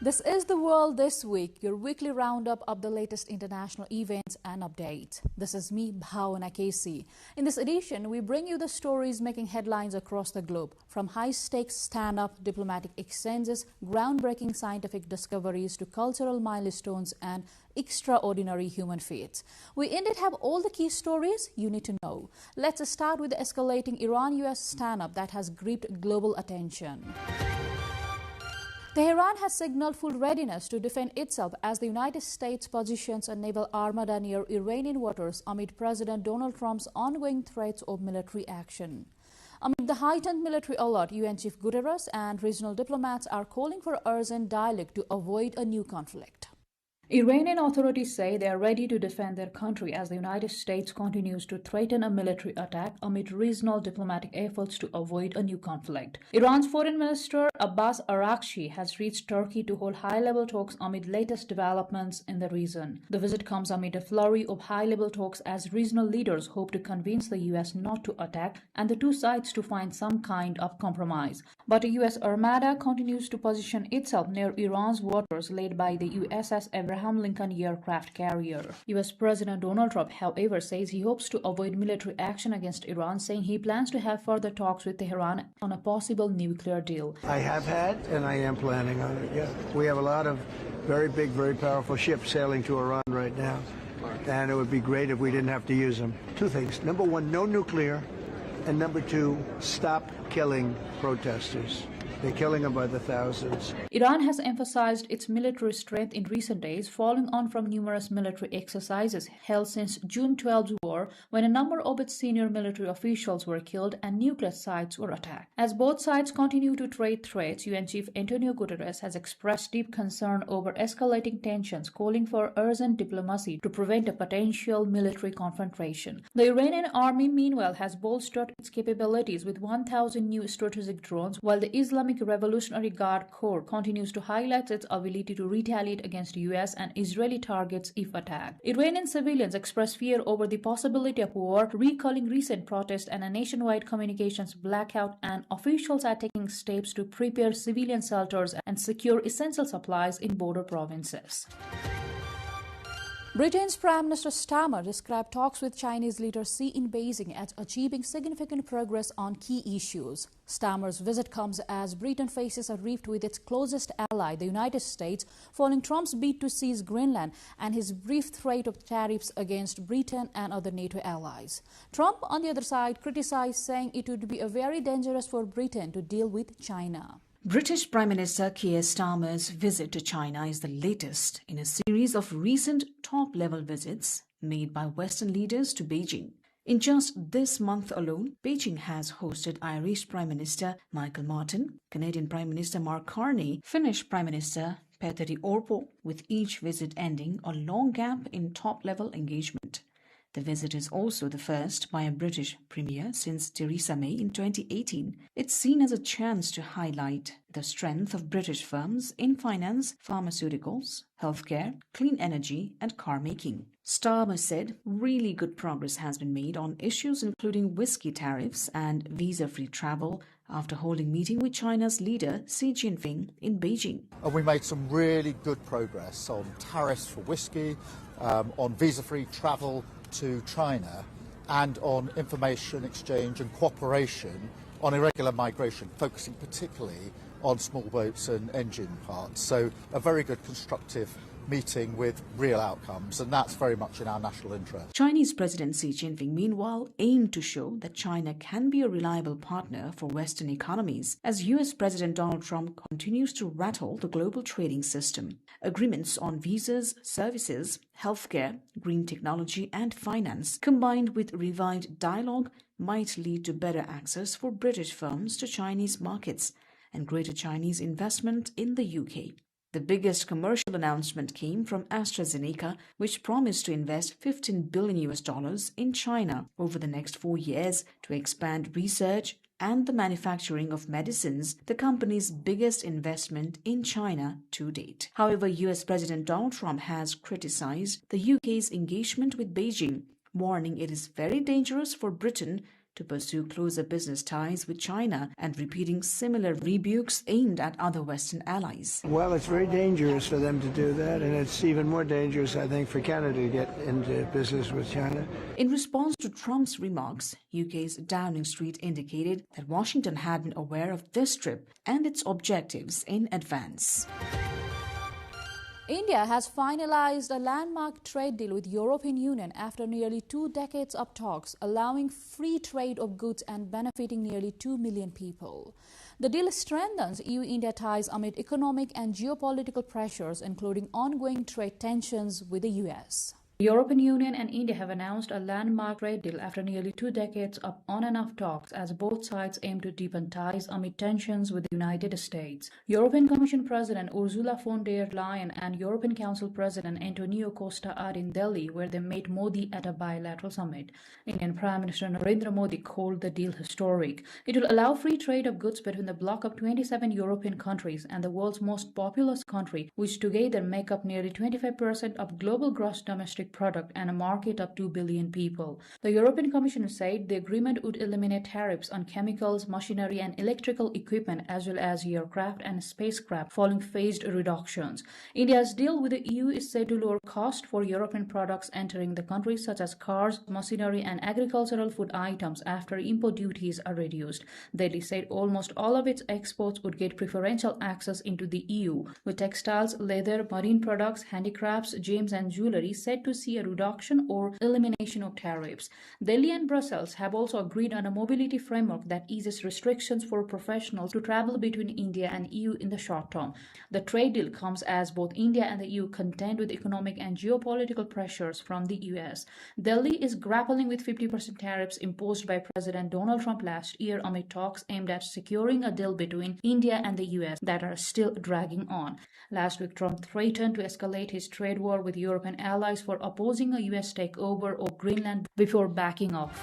This is The World This Week, your weekly roundup of the latest international events and updates. This is me, Bhavana Casey. In this edition, we bring you the stories making headlines across the globe, from high-stakes stand-up diplomatic exchanges, groundbreaking scientific discoveries to cultural milestones and extraordinary human feats. We indeed have all the key stories you need to know. Let's start with the escalating Iran-US stand-up that has gripped global attention. Tehran has signaled full readiness to defend itself as the United States positions a naval armada near Iranian waters amid President Donald Trump's ongoing threats of military action. Amid the heightened military alert, UN Chief Guterres and regional diplomats are calling for urgent dialogue to avoid a new conflict. Iranian authorities say they are ready to defend their country as the United States continues to threaten a military attack amid regional diplomatic efforts to avoid a new conflict. Iran's Foreign Minister Abbas Araghchi has reached Turkey to hold high-level talks amid latest developments in the region. The visit comes amid a flurry of high-level talks as regional leaders hope to convince the U.S. not to attack and the two sides to find some kind of compromise. But the U.S. Armada continues to position itself near Iran's waters, led by the USS Abraham Lincoln aircraft carrier. U.S. President Donald Trump, however, says he hopes to avoid military action against Iran, saying he plans to have further talks with Tehran on a possible nuclear deal. I have had, and I am planning on it, yeah. We have a lot of very big, very powerful ships sailing to Iran right now, and it would be great if we didn't have to use them. Two things. Number one, no nuclear, and number two, stop killing protesters. They're killing them by the thousands. Iran has emphasized its military strength in recent days, following on from numerous military exercises held since June 12's war, when a number of its senior military officials were killed and nuclear sites were attacked. As both sides continue to trade threats, UN Chief Antonio Guterres has expressed deep concern over escalating tensions, calling for urgent diplomacy to prevent a potential military confrontation. The Iranian army, meanwhile, has bolstered its capabilities with 1,000 new strategic drones, while the Islamic Revolutionary Guard Corps continues to highlight its ability to retaliate against US and Israeli targets if attacked. Iranian civilians express fear over the possibility of war, recalling recent protests and a nationwide communications blackout, and officials are taking steps to prepare civilian shelters and secure essential supplies in border provinces. Britain's Prime Minister Starmer described talks with Chinese leader Xi in Beijing as achieving significant progress on key issues. Starmer's visit comes as Britain faces a rift with its closest ally, the United States, following Trump's bid to seize Greenland and his brief threat of tariffs against Britain and other NATO allies. Trump, on the other side, criticized, saying it would be very dangerous for Britain to deal with China. British Prime Minister Keir Starmer's visit to China is the latest in a series of recent top-level visits made by Western leaders to Beijing. In just this month alone, Beijing has hosted Irish Prime Minister Michael Martin, Canadian Prime Minister Mark Carney, Finnish Prime Minister Petteri Orpo, with each visit ending a long gap in top-level engagement. The visit is also the first by a British premier since Theresa May in 2018. It's seen as a chance to highlight the strength of British firms in finance, pharmaceuticals, healthcare, clean energy and car making. Starmer said really good progress has been made on issues including whiskey tariffs and visa-free travel after holding a meeting with China's leader Xi Jinping in Beijing. We made some really good progress on tariffs for whiskey, on visa-free travel to China, and on information exchange and cooperation on irregular migration, focusing particularly on small boats and engine parts. So a very good constructive meeting with real outcomes, and that's very much in our national interest. Chinese President Xi Jinping, meanwhile, aimed to show that China can be a reliable partner for Western economies as US President Donald Trump continues to rattle the global trading system. Agreements on visas, services, healthcare, green technology and finance, combined with revived dialogue, might lead to better access for British firms to Chinese markets and greater Chinese investment in the UK. The biggest commercial announcement came from AstraZeneca, which promised to invest $15 billion in China over the next 4 years to expand research and the manufacturing of medicines, the company's biggest investment in China to date. However, US President Donald Trump has criticized the UK's engagement with Beijing, warning it is very dangerous for Britain to pursue closer business ties with China and repeating similar rebukes aimed at other Western allies. Well, it's very dangerous for them to do that, and it's even more dangerous, I think, for Canada to get into business with China. In response to Trump's remarks, UK's Downing Street indicated that Washington had been aware of this trip and its objectives in advance. India has finalized a landmark trade deal with European Union after nearly 2 decades of talks, allowing free trade of goods and benefiting nearly 2 million people. The deal strengthens EU-India ties amid economic and geopolitical pressures, including ongoing trade tensions with the US. The European Union and India have announced a landmark trade deal after nearly 2 decades of on-and-off talks as both sides aim to deepen ties amid tensions with the United States. European Commission President Ursula von der Leyen and European Council President Antonio Costa are in Delhi, where they met Modi at a bilateral summit. Indian Prime Minister Narendra Modi called the deal historic. It will allow free trade of goods between the bloc of 27 European countries and the world's most populous country, which together make up nearly 25% of global gross domestic product and a market of 2 billion people. The European Commission said the agreement would eliminate tariffs on chemicals, machinery and electrical equipment as well as aircraft and spacecraft following phased reductions. India's deal with the EU is said to lower cost for European products entering the country such as cars, machinery and agricultural food items after import duties are reduced. Delhi said almost all of its exports would get preferential access into the EU, with textiles, leather, marine products, handicrafts, gems and jewellery said to see a reduction or elimination of tariffs. Delhi and Brussels have also agreed on a mobility framework that eases restrictions for professionals to travel between India and EU in the short term. The trade deal comes as both India and the EU contend with economic and geopolitical pressures from the US. Delhi is grappling with 50% tariffs imposed by President Donald Trump last year amid talks aimed at securing a deal between India and the US that are still dragging on. Last week, Trump threatened to escalate his trade war with European allies for opposing a US takeover of Greenland before backing off.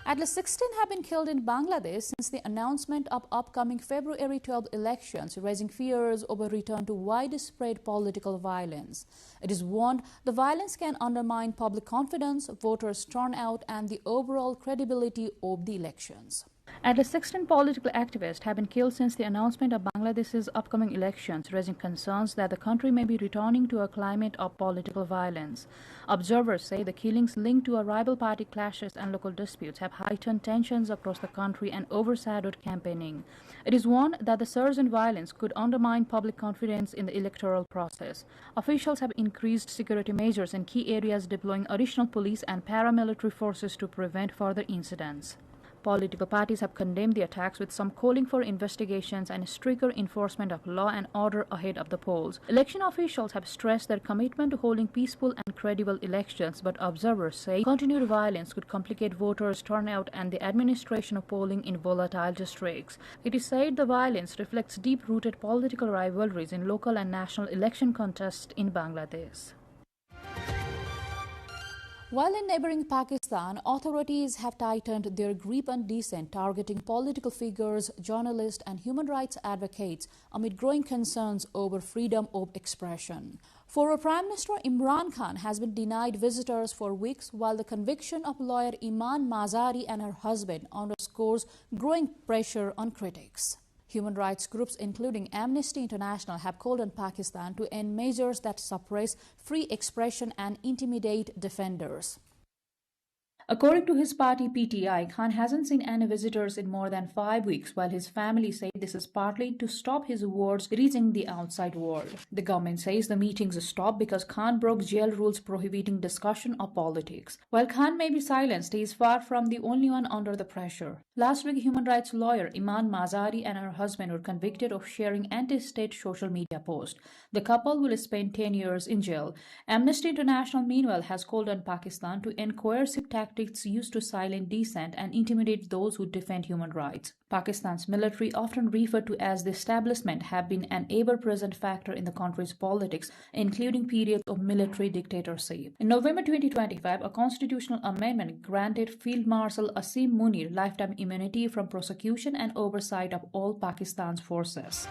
At least 16 have been killed in Bangladesh since the announcement of upcoming February 12 elections, raising fears of a return to widespread political violence. It is warned the violence can undermine public confidence, voters' turnout, and the overall credibility of the elections. At least 16 political activists have been killed since the announcement of Bangladesh's upcoming elections, raising concerns that the country may be returning to a climate of political violence. Observers say the killings linked to rival party clashes and local disputes have heightened tensions across the country and overshadowed campaigning. It is warned that the surge in violence could undermine public confidence in the electoral process. Officials have increased security measures in key areas, deploying additional police and paramilitary forces to prevent further incidents. Political parties have condemned the attacks, with some calling for investigations and stricter enforcement of law and order ahead of the polls. Election officials have stressed their commitment to holding peaceful and credible elections, but observers say continued violence could complicate voters' turnout and the administration of polling in volatile districts. It is said the violence reflects deep-rooted political rivalries in local and national election contests in Bangladesh. While in neighboring Pakistan, authorities have tightened their grip on dissent, targeting political figures, journalists and human rights advocates amid growing concerns over freedom of expression. Former Prime Minister Imran Khan has been denied visitors for weeks, while the conviction of lawyer Iman Mazari and her husband underscores growing pressure on critics. Human rights groups, including Amnesty International, have called on Pakistan to end measures that suppress free expression and intimidate defenders. According to his party PTI, Khan hasn't seen any visitors in more than 5 weeks, while his family say this is partly to stop his words reaching the outside world. The government says the meetings stopped because Khan broke jail rules prohibiting discussion of politics. While Khan may be silenced, he is far from the only one under the pressure. Last week, human rights lawyer Iman Mazari and her husband were convicted of sharing anti-state social media posts. The couple will spend 10 years in jail. Amnesty International, meanwhile, has called on Pakistan to end coercive tactics used to silence dissent and intimidate those who defend human rights. Pakistan's military, often referred to as the establishment, have been an ever-present factor in the country's politics, including periods of military dictatorship. In November 2025, a constitutional amendment granted Field Marshal Asim Munir lifetime immunity from prosecution and oversight of all Pakistan's forces.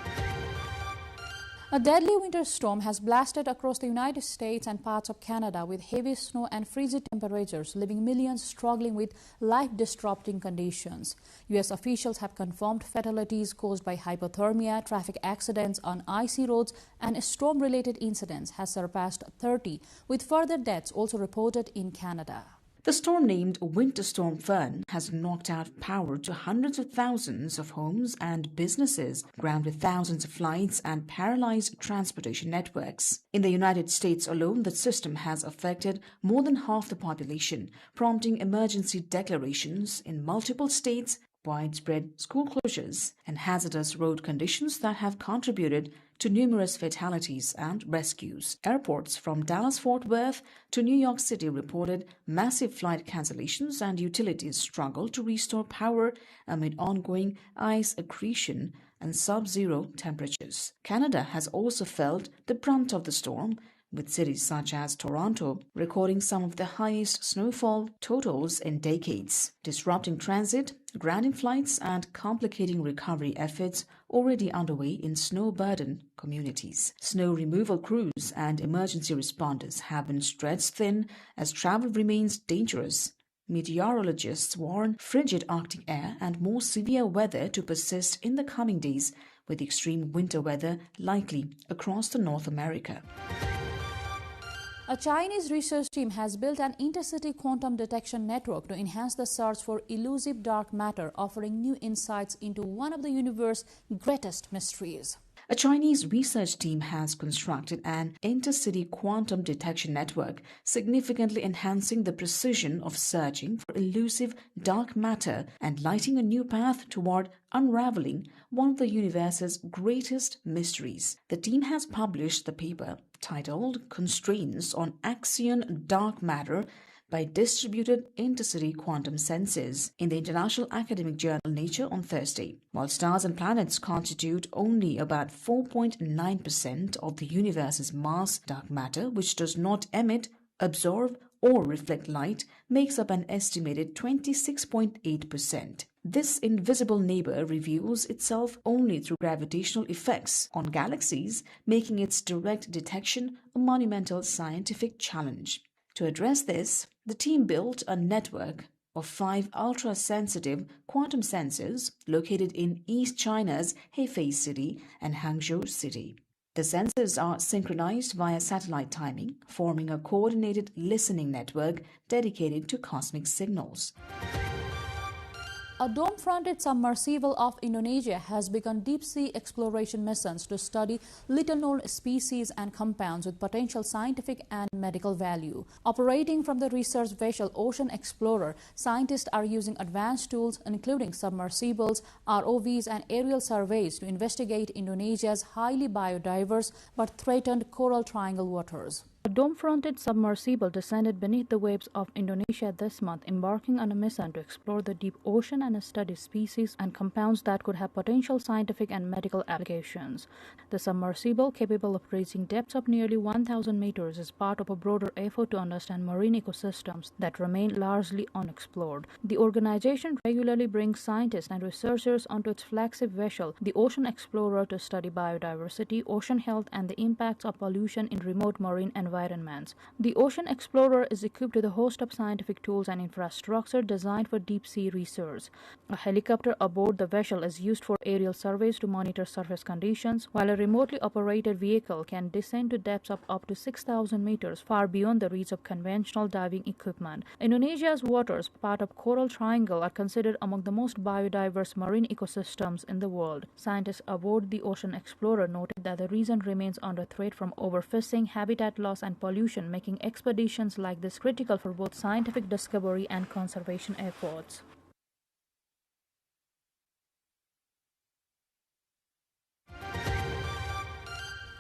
A deadly winter storm has blasted across the United States and parts of Canada with heavy snow and frigid temperatures, leaving millions struggling with life-disrupting conditions. U.S. officials have confirmed fatalities caused by hypothermia, traffic accidents on icy roads, and storm-related incidents has surpassed 30, with further deaths also reported in Canada. The storm named Winter Storm Fern has knocked out power to hundreds of thousands of homes and businesses, grounded thousands of flights, and paralyzed transportation networks. In the United States alone, the system has affected more than half the population, prompting emergency declarations in multiple states, widespread school closures, and hazardous road conditions that have contributed to numerous fatalities and rescues. Airports from Dallas-Fort Worth to New York City reported massive flight cancellations, and utilities struggled to restore power amid ongoing ice accretion and sub-zero temperatures. Canada has also felt the brunt of the storm, with cities such as Toronto recording some of the highest snowfall totals in decades, disrupting transit, grounding flights, and complicating recovery efforts already underway in snow-burdened communities. Snow removal crews and emergency responders have been stretched thin as travel remains dangerous. Meteorologists warn frigid Arctic air and more severe weather to persist in the coming days, with extreme winter weather likely across the North America. A Chinese research team has built an intercity quantum detection network to enhance the search for elusive dark matter, offering new insights into one of the universe's greatest mysteries. A Chinese research team has constructed an intercity quantum detection network, significantly enhancing the precision of searching for elusive dark matter and lighting a new path toward unraveling one of the universe's greatest mysteries. The team has published the paper titled Constraints on Axion Dark Matter by Distributed Intercity Quantum Sensors in the international academic journal Nature on Thursday. While stars and planets constitute only about 4.9% of the universe's mass, dark matter, which does not emit, absorb, or reflect light, makes up an estimated 26.8%. This invisible neighbor reveals itself only through gravitational effects on galaxies, making its direct detection a monumental scientific challenge. To address this, the team built a network of 5 ultra-sensitive quantum sensors located in East China's Hefei City and Hangzhou City. The sensors are synchronized via satellite timing, forming a coordinated listening network dedicated to cosmic signals. A dome-fronted submersible of Indonesia has begun deep-sea exploration missions to study little-known species and compounds with potential scientific and medical value. Operating from the research vessel Ocean Explorer, scientists are using advanced tools including submersibles, ROVs, and aerial surveys to investigate Indonesia's highly biodiverse but threatened coral triangle waters. A dome-fronted submersible descended beneath the waves of Indonesia this month, embarking on a mission to explore the deep ocean and study species and compounds that could have potential scientific and medical applications. The submersible, capable of reaching depths of nearly 1,000 meters, is part of a broader effort to understand marine ecosystems that remain largely unexplored. The organization regularly brings scientists and researchers onto its flagship vessel, the Ocean Explorer, to study biodiversity, ocean health, and the impacts of pollution in remote marine environments. The Ocean Explorer is equipped with a host of scientific tools and infrastructure designed for deep-sea research. A helicopter aboard the vessel is used for aerial surveys to monitor surface conditions, while a remotely operated vehicle can descend to depths of up to 6,000 meters, far beyond the reach of conventional diving equipment. Indonesia's waters, part of Coral Triangle, are considered among the most biodiverse marine ecosystems in the world. Scientists aboard the Ocean Explorer noted that the region remains under threat from overfishing, habitat loss, and pollution, making expeditions like this critical for both scientific discovery and conservation efforts.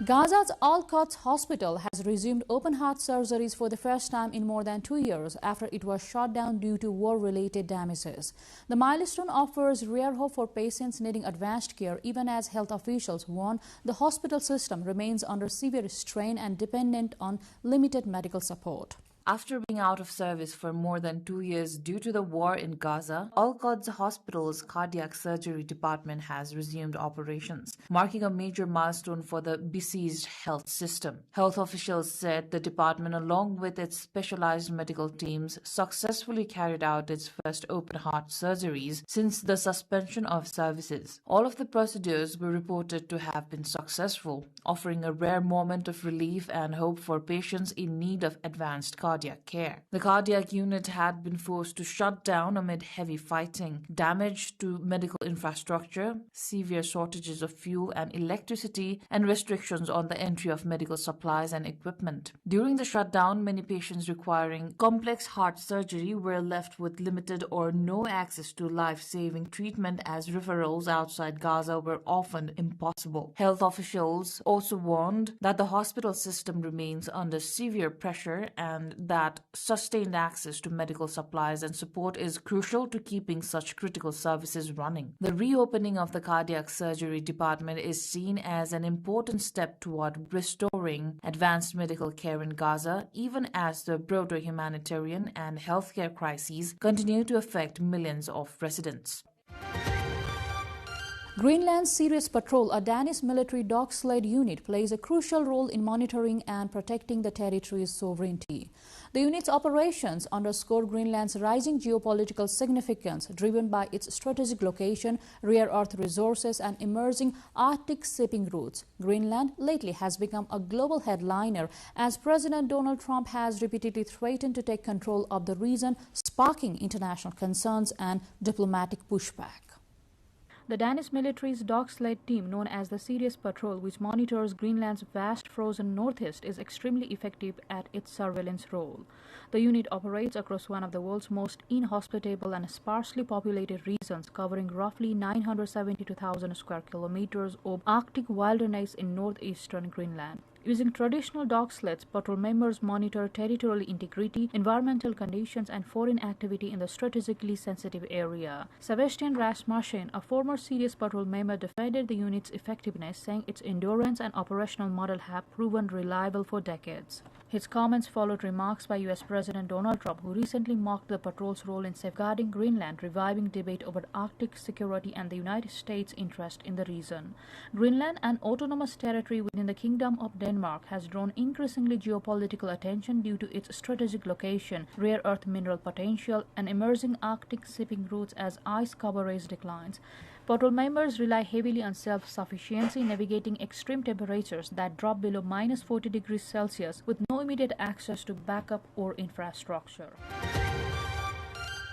Gaza's Al-Quds Hospital has resumed open-heart surgeries for the first time in more than 2 years after it was shut down due to war-related damages. The milestone offers rare hope for patients needing advanced care, even as health officials warn the hospital system remains under severe strain and dependent on limited medical support. After being out of service for more than 2 years due to the war in Gaza, Al-Quds Hospital's cardiac surgery department has resumed operations, marking a major milestone for the besieged health system. Health officials said the department, along with its specialized medical teams, successfully carried out its first open-heart surgeries since the suspension of services. All of the procedures were reported to have been successful, offering a rare moment of relief and hope for patients in need of advanced cardiac care. The cardiac unit had been forced to shut down amid heavy fighting, damage to medical infrastructure, severe shortages of fuel and electricity, and restrictions on the entry of medical supplies and equipment. During the shutdown, many patients requiring complex heart surgery were left with limited or no access to life-saving treatment, as referrals outside Gaza were often impossible. Health officials also warned that the hospital system remains under severe pressure and that sustained access to medical supplies and support is crucial to keeping such critical services running. The reopening of the cardiac surgery department is seen as an important step toward restoring advanced medical care in Gaza, even as the broader humanitarian and healthcare crises continue to affect millions of residents. Greenland's Serious Patrol, a Danish military dog sled unit, plays a crucial role in monitoring and protecting the territory's sovereignty. The unit's operations underscore Greenland's rising geopolitical significance, driven by its strategic location, rare earth resources, and emerging Arctic shipping routes. Greenland lately has become a global headliner as President Donald Trump has repeatedly threatened to take control of the region, sparking international concerns and diplomatic pushback. The Danish military's dog sled team, known as the Serious Patrol, which monitors Greenland's vast frozen northeast, is extremely effective at its surveillance role. The unit operates across one of the world's most inhospitable and sparsely populated regions, covering roughly 972,000 square kilometers of Arctic wilderness in northeastern Greenland. Using traditional dog sleds, patrol members monitor territorial integrity, environmental conditions, and foreign activity in the strategically sensitive area. Sebastian Rasmussen, a former Serious Patrol member, defended the unit's effectiveness, saying its endurance and operational model have proven reliable for decades. His comments followed remarks by U.S. President Donald Trump, who recently mocked the patrol's role in safeguarding Greenland, reviving debate over Arctic security and the United States' interest in the region. Greenland, an autonomous territory within the Kingdom of Denmark, has drawn increasingly geopolitical attention due to its strategic location, rare earth mineral potential, and emerging Arctic shipping routes as ice coverage declines. Patrol members rely heavily on self-sufficiency, navigating extreme temperatures that drop below -40 degrees Celsius with no immediate access to backup or infrastructure.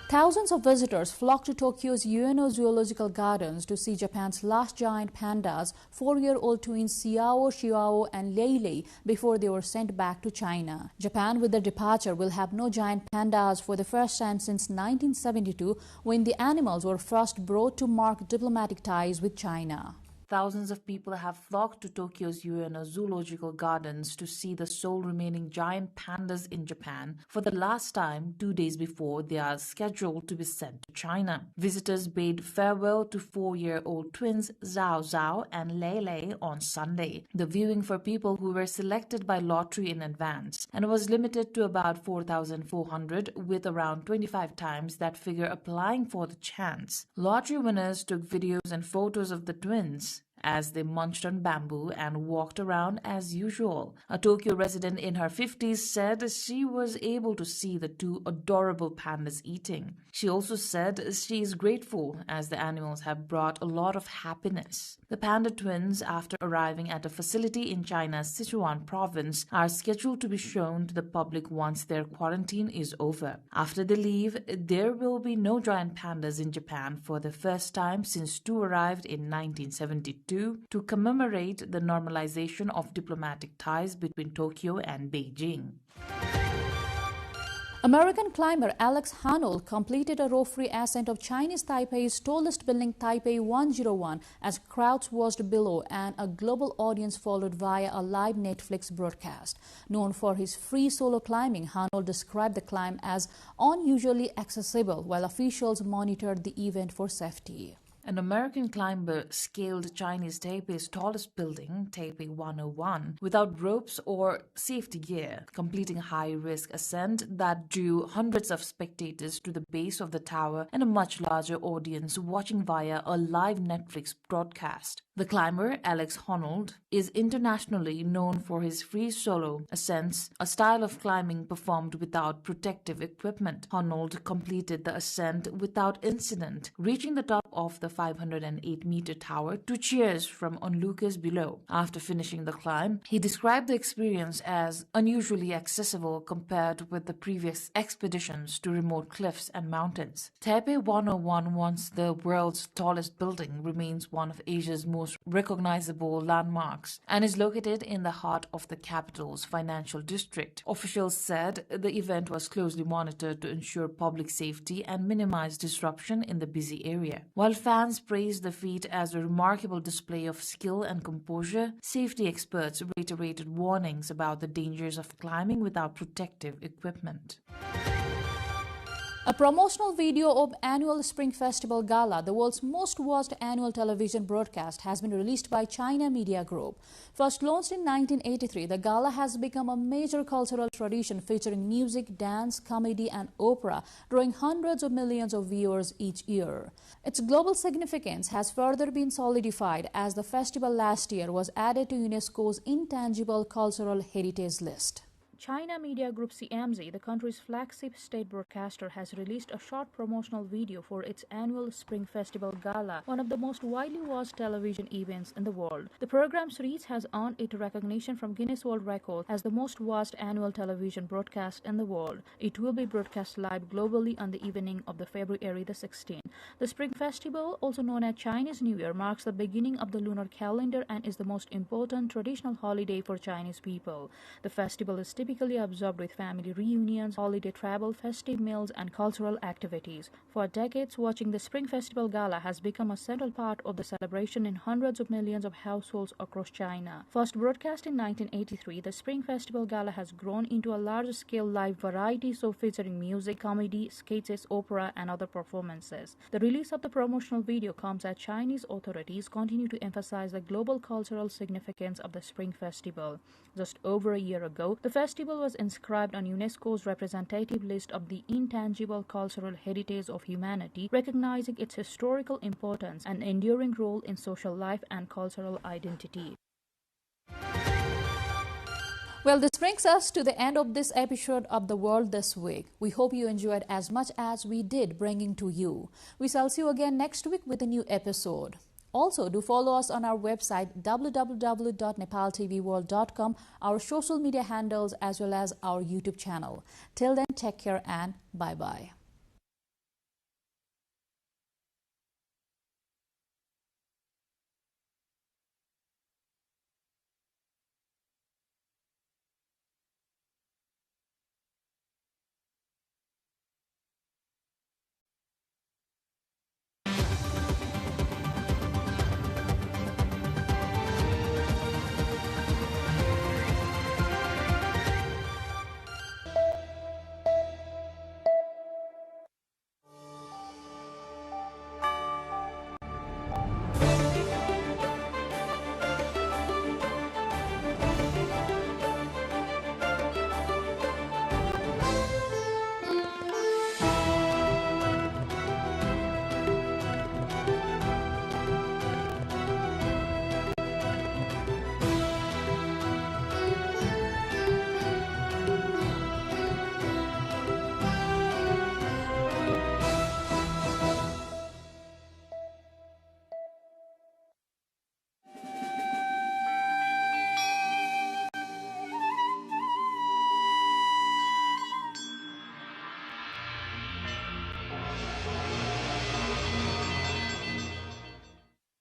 Thousands of visitors flocked to Tokyo's Ueno Zoological Gardens to see Japan's last giant pandas, 4-year-old twins Xiao, Xiao, and Leilei, before they were sent back to China. Japan, with their departure, will have no giant pandas for the first time since 1972, when the animals were first brought to mark diplomatic ties with China. Thousands of people have flocked to Tokyo's Ueno Zoological Gardens to see the sole remaining giant pandas in Japan for the last time 2 days before they are scheduled to be sent to China. Visitors bade farewell to 4-year-old twins Zhao Zhao and Leilei on Sunday. The viewing for people who were selected by lottery in advance and was limited to about 4,400, with around 25 times that figure applying for the chance. Lottery winners took videos and photos of the twins as they munched on bamboo and walked around as usual. A Tokyo resident in her 50s said she was able to see the two adorable pandas eating. She also said she is grateful as the animals have brought a lot of happiness. The panda twins, after arriving at a facility in China's Sichuan province, are scheduled to be shown to the public once their quarantine is over. After they leave, there will be no giant pandas in Japan for the first time since two arrived in 1972 to commemorate the normalization of diplomatic ties between Tokyo and Beijing. American climber Alex Honnold completed a row-free ascent of Chinese Taipei's tallest building, Taipei 101, as crowds watched below and a global audience followed via a live Netflix broadcast. Known for his free solo climbing, Honnold described the climb as unusually accessible, while officials monitored the event for safety. An American climber scaled Chinese Taipei's tallest building, Taipei 101, without ropes or safety gear, completing a high-risk ascent that drew hundreds of spectators to the base of the tower and a much larger audience watching via a live Netflix broadcast. The climber, Alex Honnold, is internationally known for his free solo ascents, a style of climbing performed without protective equipment. Honnold completed the ascent without incident, reaching the top of the 508-meter tower to cheers from onlookers below. After finishing the climb, he described the experience as unusually accessible compared with the previous expeditions to remote cliffs and mountains. Taipei 101, once the world's tallest building, remains one of Asia's most recognizable landmarks and is located in the heart of the capital's financial district. Officials said the event was closely monitored to ensure public safety and minimize disruption in the busy area. While fans praised the feat as a remarkable display of skill and composure, safety experts reiterated warnings about the dangers of climbing without protective equipment. A promotional video of annual Spring Festival Gala, the world's most watched annual television broadcast, has been released by China Media Group. First launched in 1983, the gala has become a major cultural tradition featuring music, dance, comedy and opera, drawing hundreds of millions of viewers each year. Its global significance has further been solidified as the festival last year was added to UNESCO's Intangible Cultural Heritage List. China Media Group CMZ, the country's flagship state broadcaster, has released a short promotional video for its annual Spring Festival Gala, one of the most widely watched television events in the world. The program's reach has earned it recognition from Guinness World Records as the most watched annual television broadcast in the world. It will be broadcast live globally on the evening of the February the 16th. The Spring Festival, also known as Chinese New Year, marks the beginning of the lunar calendar and is the most important traditional holiday for Chinese people. The festival is typically observed with family reunions, holiday travel, festive meals, and cultural activities. For decades, watching the Spring Festival Gala has become a central part of the celebration in hundreds of millions of households across China. First broadcast in 1983, the Spring Festival Gala has grown into a large-scale live variety show featuring music, comedy, sketches, opera, and other performances. The release of the promotional video comes as Chinese authorities continue to emphasize the global cultural significance of the Spring Festival. Just over a year ago, the festival was inscribed on UNESCO's representative list of the Intangible Cultural Heritage of Humanity, recognizing its historical importance and enduring role in social life and cultural identity. Well, this brings us to the end of this episode of The World This Week. We hope you enjoyed as much as we did bringing to you. We shall see you again next week with a new episode. Also, do follow us on our website www.nepaltelevision.com, our social media handles, as well as our YouTube channel. Till then, take care and bye-bye.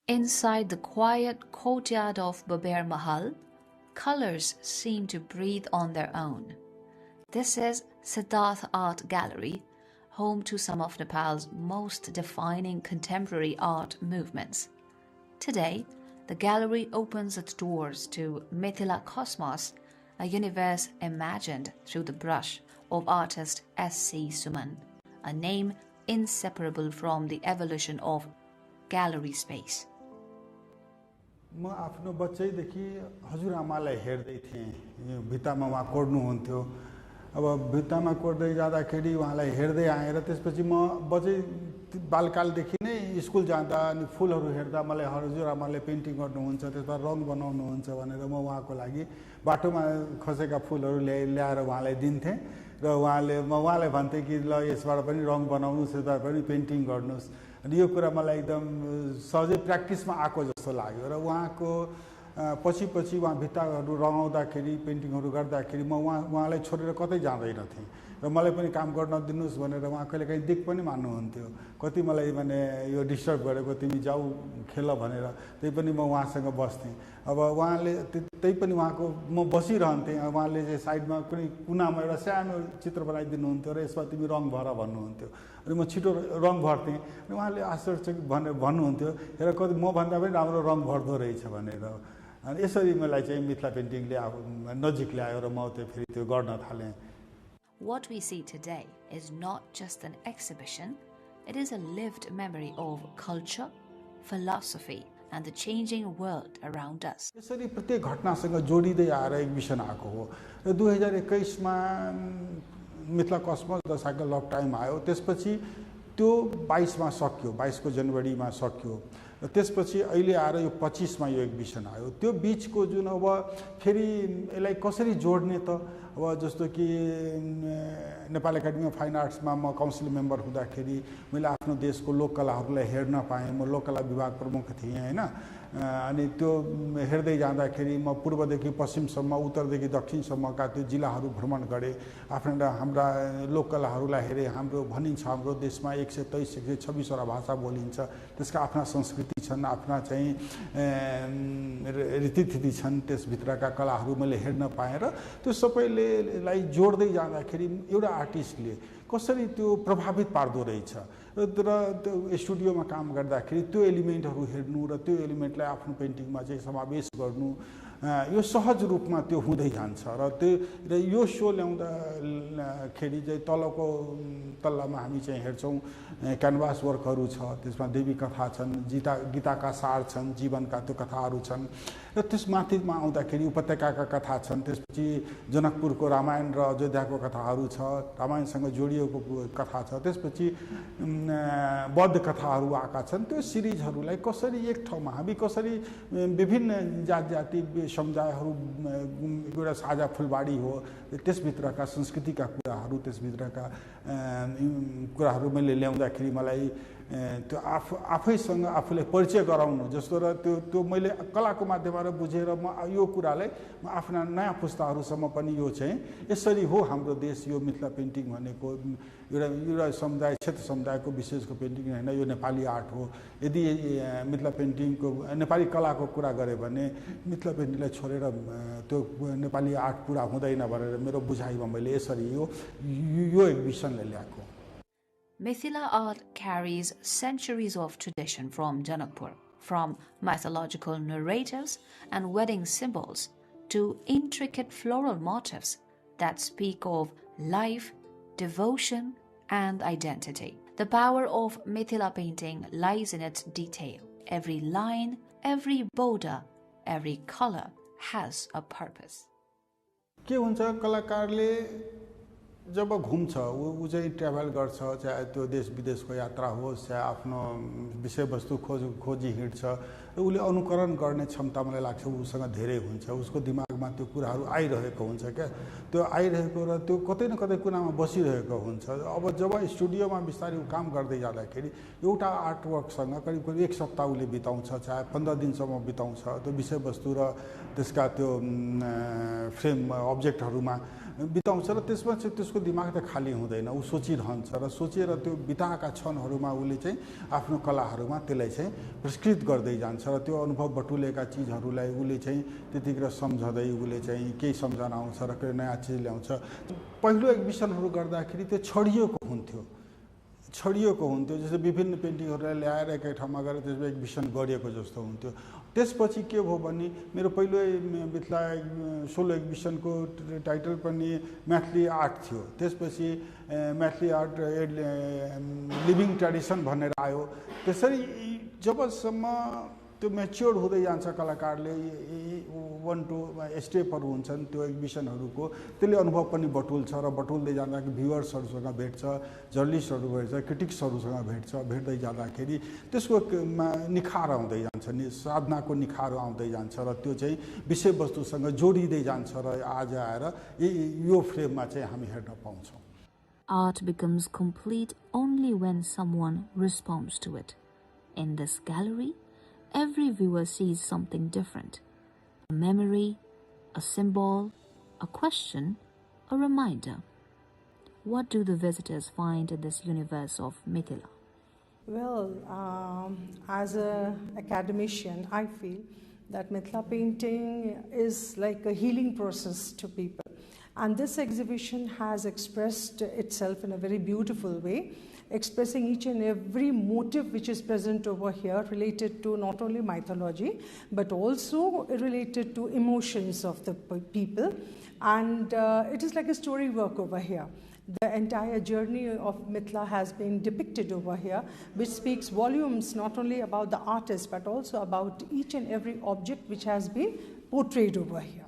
Inside the quiet courtyard of Baber Mahal, colors seem to breathe on their own. This is Siddharth Art Gallery, home to some of Nepal's most defining contemporary art movements. Today, the gallery opens its doors to Mithila Cosmos, a universe imagined through the brush of artist S.C. Suman, a name inseparable from the evolution of gallery space. म आफ्नो बच्चैदेखि हजुरआमालाई हेर्दै थिएँ यो भित्तामा उहाँ कोर्नुहुन्थ्यो अब भित्तामा कोर्दै जाँदाखेरि उहाँलाई हेर्दै आएर त्यसपछि म बच्चै बालकालदेखि नै स्कुल जाँदा अनि फुलहरू हेर्दा मलाई हजुरआमाले पेन्टिङ गर्नुहुन्छ त्यसमा रङ बनाउनुहुन्छ भनेर म उहाँको लागि बाटोमा खसेका फुलहरू ल्याएर उहाँलाई दिन्थेँ र म उहाँलाई भन्थेँ कि ल यसबाट पनि रङ बनाउनुहोस् यसबाट पनि पेन्टिङ गर्नुहोस् अनि यो कुरा मलाई एकदम सहजै प्र्याक्टिसमा आएको जस्तो लाग्यो र उहाँको पछि उहाँ भित्ताहरू रङाउँदाखेरि पेन्टिङहरू गर्दाखेरि म उहाँलाई छोडेर कतै जाँदैनथेँ र मलाई पनि काम गर्न दिनुहोस् भनेर उहाँ कहिले काहीँ दिक पनि मान्नुहुन्थ्यो कति मलाई माने यो डिस्टर्ब गरेको तिमी जाऊ खेल भनेर त्यही पनि म उहाँसँग बस्थेँ अब उहाँले त्यही पनि उहाँको म बसिरहन्थेँ उहाँले चाहिँ साइडमा कुनै कुनामा एउटा सानो चित्र बनाइदिनुहुन्थ्यो र यसमा तिमी रङ भर भन्नुहुन्थ्यो अनि म छिटो रङ भर्थेँ र उहाँले आश्चर्य भनेर भन्नुहुन्थ्यो हेर कति मभन्दा पनि राम्रो रङ भर्दो रहेछ भनेर अनि यसरी मलाई चाहिँ मिथिला पेन्टिङले नजिक ल्यायो र म त्यो फेरि त्यो गर्न थालेँ. What we see today is not just an exhibition, it is a lived memory of culture, philosophy and the changing world around us. यसरी प्रत्येक घटनासँग जोडिँदै आएर एक्जिबिसन आएको हो र 2021 मा Mithila cosmos the cycle of time आयो त्यसपछि त्यो 22 मा सक्यो 22 को जनवरीमा सक्यो र त्यसपछि अहिले आएर यो 25 मा यो एक्जिबिसन आयो त्यो बीचको जुन अब फेरि यसलाई कसरी जोड्ने त अब जस्तो कि नेपाल एकाडेमी अफ फाइन आर्ट्समा म काउन्सिल मेम्बर हुँदाखेरि मैले आफ्नो देशको लोककलाहरूलाई हेर्न पाएँ म लोककला विभाग प्रमुख थिएँ हैन अनि त्यो हेर्दै जाँदाखेरि म पूर्वदेखि पश्चिमसम्म उत्तरदेखि दक्षिणसम्मका त्यो जिल्लाहरू भ्रमण गरेँ आफ्ना हाम्रा लोककलाहरूलाई हेरेँ हाम्रो भनिन्छ हाम्रो देशमा 123 126 वटा भाषा बोलिन्छ त्यसका आफ्ना संस्कृति छन् आफ्ना चाहिँ रीतिथिति छन् त्यसभित्रका कलाहरू मैले हेर्न पाएँ र त्यो सबैले लाई जोड्दै जाँदाखेरि एउटा आर्टिस्टले कसरी त्यो प्रभावित पार्दो रहेछ र त्यो स्टुडियोमा काम गर्दाखेरि त्यो एलिमेन्टहरू हेर्नु र त्यो एलिमेन्टलाई आफ्नो पेन्टिङमा चाहिँ समावेश गर्नु यो सहज रूपमा त्यो हुँदै जान्छ र यो सो ल्याउँदाखेरि चाहिँ तलको तल्लामा हामी चाहिँ हेर्छौँ क्यानभास वर्कहरू छ त्यसमा देवी कथा छन् गीताका सार छन् जीवनका त्यो कथाहरू छन् र त्यसमाथिमा आउँदाखेरि उपत्यकाका कथा छन् त्यसपछि जनकपुरको रामायण र अयोध्याको कथाहरू छ रामायणसँग जोडिएको कथा छ त्यसपछि बौद्ध कथाहरू आएका छन् त्यो सिरिजहरूलाई कसरी एक ठाउँमा हामी कसरी विभिन्न जाति समुदायहरू एउटा साझा फुलबाडी हो त्यसभित्रका संस्कृतिका कुराहरू त्यसभित्रका कुराहरू मैले ल्याउँदाखेरि मलाई त्यो आफैसँग आफूलाई परिचय गराउनु जस्तो र त्यो मैले कलाको माध्यमबाट बुझेर म यो कुरालाई म आफ्ना नयाँ पुस्ताहरूसम्म पनि यो चाहिँ यसरी हो हाम्रो देश यो मिथिला पेन्टिङ भनेको एउटा समुदाय क्षेत्र समुदायको विशेषको पेन्टिङ होइन यो नेपाली आर्ट हो यदि मिथिला पेन्टिङको नेपाली कलाको कुरा गरे भने मिथिला पेन्टिङलाई छोडेर त्यो नेपाली आर्ट पुरा हुँदैन भनेर मेरो बुझाइमा मैले यसरी यो एक्जिबिसनले ल्याएको. Mithila art carries centuries of tradition from Janakpur, from mythological narratives and wedding symbols to intricate floral motifs that speak of life, devotion, and identity. The power of Mithila painting lies in its detail. Every line, every border, every color has a purpose. के हुन्छ कलाकारले जब घुम्छ ऊ चाहिँ travel गर्छ चाहे त्यो देश विदेशको यात्रा होस् चाहे आफ्नो विषयवस्तु खोजी हिँड्छ र उसले अनुकरण गर्ने क्षमता मलाई लाग्छ उसँग धेरै हुन्छ उसको दिमागमा त्यो कुराहरू आइरहेको हुन्छ क्या त्यो आइरहेको र त्यो कतै न कतै कुनामा बसिरहेको हुन्छ अब जब स्टुडियोमा बिस्तारै काम गर्दै जाँदाखेरि एउटा आर्टवर्कसँग करिब एक सप्ताह उसले बिताउँछ चाहे 15 दिनसम्म बिताउँछ त्यो विषयवस्तु र त्यसका त्यो फ्रेम अब्जेक्टहरूमा बिताउँछ र त्यसमा चाहिँ त्यसको दिमाग त खाली हुँदैन ऊ सोचिरहन्छ र सोचेर त्यो बिताएका क्षणहरूमा उसले चाहिँ आफ्नो कलाहरूमा त्यसलाई चाहिँ प्रस्कृत गर्दै जान्छ र त्यो अनुभव बटुलेका चिजहरूलाई उसले चाहिँ त्यतिखेर सम्झँदै उसले चाहिँ केही सम्झना आउँछ र केही नयाँ चिज ल्याउँछ. पहिलो एक्जिबिसनहरू गर्दाखेरि त्यो छडिएको हुन्थ्यो जस्तै विभिन्न पेन्टिङहरूलाई ल्याएर एकै ठाउँमा गएर त्यसमा एक्जिबिसन गरिएको जस्तो हुन्थ्यो. त्यसपछि के भयो भने मेरो पहिलो मिथिला सोलो एक्जिबिसनको टाइटल पनि म्याथली आर्ट थियो. त्यसपछि म्याथली आर्ट लिभिङ ट्रेडिसन भनेर आयो. त्यसरी जबसम्म त्यो म्याच्योर हुँदै जान्छ कलाकारले 1-2 स्टेपहरू हुन्छन् त्यो एक्जिबिसनहरूको त्यसले अनुभव पनि बटुल्छ र बटुल्दै जाँदाखेरि भ्युअर्सहरूसँग भेट्छ जर्नलिस्टहरू भेट्छ क्रिटिक्सहरूसँग भेट्दै जाँदाखेरि त्यसको निखार आउँदै जान्छ नि साधनाको निखार आउँदै जान्छ र त्यो चाहिँ विषयवस्तुसँग जोडिँदै जान्छ र आज आएर यो फ्रेममा चाहिँ हामी हेर्न पाउँछौँ. Art becomes complete only when someone responds to it. In this gallery, every viewer sees something different. A memory, a symbol, a question, a reminder. What do the visitors find in this universe of Mithila? Well, as an academician, I feel that Mithila painting is like a healing process to people. And this exhibition has expressed itself in a very beautiful way, expressing each and every motive which is present over here related to not only mythology, but also related to emotions of the people. And it is like a story work over here. The entire journey of Mithila has been depicted over here, which speaks volumes not only about the artist, but also about each and every object which has been portrayed over here.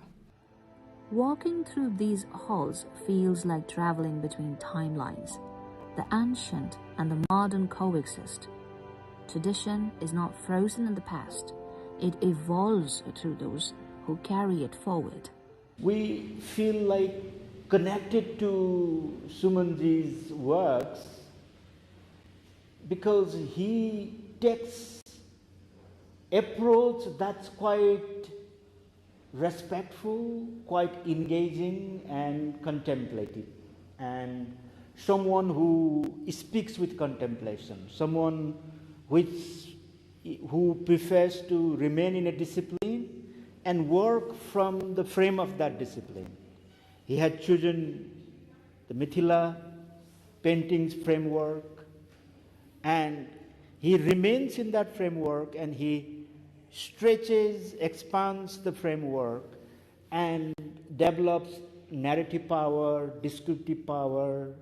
Walking through these halls feels like traveling between timelines. The ancient and the modern coexist. Tradition is not frozen in the past. It evolves through those who carry it forward. We feel like connected to Sumanji's works because he takes approach that's quite respectful, quite engaging and contemplative, and someone who speaks with contemplation, someone who prefers to remain in a discipline and work from the frame of that discipline. He had chosen the Mithila paintings framework, and he remains in that framework, and he stretches, expands the framework, and develops narrative power, descriptive power,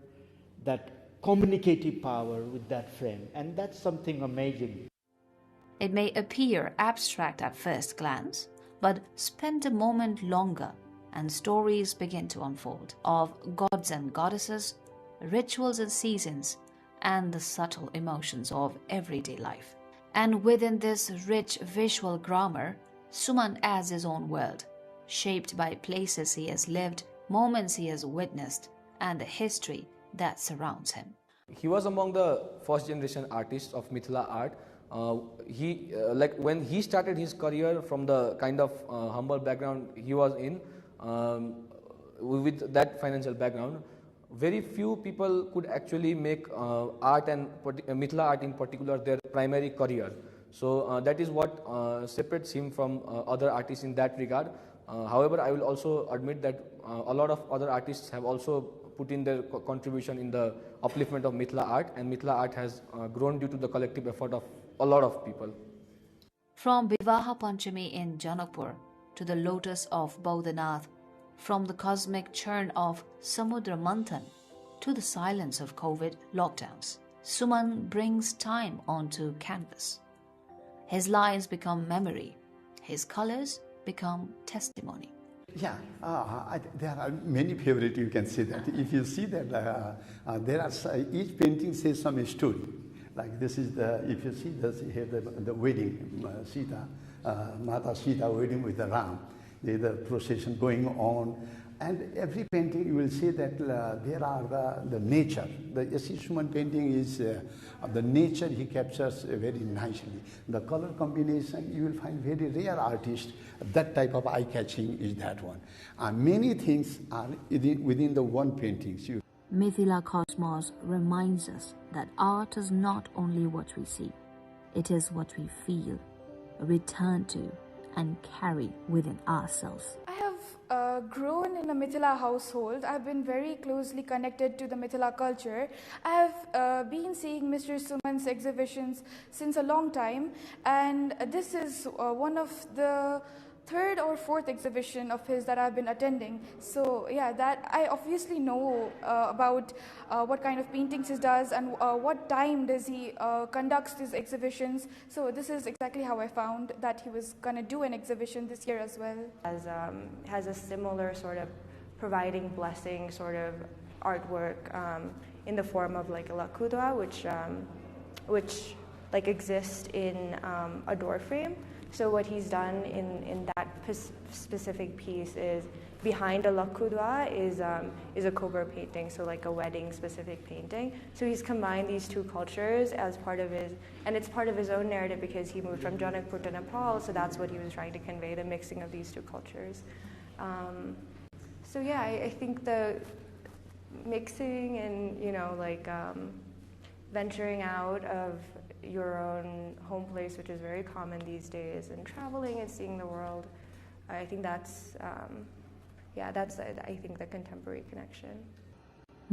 that communicative power with that frame. And that's something amazing. It may appear abstract at first glance, but spend a moment longer and stories begin to unfold of gods and goddesses, rituals and seasons, and the subtle emotions of everyday life. And within this rich visual grammar, Suman adds his own world, shaped by places he has lived, moments he has witnessed, and the history that surrounds him. He was among the first generation artists of Mithila art. When he started his career from the kind of humble background he was in, with that financial background, very few people could actually make art and Mithila art in particular their primary career. So that is what separates him from other artists in that regard. However, I will also admit that a lot of other artists have also put in their contribution in the upliftment of Mithila art, and Mithila art has grown due to the collective effort of a lot of people. From Vivaha Panchami in Janakpur to the lotus of Bodhanath, from the cosmic churn of Samudra Manthan to the silence of COVID lockdowns, Suman brings time onto canvas. His lines become memory, his colors become testimony. Yeah, there are many favorites, you can see that. If you see that, there are, each painting says some story. Like this is if you see this, here the wedding, Sita, Mata Sita wedding with the Ram. There is a procession going on. And every painting you will see that there are the nature. The S.C. Suman painting is the nature he captures very nicely. The color combination, you will find very rare artists. That type of eye-catching is that one. Many things are within the one paintings. Mithila Cosmos reminds us that art is not only what we see, it is what we feel, return to, and carry within ourselves. I have grown in a Mithila household. I've been very closely connected to the Mithila culture. I have been seeing Mr. Suman's exhibitions since a long time, and this is one of the third or fourth exhibition of his that I've been attending. So yeah, that I obviously know about what kind of paintings he does and what time does he conducts these exhibitions. So this is exactly how I found that he was going to do an exhibition this year as well. Has a similar sort of providing blessing sort of artwork in the form of like a lakudwa, which like exists in a door frame. So what he's done in that specific piece is behind a lakudwa is a cobra painting, so like a wedding specific painting. So he's combined these two cultures as part of his, and it's part of his own narrative because he moved from Janakpur to Nepal, so that's what he was trying to convey, the mixing of these two cultures. So yeah, I think the mixing and, you know, like venturing out of your own home place, which is very common these days, and traveling and seeing the world, I think that's, I think the contemporary connection.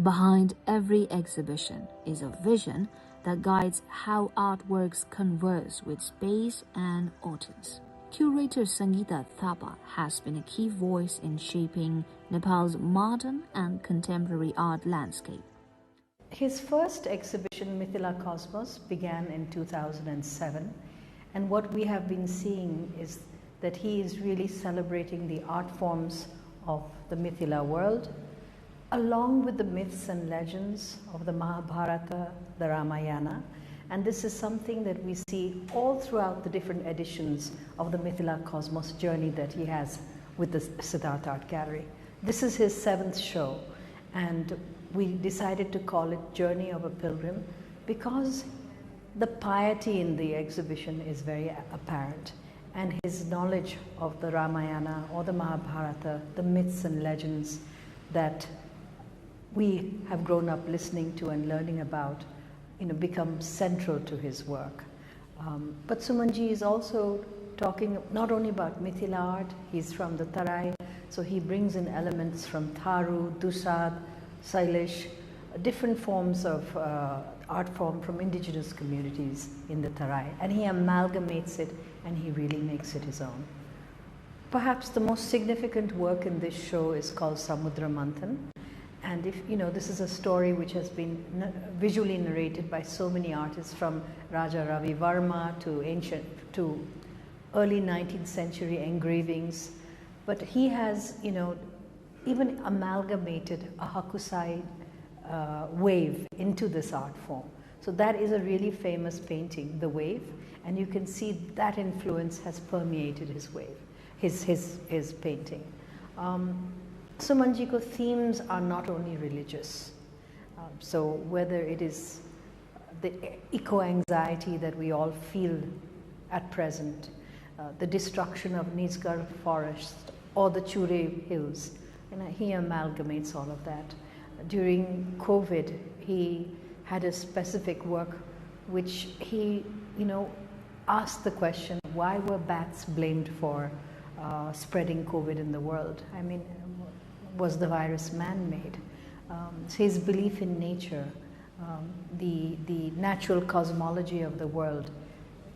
Behind every exhibition is a vision that guides how artworks converse with space and audience. Curator Sangeeta Thapa has been a key voice in shaping Nepal's modern and contemporary art landscape. His first exhibition, Mithila Cosmos, began in 2007, and what we have been seeing is that he is really celebrating the art forms of the Mithila world, along with the myths and legends of the Mahabharata, the Ramayana, and this is something that we see all throughout the different editions of the Mithila Cosmos journey that he has with the Siddharth Art Gallery. This is his 7th show, and we decided to call it Journey of a Pilgrim because the piety in the exhibition is very apparent, and his knowledge of the Ramayana or the Mahabharata, the myths and legends that we have grown up listening to and learning about, you know, become central to his work. But Sumanji is also talking not only about Mithila art, he's from the Tarai, so he brings in elements from Tharu, Dusad, Salish, different forms of art form from indigenous communities in the Tarai, and he amalgamates it and he really makes it his own. Perhaps the most significant work in this show is called Samudra Manthan, and if you know, this is a story which has been visually narrated by so many artists, from Raja Ravi Varma to early 19th century engravings, but he has, you know, even amalgamated a Hakusai wave into this art form. So that is a really famous painting, The Wave, and you can see that influence has permeated his wave, his painting. Sumanjiko themes are not only religious. So whether it is the eco-anxiety that we all feel at present, the destruction of Nisgar forest or the Chure hills, and he amalgamates all of that. During COVID, he had a specific work which he, you know, asked the question, why were bats blamed for spreading COVID in the world? I mean, was the virus man-made? His belief in nature, the natural cosmology of the world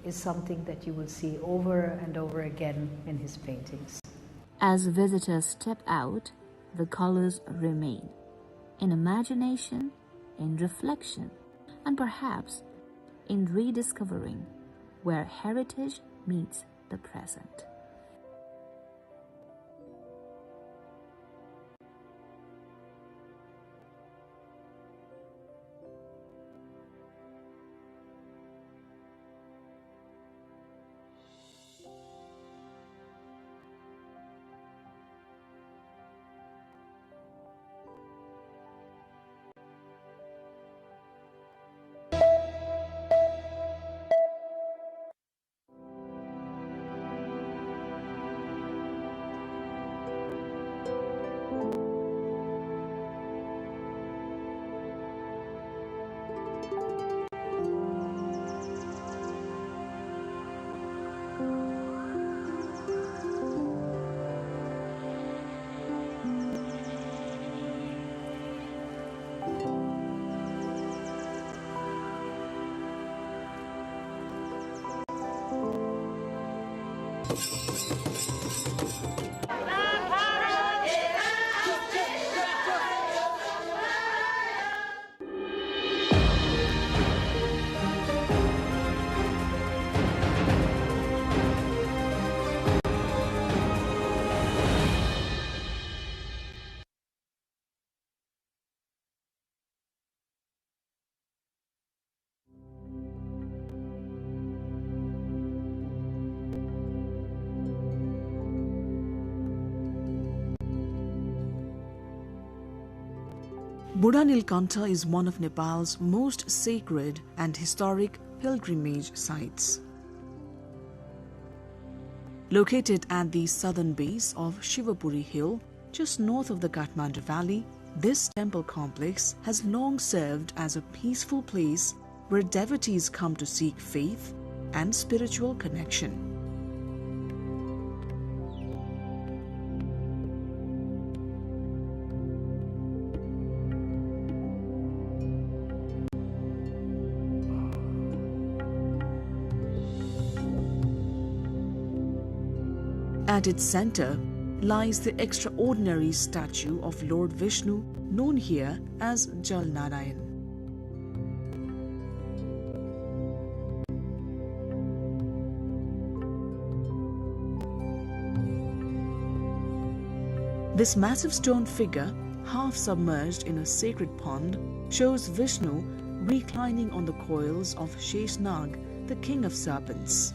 is something that you will see over and over again in his paintings. As visitors step out, the colors remain, in imagination, in reflection, and perhaps in rediscovering where heritage meets the present. Budha Nilkantha is one of Nepal's most sacred and historic pilgrimage sites. Located at the southern base of Shivapuri Hill, just north of the Kathmandu Valley, this temple complex has long served as a peaceful place where devotees come to seek faith and spiritual connection. At its center lies the extraordinary statue of Lord Vishnu, known here as Jal Narayan. This massive stone figure, half submerged in a sacred pond, shows Vishnu reclining on the coils of Sheshnag, the king of serpents.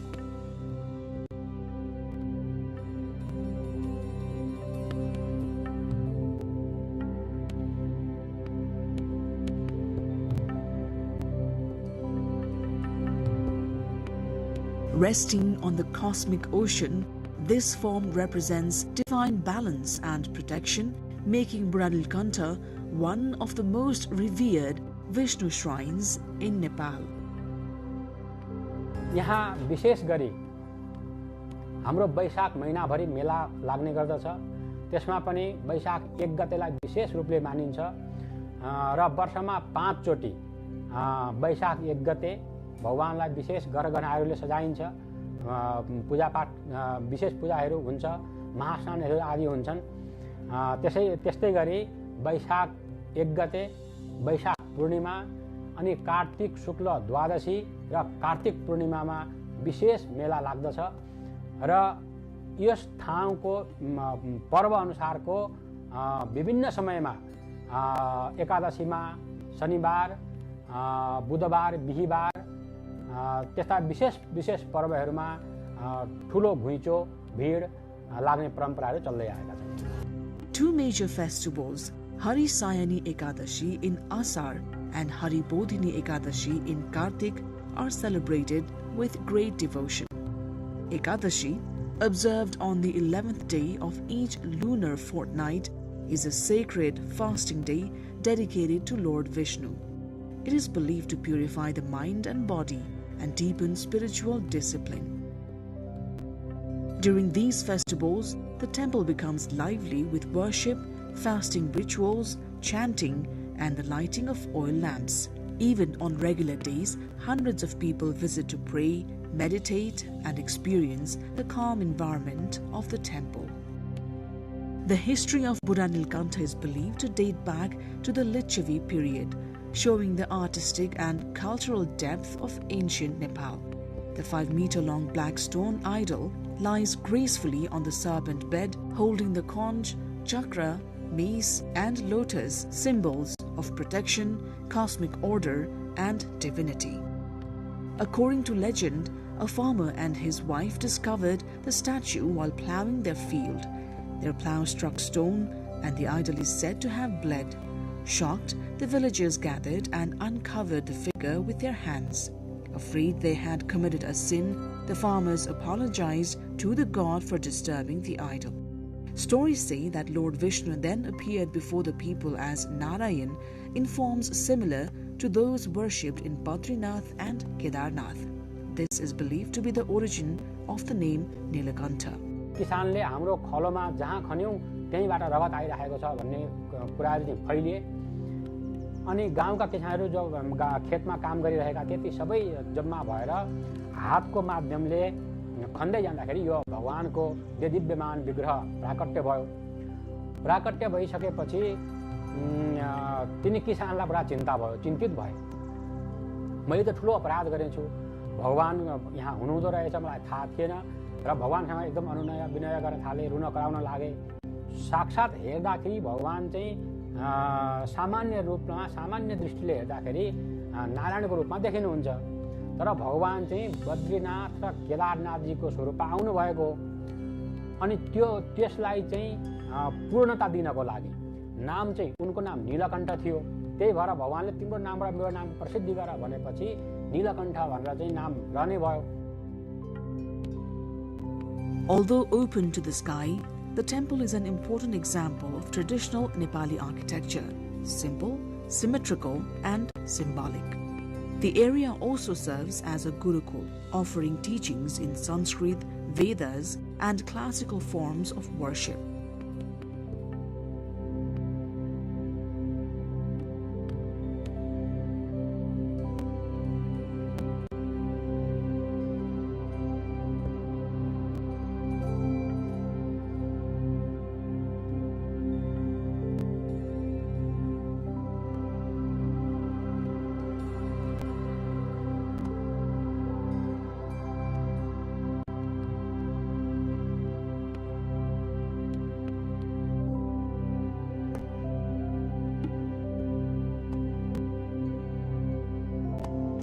Resting on the cosmic ocean, this form represents divine balance and protection, making Budha Nilkantha one of the most revered Vishnu shrines in Nepal. यहाँ विशेष गरी हाम्रो वैशाख महिनाभरि मेला लाग्ने गर्दछ। त्यसमा पनि वैशाख 1 गतेलाई विशेष रूपले मानिन्छ र वर्षमा 5 चोटी वैशाख 1 गते भगवानलाई विशेष गरगहनाहरूले सजाइन्छ, पूजापाठ विशेष पूजाहरू हुन्छ, महास्नानहरू आदि हुन्छन्। त्यस्तै गरी वैशाख 1 गते, वैशाख पूर्णिमा अनि कार्तिक शुक्ल द्वादशी र कार्तिक पूर्णिमामा विशेष मेला लाग्दछ र यस ठाउँको पर्व अनुसारको विभिन्न समयमा एकादशीमा, शनिबार, बुधबार, बिहीबार त्यस्ता विशेष पर्वहरूमा ठुलो घुइँचो भिड लाग्ने परम्पराहरू चल्दै आएका छन्। Two major festivals, Hari Sayani Ekadashi in Asar and Hari Bodhini Ekadashi in Kartik, are celebrated with great devotion. Ekadashi, observed on the 11th day of each lunar fortnight, is a sacred fasting day dedicated to Lord Vishnu. It is believed to purify the mind and body and deepen spiritual discipline. During these festivals, the temple becomes lively with worship, fasting rituals, chanting, and the lighting of oil lamps. Even on regular days, hundreds of people visit to pray, meditate, and experience the calm environment of the temple. The history of Budha Nilkantha is believed to date back to the Lichavi period, showing the artistic and cultural depth of ancient Nepal. The 5-meter-long black stone idol lies gracefully on the serpent bed, holding the conch, chakra, mace, and lotus, symbols of protection, cosmic order, and divinity. According to legend, a farmer and his wife discovered the statue while plowing their field. Their plow struck stone, and the idol is said to have bled. Shocked, the villagers gathered and uncovered the figure with their hands. Afraid they had committed a sin, the farmers apologized to the god for disturbing the idol. Stories say that Lord Vishnu then appeared before the people as Narayan in forms similar to those worshipped in Badrinath and Kedarnath. This is believed to be the origin of the name Nilakantha. किसानले हाम्रो खलोमा जहाँ खन्यौं त्यहीबाट रगत आइरहेको छ भन्ने कुराहरू चाहिँ फैलिए अनि गाउँका किसानहरू जो खेतमा काम गरिरहेका थिए ती सबै जम्मा भएर हातको माध्यमले खन्दै जाँदाखेरि यो भगवानको देदीव्यमान विग्रह प्राकट्य भयो। प्राकट्य भइसकेपछि तिनी किसानलाई बडा चिन्ता भयो, चिन्तित भए। मैले त ठुलो अपराध गरेछु, भगवान यहाँ हुनुहुँदो रहेछ मलाई थाहा थिएन र भगवानसँग एकदम अनुनय विनय गर्न थाले, रुन कराउन लागे। साक्षात हेर्दाखेरि भगवान चाहिँ सामान्य रूपमा सामान्य दृष्टिले हेर्दाखेरि नारायणको रूपमा देखिनुहुन्छ, तर भगवान चाहिँ बद्रीनाथ र केदारनाथजीको स्वरूपमा आउनु भएको। अनि त्यसलाई चाहिँ पूर्णता दिनको लागि नाम चाहिँ उनको नाम नीलकण्ठ थियो। त्यही भएर भगवानले तिम्रो नाम र मेरो नाम प्रसिद्धि गर भनेपछि नीलकण्ठ भनेर चाहिँ नाम रहने भयो। Although open to the sky, the temple is an important example of traditional Nepali architecture, simple, symmetrical and symbolic. The area also serves as a gurukul, offering teachings in Sanskrit, Vedas and classical forms of worship.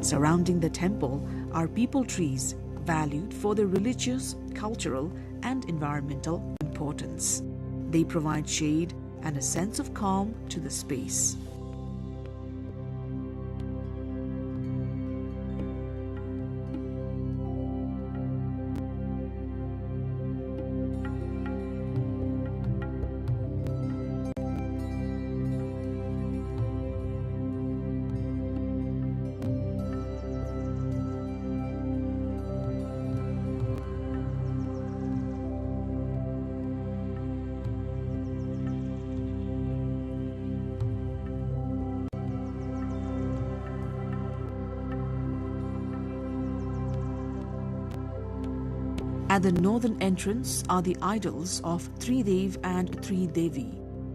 Surrounding the temple are peepal trees, valued for their religious, cultural, and environmental importance. They provide shade and a sense of calm to the space. At the northern entrance are the idols of Tridev and Tridevi,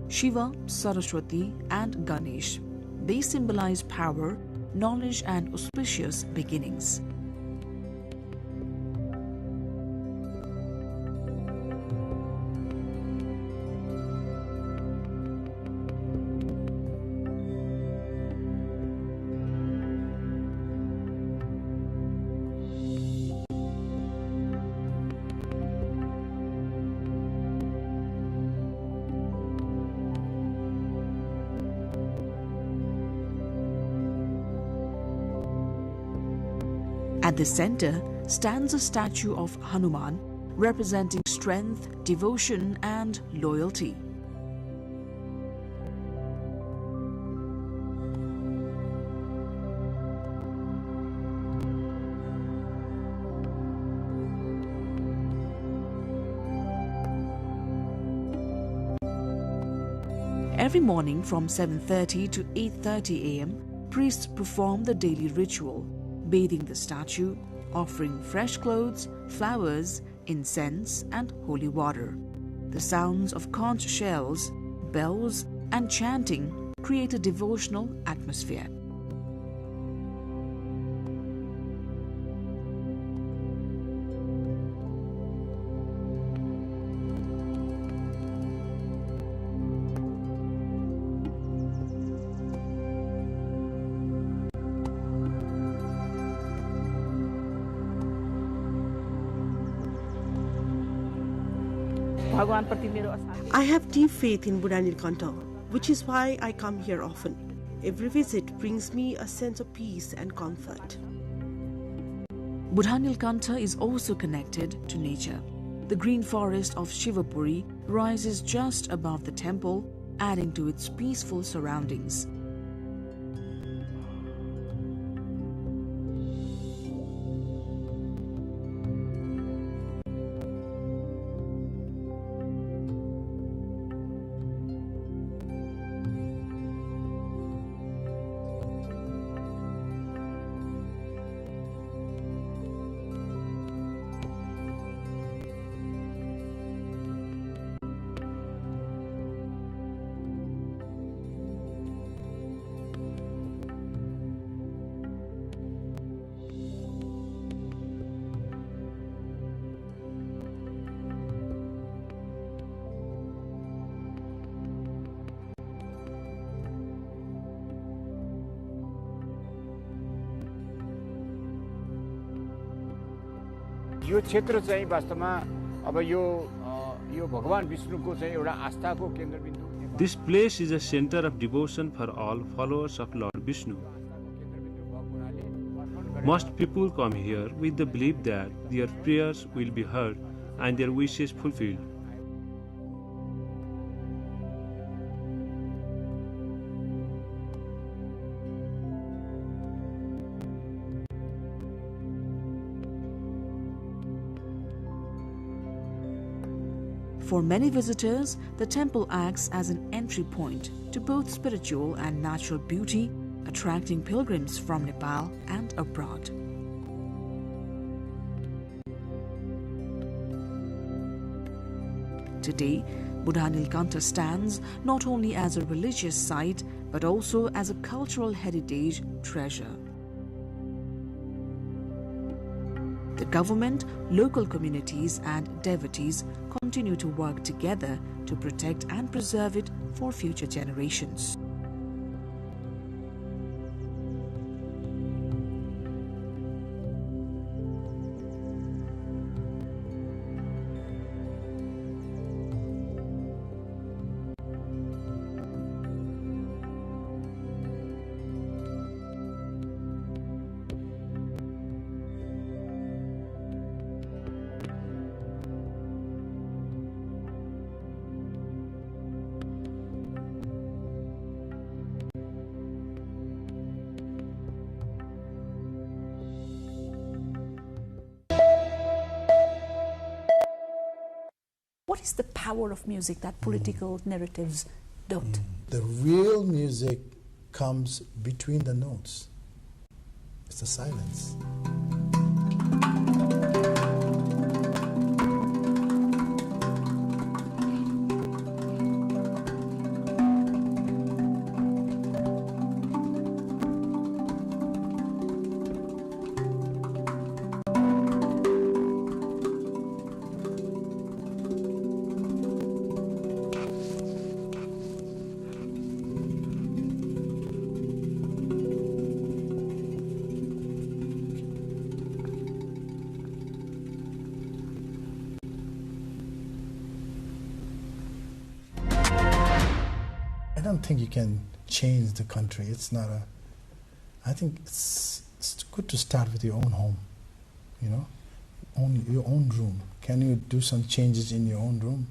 Shiva, Saraswati and Ganesh. They symbolize power, knowledge and auspicious beginnings. At the center stands a statue of Hanuman, representing strength, devotion, and loyalty. Every morning from 7:30 to 8:30 a.m., priests perform the daily ritual, bathing the statue, offering fresh clothes, flowers, incense, and holy water. The sounds of conch shells, bells, and chanting create a devotional atmosphere. I have deep faith in Buddha Nilkantha, which is why I come here often. Every visit brings me a sense of peace and comfort. Buddha Nilkantha is also connected to nature. The green forest of Shivapuri rises just above the temple, adding to its peaceful surroundings. यो क्षेत्र चाहिँ वास्तवमा अब यो भगवान विष्णुको चाहिँ एउटा आस्थाको केन्द्रबिन्दु. This place is a center of devotion for all followers of Lord Vishnu. Most people come here with the belief that their prayers will be heard and their wishes fulfilled. For many visitors, the temple acts as an entry point to both spiritual and natural beauty, attracting pilgrims from Nepal and abroad. Today, Buddha Nilkantha stands not only as a religious site but also as a cultural heritage treasure. The government, local communities and devotees continue to work together to protect and preserve it for future generations. What is the power of music that political narratives don't? The real music comes between the notes. It's the silence. I don't think you can change the country. It's not a. I think it's good to start with your own home. You know, your own room. Can you do some changes in your own room?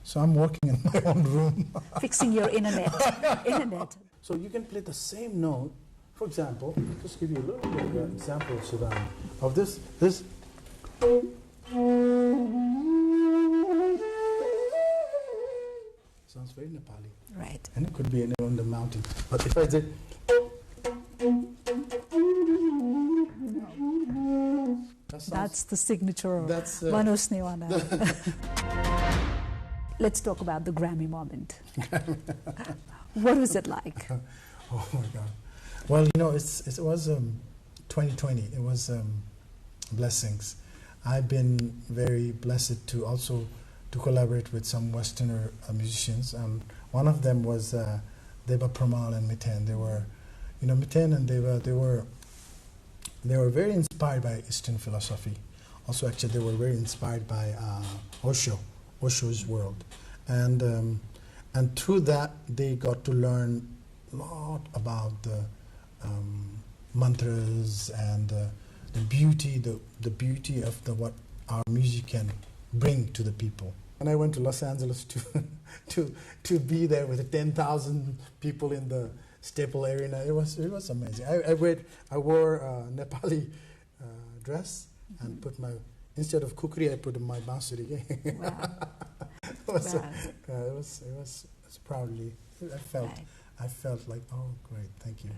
So I'm working in my own room. Fixing your internet. So you can play the same note. For example, just give you a little bit of an example, Shivani, of this. Sounds very Nepali. Right. And it could be anywhere on the mountain. But if I did. That's the signature of That's, Manoj Newana. Let's talk about the Grammy moment. What was it like? Oh my God. Well, you know, it was 2020. It was blessings. I've been very blessed to also to collaborate with some Westerner musicians. One of them was Deva Pramal and Miten. They were, you know, Miten and Deva, they were very inspired by Eastern philosophy. Also, actually, they were very inspired by Osho's world. And through that, they got to learn a lot about the mantras and the beauty of what our music can bring to the people. And I went to Los Angeles to be there with 10,000 people in the Staple Arena. It was amazing. I wore a Nepali dress and put instead of kukri, I put my bansuri. Wow. It was proudly. I felt like, oh great, thank you.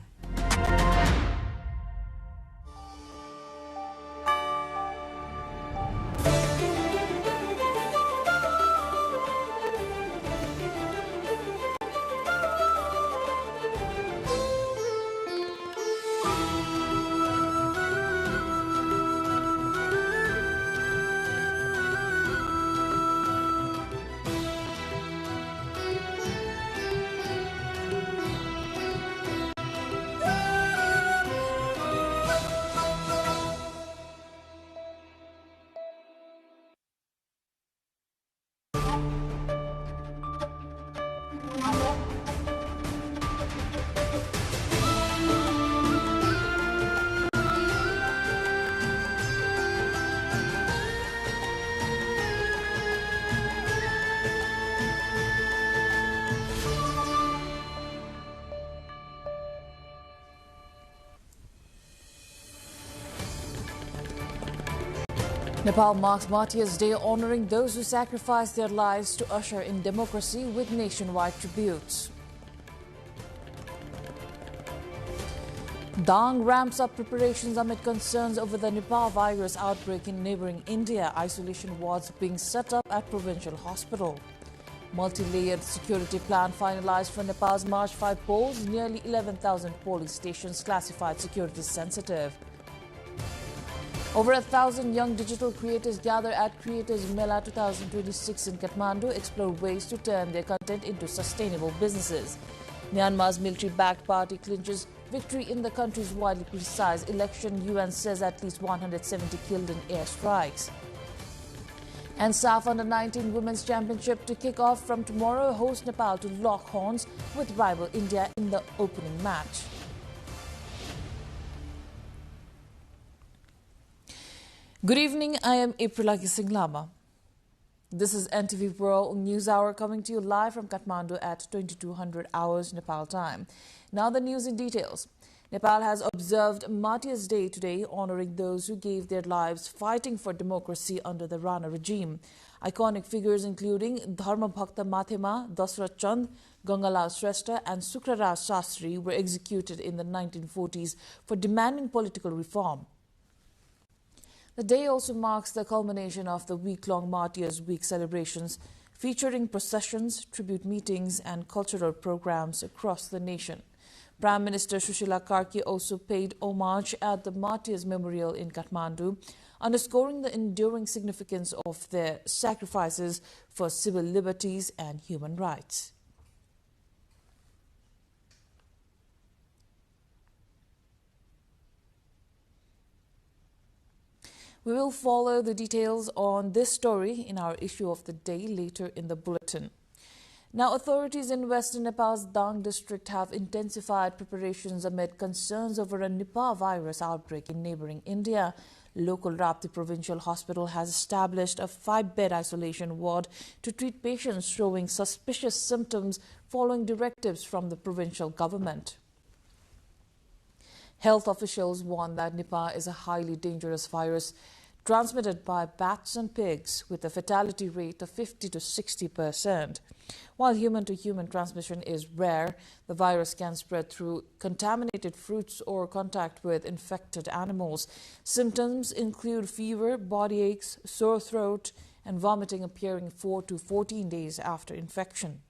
Nepal marks Martyrs' Day, honoring those who sacrificed their lives to usher in democracy with nationwide tributes. Dang ramps up preparations amid concerns over the Nipah virus outbreak in neighboring India. Isolation wards being set up at provincial hospital. Multi-layered security plan finalized for Nepal's March 5 polls. Nearly 11,000 polling stations classified security sensitive. Over 1,000 young digital creators gather at Creators Mela 2026 in Kathmandu, explore ways to turn their content into sustainable businesses. Myanmar's military-backed party clinches victory in the country's widely criticized election. UN says at least 170 killed in airstrikes. And SAF Under-19 Women's Championship to kick off from tomorrow, host Nepal to lock horns with rival India in the opening match. Good evening, I am Aprila Gisinglama. This is NTV World News Hour coming to you live from Kathmandu at 2200 hours Nepal time. Now the news in details. Nepal has observed Martyrs' Day today, honoring those who gave their lives fighting for democracy under the Rana regime. Iconic figures including Dharma Bhakta Mathema, Dasrat Chand, Gangalal Shrestha and Sukraraj Shastri were executed in the 1940s for demanding political reform. The day also marks the culmination of the week-long Martyrs' Week celebrations, featuring processions, tribute meetings and cultural programs across the nation. Prime Minister Sushila Karki also paid homage at the Martyrs' Memorial in Kathmandu, underscoring the enduring significance of their sacrifices for civil liberties and human rights. We will follow the details on this story in our issue of the day later in the bulletin. Now, authorities in Western Nepal's Dang district have intensified preparations amid concerns over a Nipah virus outbreak in neighboring India. Local Rapti Provincial Hospital has established a 5-bed isolation ward to treat patients showing suspicious symptoms following directives from the provincial government. Health officials warn that Nipah is a highly dangerous virus transmitted by bats and pigs with a fatality rate of 50 to 60%. While human-to-human transmission is rare, the virus can spread through contaminated fruits or contact with infected animals. Symptoms include fever, body aches, sore throat, and vomiting appearing 4 to 14 days after infection.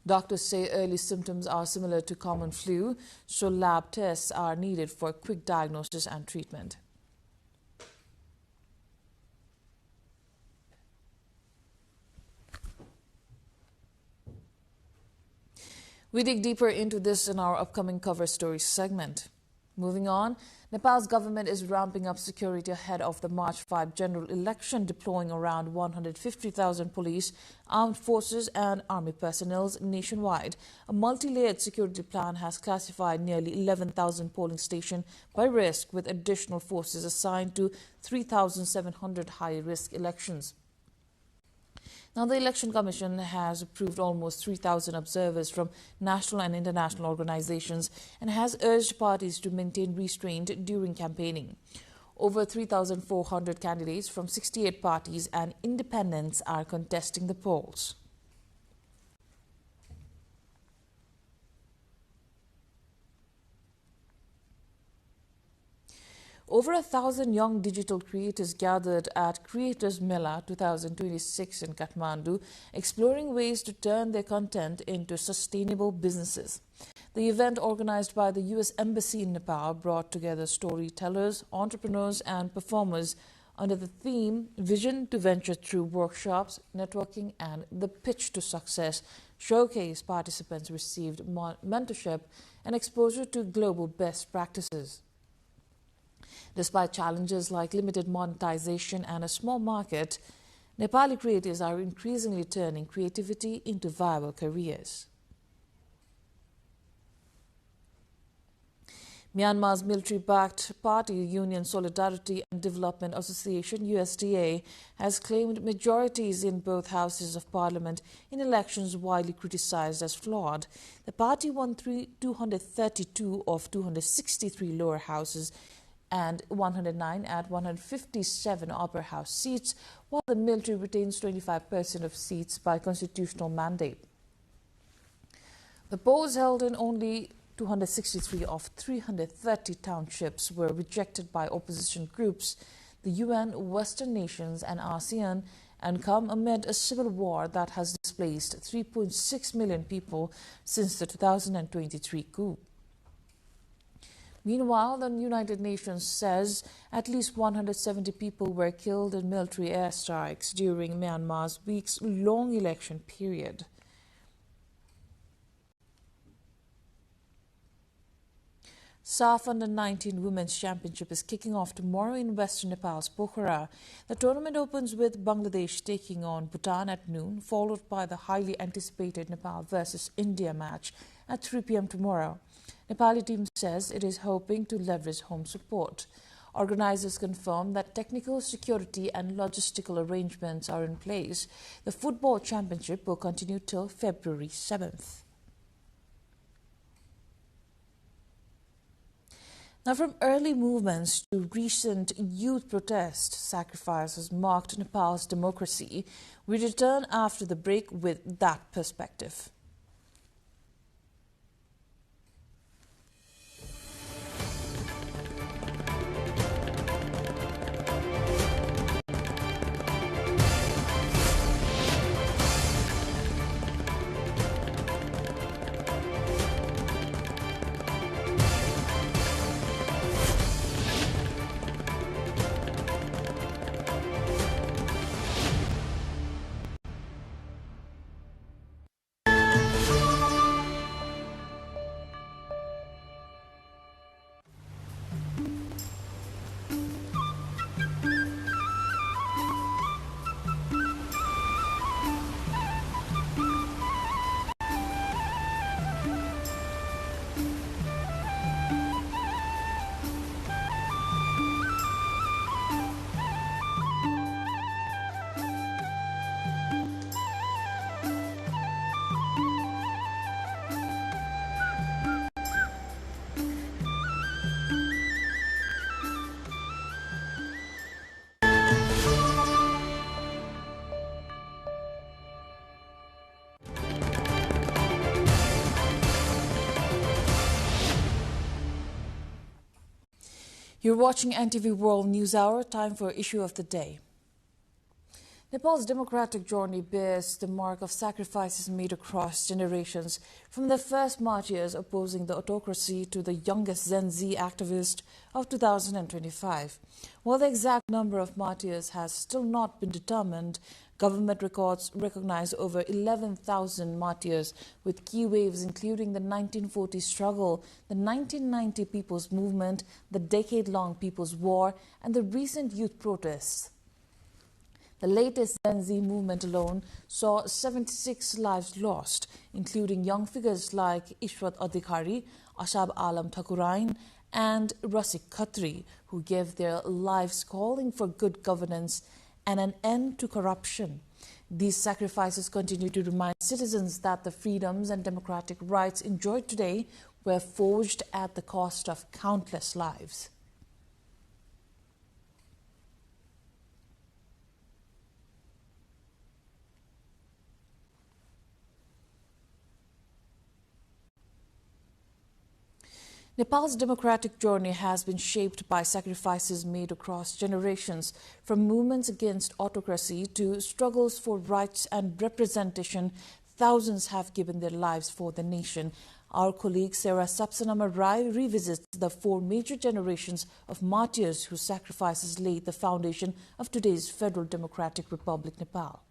Doctors say early symptoms are similar to common flu, so lab tests are needed for quick diagnosis and treatment. We dig deeper into this in our upcoming cover story segment. Moving on, Nepal's government is ramping up security ahead of the March 5 general election, deploying around 150,000 police, armed forces and army personnel nationwide. A multi-layered security plan has classified nearly 11,000 polling stations by risk, with additional forces assigned to 3,700 high-risk elections. Now, the Election Commission has approved almost 3,000 observers from national and international organizations and has urged parties to maintain restraint during campaigning. Over 3,400 candidates from 68 parties and independents are contesting the polls. Over 1,000 young digital creators gathered at Creators Mela 2026 in Kathmandu, exploring ways to turn their content into sustainable businesses. The event, organized by the U.S. Embassy in Nepal, brought together storytellers, entrepreneurs and performers under the theme Vision to Venture through workshops, networking and the pitch to success. Showcase participants received mentorship and exposure to global best practices. Despite challenges like limited monetization and a small market, Nepali creators are increasingly turning creativity into viable careers. Myanmar's military-backed party Union Solidarity and Development Association (USDA) has claimed majorities in both houses of parliament in elections widely criticized as flawed. The party won 232 of 263 lower houses and 109 at 157 upper house seats, while the military retains 25% of seats by constitutional mandate. The polls held in only 263 of 330 townships were rejected by opposition groups, the UN, Western nations and ASEAN, and come amid a civil war that has displaced 3.6 million people since the 2023 coup. Meanwhile, the United Nations says at least 170 people were killed in military airstrikes during Myanmar's weeks-long election period. SAF Under-19 Women's Championship is kicking off tomorrow in Western Nepal's Pokhara. The tournament opens with Bangladesh taking on Bhutan at noon, followed by the highly anticipated Nepal versus India match at 3 p.m. tomorrow. Nepali team says it is hoping to leverage home support. Organizers confirm that technical, security and logistical arrangements are in place. The football championship will continue till February 7th. Now, from early movements to recent youth protest sacrifices marked Nepal's democracy, we return after the break with that perspective. You're watching NTV World News Hour. Time for Issue of the Day. Nepal's democratic journey bears the mark of sacrifices made across generations, from the first martyrs opposing the autocracy to the youngest Gen Z activist of 2025. While the exact number of martyrs has still not been determined, government records recognize over 11,000 martyrs, with key waves including the 1940 struggle, the 1990 People's Movement, the decade-long People's War, and the recent youth protests. The latest Gen Z movement alone saw 76 lives lost, including young figures like Ishwat Adhikari, Ashab Alam Thakurain, and Rasik Khatri, who gave their lives calling for good governance and an end to corruption. These sacrifices continue to remind citizens that the freedoms and democratic rights enjoyed today were forged at the cost of countless lives. Nepal's democratic journey has been shaped by sacrifices made across generations, from movements against autocracy to struggles for rights and representation. Thousands have given their lives for the nation. Our colleague Sarah Sapsanama Rai revisits the four major generations of martyrs whose sacrifices laid the foundation of today's Federal Democratic Republic, Nepal.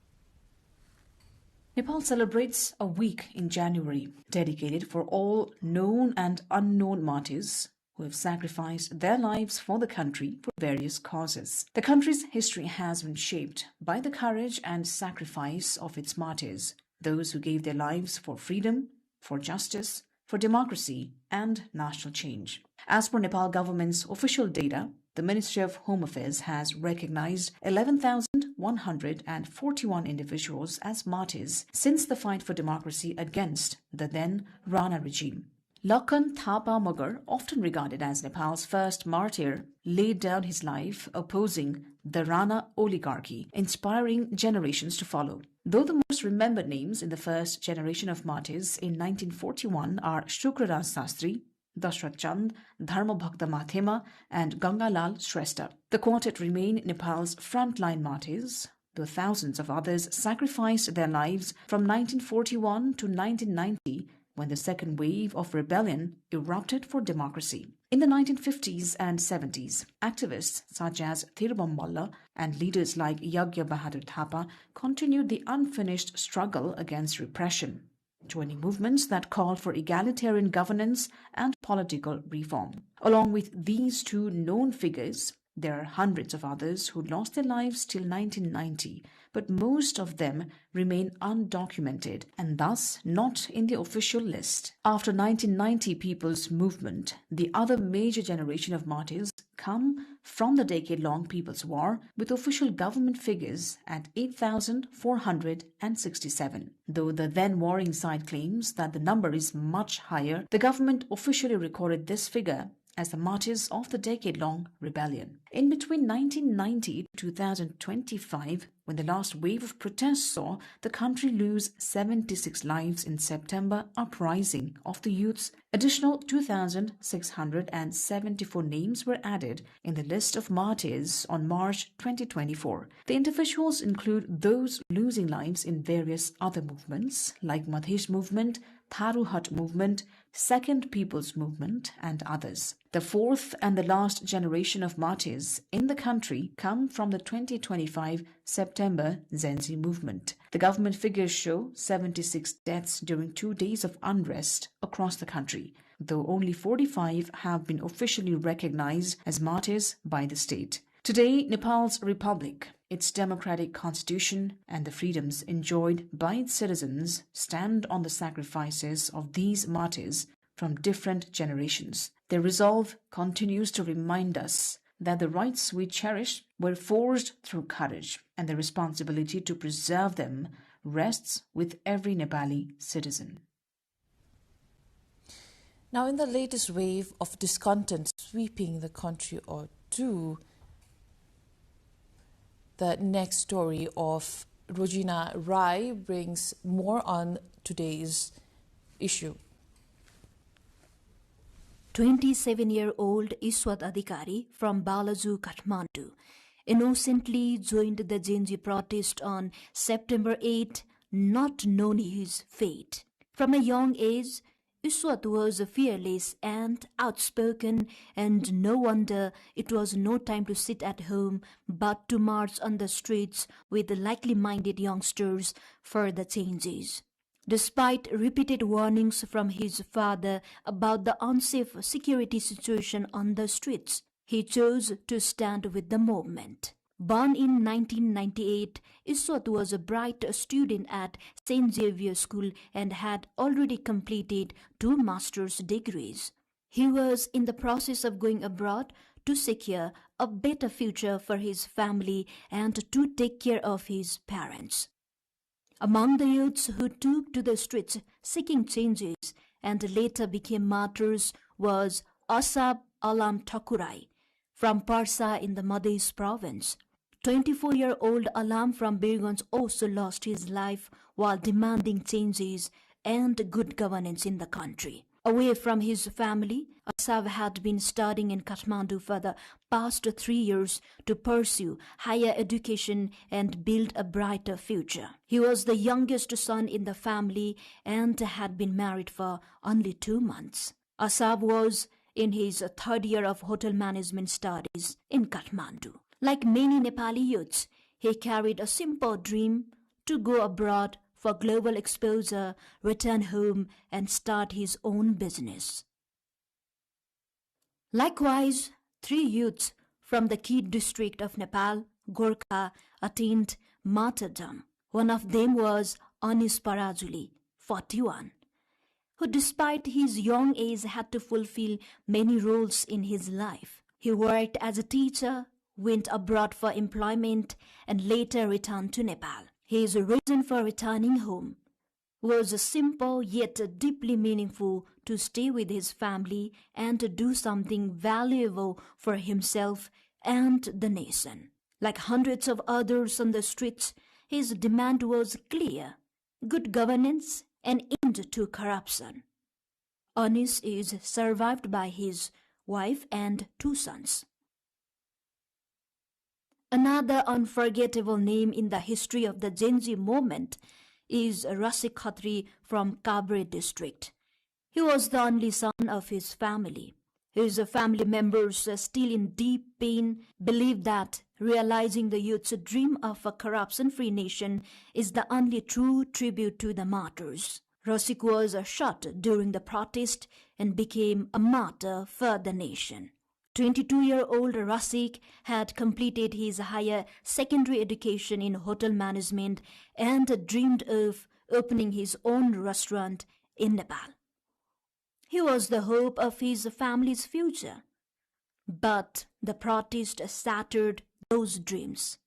Nepal celebrates a week in January dedicated for all known and unknown martyrs who have sacrificed their lives for the country for various causes. The country's history has been shaped by the courage and sacrifice of its martyrs, those who gave their lives for freedom, for justice, for democracy and national change. As per Nepal government's official data, the Ministry of Home Affairs has recognized 11,141 individuals as martyrs since the fight for democracy against the then Rana regime. Lakhan Thapa Magar, often regarded as Nepal's first martyr, laid down his life opposing the Rana oligarchy, inspiring generations to follow. Though the most remembered names in the first generation of martyrs in 1941 are Shukraraj Sastri, Dashrath Chand, Dharmabhakta Mathema, and Gangalal Shrestha. The quartet remain Nepal's frontline martyrs, though thousands of others sacrificed their lives from 1941 to 1990 when the second wave of rebellion erupted for democracy. In the 1950s and 70s, activists such as Thirbam Malla and leaders like Yagya Bahadur Thapa continued the unfinished struggle against repression, joining movements that called for egalitarian governance and political reform. Along with these two known figures, there are hundreds of others who lost their lives till 1990, but most of them remain undocumented and thus not in the official list. After 1990 People's Movement, the other major generation of martyrs come from the decade-long People's War, with official government figures at 8,467. Though the then warring side claims that the number is much higher, the government officially recorded this figure as the martyrs of the decade-long rebellion. In between 1990 to 2025, when the last wave of protests saw the country lose 76 lives in September uprising of the youths, additional 2,674 names were added in the list of martyrs on March 2024. The individuals include those losing lives in various other movements like Madhesh Movement, Tharu Hut Movement, Second People's Movement, and others. The fourth and the last generation of martyrs in the country come from the 2025 September Zenzi movement. The government figures show 76 deaths during 2 days of unrest across the country, though only 45 have been officially recognized as martyrs by the state. Today, Nepal's republic, its democratic constitution, and the freedoms enjoyed by its citizens stand on the sacrifices of these martyrs from different generations. Their resolve continues to remind us that the rights we cherish were forged through courage, and the responsibility to preserve them rests with every Nepali citizen. Now, in the latest wave of discontent sweeping the country or two, the next story of Rojina Rai brings more on today's issue. 27-year-old Iswat Adhikari from Balaju, Kathmandu, innocently joined the Genji protest on September 8, not knowing his fate. From a young age, Iswat was fearless and outspoken, and no wonder it was no time to sit at home but to march on the streets with likely-minded youngsters for the changes. Despite repeated warnings from his father about the unsafe security situation on the streets, he chose to stand with the movement. Born in 1998, Iswat was a bright student at St. Xavier School and had already completed 2 master's degrees. He was in the process of going abroad to secure a better future for his family and to take care of his parents. Among the youths who took to the streets seeking changes and later became martyrs was Asab Alam Thakurai from Parsa in the Madhesh province. 24-year-old Alam from Birganj also lost his life while demanding changes and good governance in the country. Away from his family, Asab had been studying in Kathmandu for the past 3 years to pursue higher education and build a brighter future. He was the youngest son in the family and had been married for only 2 months. Asab was in his 3rd year of hotel management studies in Kathmandu. Like many Nepali youths, he carried a simple dream to go abroad for global exposure, return home, and start his own business. Likewise, 3 youths from the key district of Nepal, Gorkha, attained martyrdom. One of them was Anis Parajuli, 41, who despite his young age had to fulfill many roles in his life. He worked as a teacher, went abroad for employment, and later returned to Nepal. His reason for returning home was simple yet deeply meaningful to to stay with his family and to do something valuable for himself and the nation. Like hundreds of others on the streets, his demand was clear: good governance and end to corruption. Anis is survived by his wife and 2 sons. Another unforgettable name in the history of the Gen Z movement is Rasik Khatri from Kabre district. He was the only son of his family. His family members, still in deep pain, believe that realizing the youth's dream of a corruption-free nation is the only true tribute to the martyrs. Rasik was shot during the protest and became a martyr for the nation. 22-year-old Rasik had completed his higher secondary education in hotel management and dreamed of opening his own restaurant in Nepal. He was the hope of his family's future, but the protest shattered those dreams.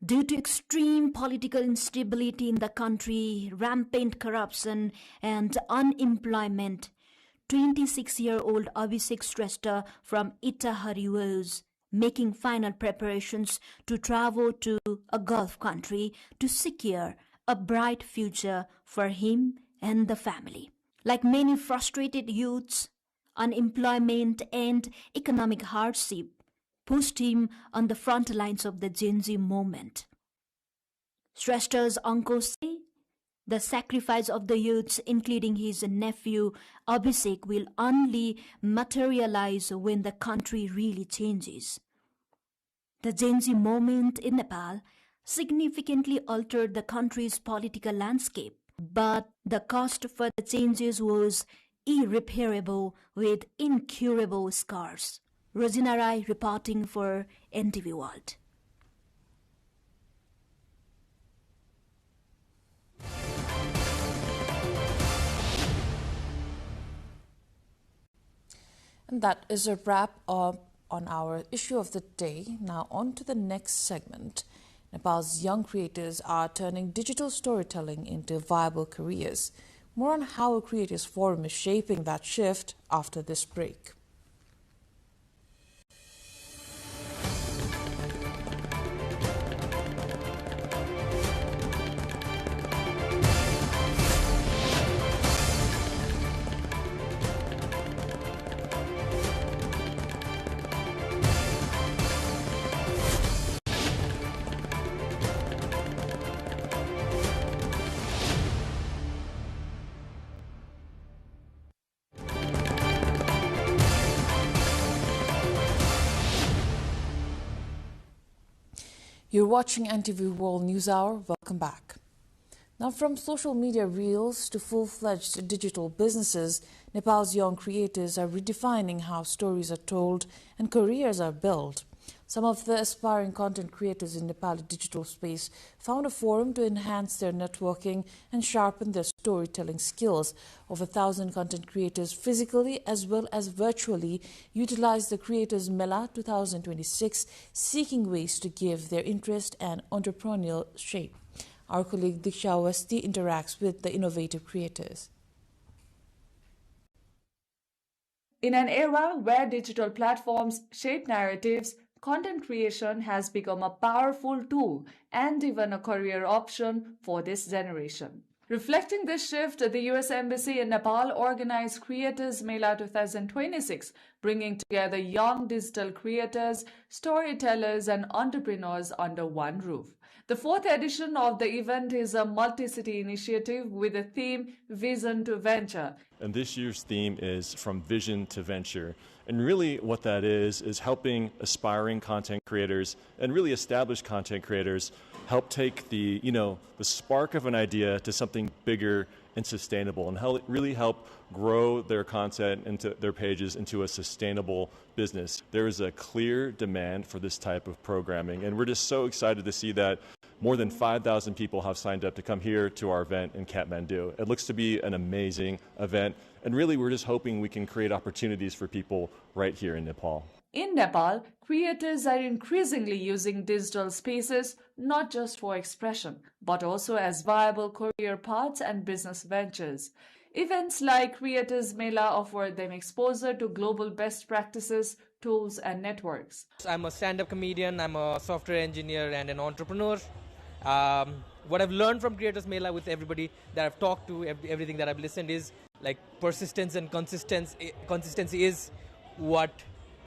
Due to extreme political instability in the country, rampant corruption and unemployment, 26-year-old Abhishek Shrestha from Itahari was making final preparations to travel to a Gulf country to secure a bright future for him and the family. Like many frustrated youths, unemployment and economic hardship pushed him on the front lines of the Gen Z movement. Shrestha's uncles say the sacrifice of the youths, including his nephew Abhishek, will only materialize when the country really changes. The Gen Z movement in Nepal significantly altered the country's political landscape, but the cost for the changes was irreparable with incurable scars. Rosina Rai reporting for NTV World. And that is a wrap up on our issue of the day. Now on to the next segment. Nepal's young creators are turning digital storytelling into viable careers. More on how a creators forum is shaping that shift after this break. You're watching NTV World News Hour. Welcome back. Now, from social media reels to full-fledged digital businesses, Nepal's young creators are redefining how stories are told and careers are built. Some of the aspiring content creators in Nepali digital space found a forum to enhance their networking and sharpen their storytelling skills. Over 1,000 content creators physically as well as virtually utilized the Creators Mela 2026, seeking ways to give their interest and entrepreneurial shape. Our colleague Diksha Awasthi interacts with the innovative creators. In an era where digital platforms shape narratives, content creation has become a powerful tool and even a career option for this generation. Reflecting this shift, the U.S. Embassy in Nepal organized Creators Mela 2026, bringing together young digital creators, storytellers, and entrepreneurs under one roof. The fourth edition of the event is a multi-city initiative with the theme Vision to Venture. And this year's theme is From Vision to Venture. And really what that is helping aspiring content creators and really established content creators help take the spark of an idea to something bigger and sustainable, and really help grow their content into their pages into a sustainable business. There is a clear demand for this type of programming, and we're just so excited to see that more than 5,000 people have signed up to come here to our event in Kathmandu. It looks to be an amazing event, and really we're just hoping we can create opportunities for people right here in Nepal. In Nepal, creators are increasingly using digital spaces not just for expression, but also as viable career paths and business ventures. Events like Creators Mela offer them exposure to global best practices, tools, and networks. I'm a stand-up comedian, I'm a software engineer and an entrepreneur. What I've learned from Creators Mela with everybody that I've talked to, everything that I've listened is like persistence and consistency is what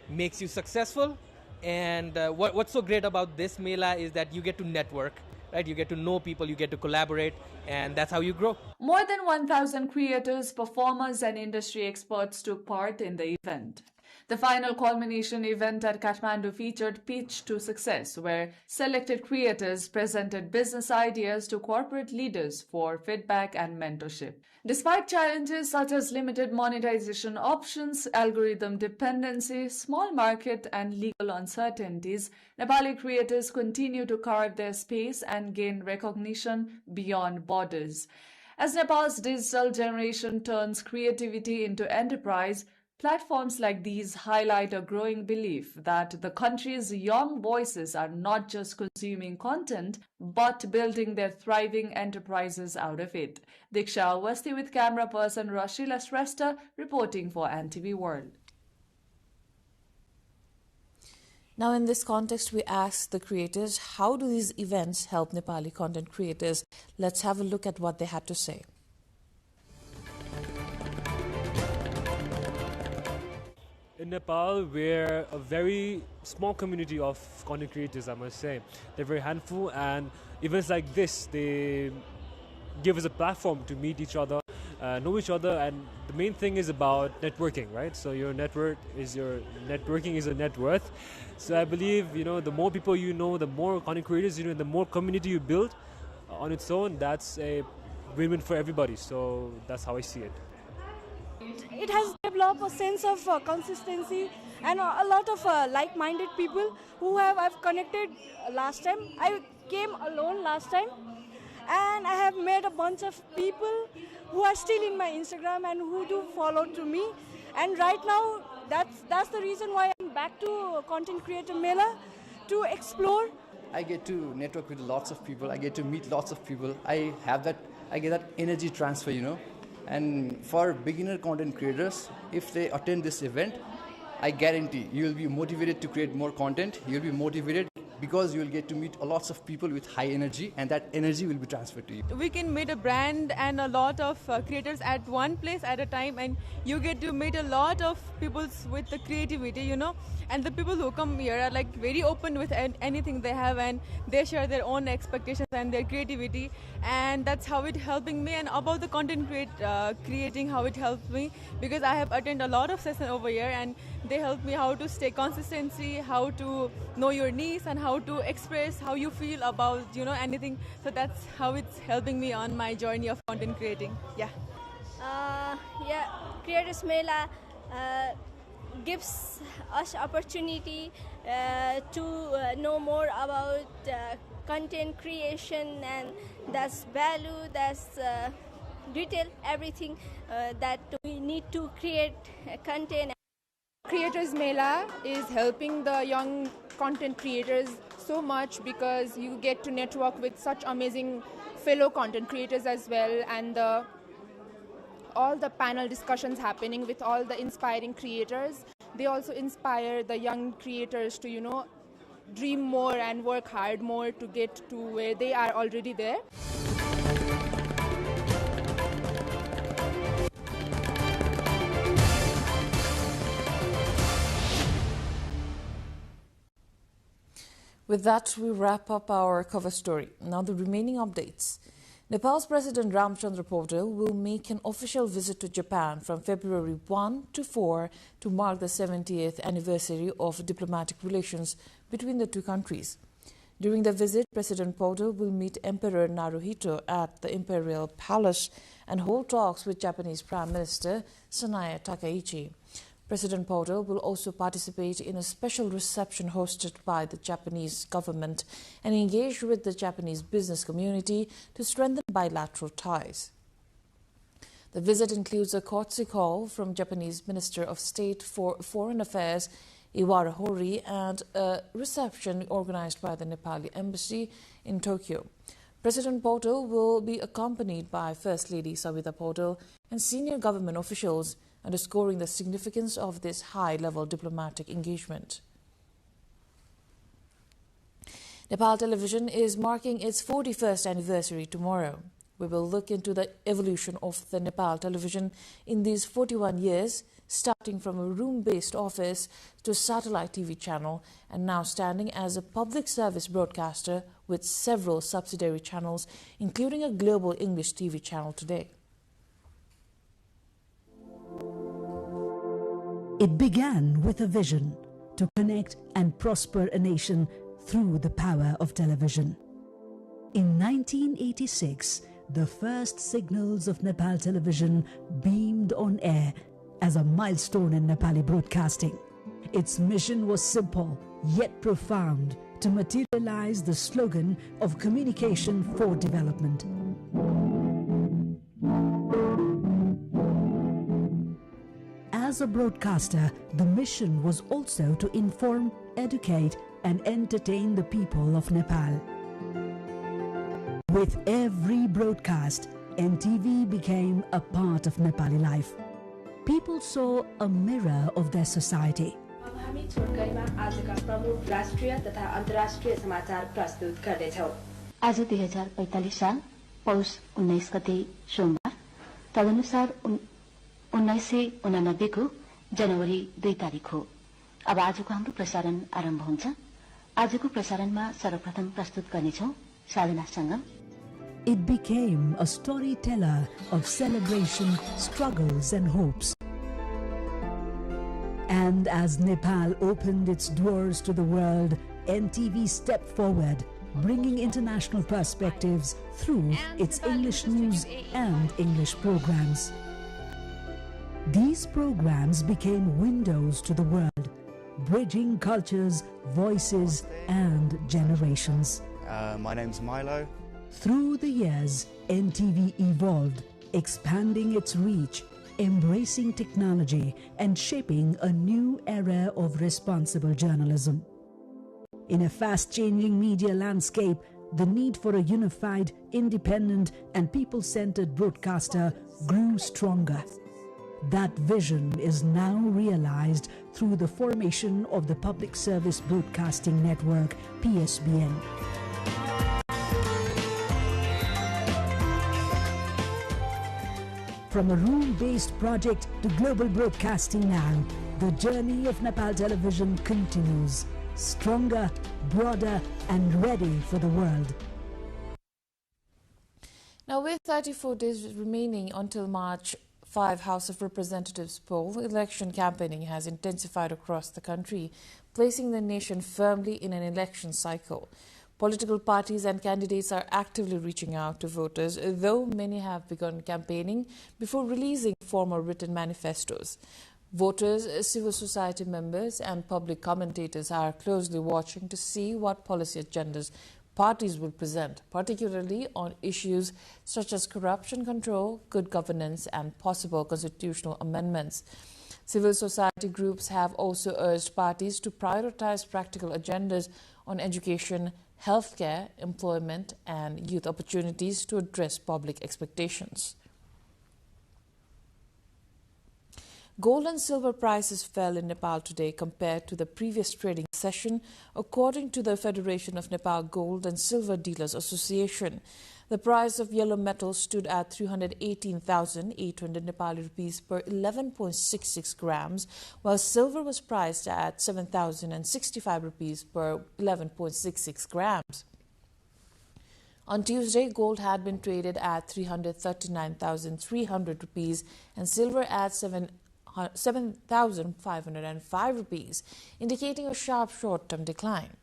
makes you successful. And what's so great about this Mela is that you get to network, right? You get to know people, you get to collaborate, and that's how you grow. More than 1,000 creators, performers, and industry experts took part in the event. The final culmination event at Kathmandu featured Pitch to Success, where selected creators presented business ideas to corporate leaders for feedback and mentorship. Despite challenges such as limited monetization options, algorithm dependency, small market, and legal uncertainties, Nepali creators continue to carve their space and gain recognition beyond borders. As Nepal's digital generation turns creativity into enterprise, platforms like these highlight a growing belief that the country's young voices are not just consuming content, but building their thriving enterprises out of it. Diksha Awasthi with camera person Rashila Shrestha reporting for NTV World. Now, in this context, we asked the creators, how do these events help Nepali content creators? Let's have a look at what they had to say. In Nepal, we're a very small community of content creators, I must say. They're very handful, and events like this, they give us a platform to meet each other, know each other, and the main thing is about networking, right? So your networking is a net worth. So I believe, the more people you know, the more content creators you know, the more community you build on its own, that's a win-win for everybody. So that's how I see it. It has developed a sense of consistency and a lot of like-minded people who I've connected last time. I came alone last time, and I have met a bunch of people who are still in my Instagram and who do follow to me. And right now, that's the reason why I'm back to Content Creator Mela to explore. I get to network with lots of people. I get to meet lots of people. I get that energy transfer, And for beginner content creators, if they attend this event, I guarantee you will be motivated to create more content. You'll be motivated because you will get to meet lots of people with high energy, and that energy will be transferred to you. We can meet a brand and a lot of creators at one place at a time, and you get to meet a lot of people with the creativity, And the people who come here are like very open with anything they have, and they share their own expectations and their creativity, and that's how it's helping me. And about the content creating, how it helps me, because I have attended a lot of sessions over here, and they help me how to stay consistency, how to know your niche, and how to express how you feel about anything. So that's how it's helping me on my journey of content creating. Creators Mela gives us opportunity to know more about content creation, and that's value, that's detail, everything that we need to create content. Creators Mela is helping the young content creators so much because you get to network with such amazing fellow content creators as well, and all the panel discussions happening with all the inspiring creators, they also inspire the young creators to dream more and work hard more to get to where they are already there. With that, we wrap up our cover story. Now the remaining updates. Nepal's President Ramchandra Paudel will make an official visit to Japan from February 1 to 4 to mark the 70th anniversary of diplomatic relations between the two countries. During the visit, President Paudel will meet Emperor Naruhito at the Imperial Palace and hold talks with Japanese Prime Minister Sanae Takaichi. President Paudel will also participate in a special reception hosted by the Japanese government and engage with the Japanese business community to strengthen bilateral ties. The visit includes a courtesy call from Japanese Minister of State for Foreign Affairs Iwara Hori and a reception organized by the Nepali Embassy in Tokyo. President Paudel will be accompanied by First Lady Savita Paudel and senior government officials, underscoring the significance of this high-level diplomatic engagement. Nepal Television is marking its 41st anniversary tomorrow. We will look into the evolution of the Nepal Television in these 41 years, starting from a room-based office to a satellite TV channel and now standing as a public service broadcaster with several subsidiary channels, including a global English TV channel today. It began with a vision to connect and prosper a nation through the power of television. In 1986, the first signals of Nepal Television beamed on air as a milestone in Nepali broadcasting. Its mission was simple yet profound, to materialize the slogan of communication for development. As a broadcaster, the mission was also to inform, educate, and entertain the people of Nepal. With every broadcast, NTV became a part of Nepali life. People saw a mirror of their society. हामी छोटकरीमा आजका प्रमुख राष्ट्रिय तथा अन्तर्राष्ट्रिय समाचार प्रस्तुत गर्दैछौँ। आज 2045 साल पौष 19 गते सोमबार, तदनुसार 1989 को जनवरी 2 तारिक हो। अब आजको हाम्रो प्रसारण आरम्भ हुन्छ। आजको प्रसारणमा सर्वप्रथम प्रस्तुत गर्नेछौँ साधना सङ्गम। It became a storyteller of celebration, struggles and hopes. And as Nepal opened its doors to the world, NTV stepped forward, bringing international perspectives through its English news and English programs. These programs became windows to the world, bridging cultures, voices and generations. My name's Milo. Through the years, NTV evolved, expanding its reach, embracing technology and shaping a new era of responsible journalism. In a fast-changing media landscape, the need for a unified, independent and people-centered broadcaster grew stronger. That vision is now realized through the formation of the Public Service Broadcasting Network, PSBN. From a room-based project to global broadcasting now, the journey of Nepal Television continues, stronger, broader and ready for the world. Now, with 34 days remaining until March 5 House of Representatives poll, election campaigning has intensified across the country, placing the nation firmly in an election cycle. Political parties and candidates are actively reaching out to voters, though many have begun campaigning before releasing formal written manifestos. Voters, civil society members and public commentators are closely watching to see what policy agendas parties will present, particularly on issues such as corruption control, good governance and possible constitutional amendments. Civil society groups have also urged parties to prioritize practical agendas on education, healthcare, employment and youth opportunities to address public expectations. Gold and silver prices fell in Nepal today compared to the previous trading session, according to the Federation of Nepal Gold and Silver Dealers Association. The price of yellow metal stood at 318,800 Nepali rupees per 11.66 grams, while silver was priced at 7,065 rupees per 11.66 grams. On Tuesday, gold had been traded at 339,300 rupees and silver at 7,505 rupees, indicating a sharp short-term decline.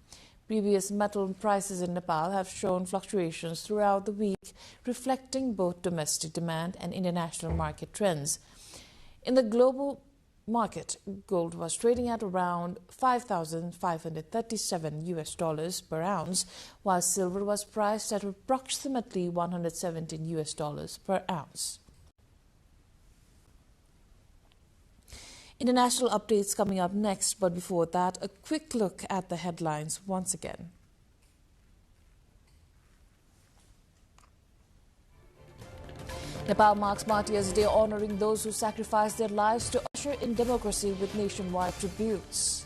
Previous metal prices in Nepal have shown fluctuations throughout the week, reflecting both domestic demand and international market trends. In the global market, gold was trading at around $5,537 per ounce, while silver was priced at approximately $117 per ounce. International updates coming up next, but before that, a quick look at the headlines once again. Nepal marks Martyrs' Day, honoring those who sacrificed their lives to usher in democracy with nationwide tributes.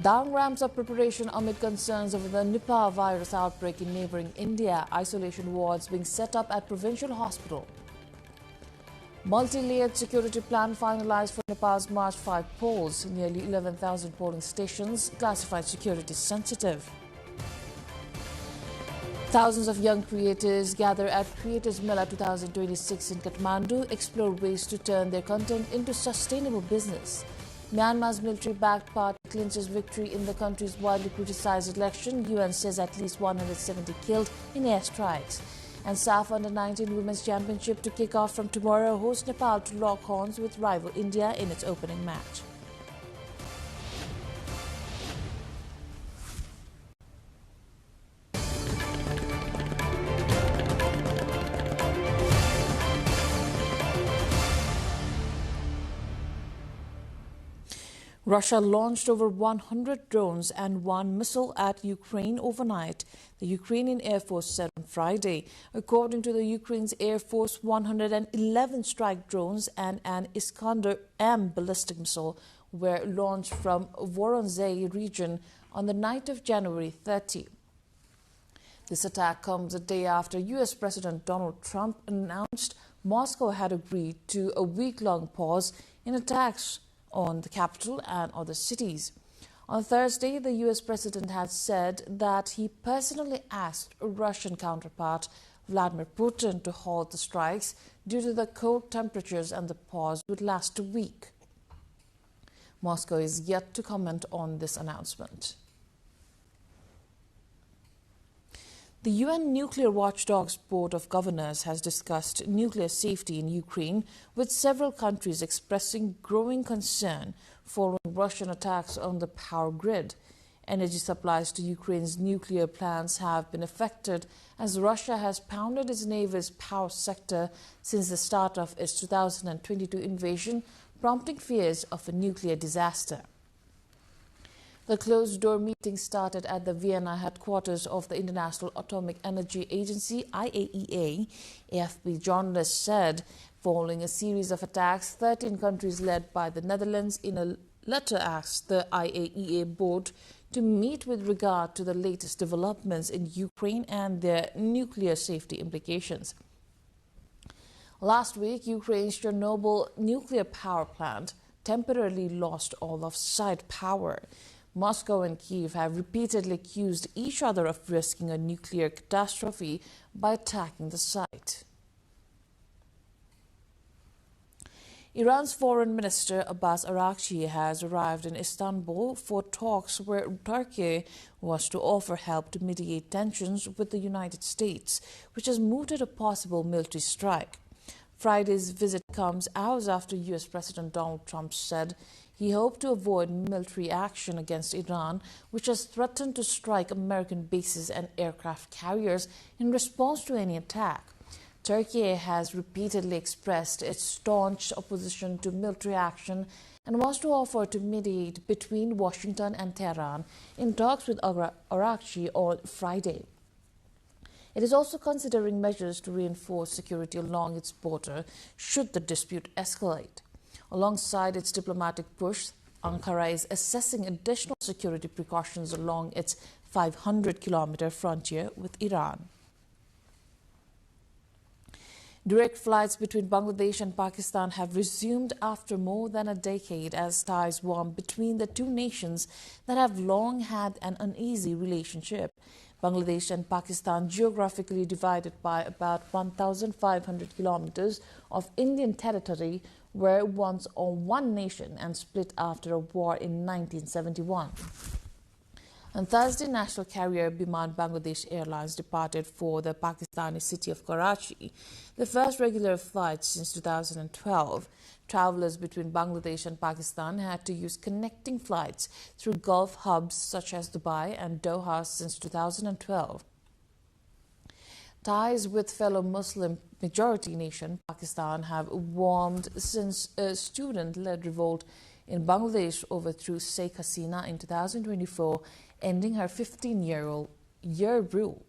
Dang ramps up preparation amid concerns over the Nipah virus outbreak in neighbouring India. Isolation wards being set up at provincial hospital. Multi-layered security plan finalized for Nepal's March 5 polls. Nearly 11,000 polling stations classified security sensitive. Thousands of young creators gather at Creators Mela 2026 in Kathmandu, explore ways to turn their content into sustainable business. Myanmar's military-backed party clinches victory in the country's widely criticized election. UN says at least 170 killed in airstrikes. And SAF Under-19 Women's Championship to kick off from tomorrow hosts Nepal to lock horns with rival India in its opening match. Russia launched over 100 drones and one missile at Ukraine overnight, the Ukrainian Air Force said on Friday. According to the Ukraine's Air Force, 111 strike drones and an Iskander-M ballistic missile were launched from Voronezh region on the night of January 30. This attack comes a day after U.S. President Donald Trump announced Moscow had agreed to a week-long pause in attacks on the capital and other cities. On Thursday, the U.S. president had said that he personally asked Russian counterpart Vladimir Putin to halt the strikes due to the cold temperatures, and the pause would last a week. Moscow is yet to comment on this announcement. The UN Nuclear Watchdog's Board of Governors has discussed nuclear safety in Ukraine, with several countries expressing growing concern following Russian attacks on the power grid. Energy supplies to Ukraine's nuclear plants have been affected as Russia has pounded its navy's power sector since the start of its 2022 invasion, prompting fears of a nuclear disaster. The closed-door meeting started at the Vienna headquarters of the International Atomic Energy Agency, IAEA. AFP journalists said, following a series of attacks, 13 countries led by the Netherlands in a letter asked the IAEA board to meet with regard to the latest developments in Ukraine and their nuclear safety implications. Last week, Ukraine's Chernobyl nuclear power plant temporarily lost all of site power. Moscow and Kyiv have repeatedly accused each other of risking a nuclear catastrophe by attacking the site. Iran's Foreign Minister Abbas Araghchi has arrived in Istanbul for talks where Turkey was to offer help to mediate tensions with the United States, which has mooted a possible military strike. Friday's visit comes hours after U.S. President Donald Trump said he hoped to avoid military action against Iran, which has threatened to strike American bases and aircraft carriers in response to any attack. Turkey has repeatedly expressed its staunch opposition to military action and wants to offer to mediate between Washington and Tehran in talks with Araghchi on Friday. It is also considering measures to reinforce security along its border should the dispute escalate. Alongside its diplomatic push, Ankara is assessing additional security precautions along its 500-kilometer frontier with Iran. Direct flights between Bangladesh and Pakistan have resumed after more than a decade as ties warm between the two nations that have long had an uneasy relationship. Bangladesh and Pakistan, geographically divided by about 1,500 kilometers of Indian territory, were once on one nation and split after a war in 1971. On Thursday, national carrier Biman Bangladesh Airlines departed for the Pakistani city of Karachi, the first regular flight since 2012. Travelers between Bangladesh and Pakistan had to use connecting flights through Gulf hubs such as Dubai and Doha since 2012. Ties with fellow Muslim majority nation Pakistan have warmed since a student-led revolt in Bangladesh overthrew Sheikh Hasina in 2024, ending her 15-year rule.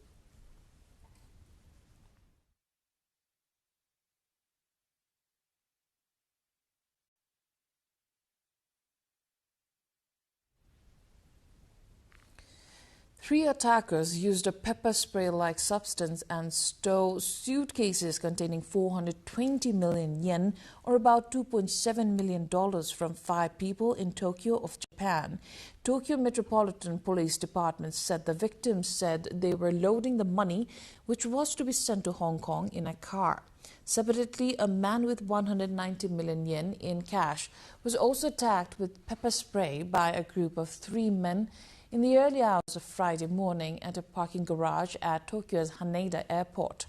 3 attackers used a pepper spray-like substance and stole suitcases containing 420 million yen, or about $2.7 million, from 5 people in Tokyo of Japan. Tokyo Metropolitan Police Department said the victims said they were loading the money, which was to be sent to Hong Kong, in a car. Separately, a man with 190 million yen in cash was also attacked with pepper spray by a group of 3 men in the early hours of Friday morning at a parking garage at Tokyo's Haneda Airport.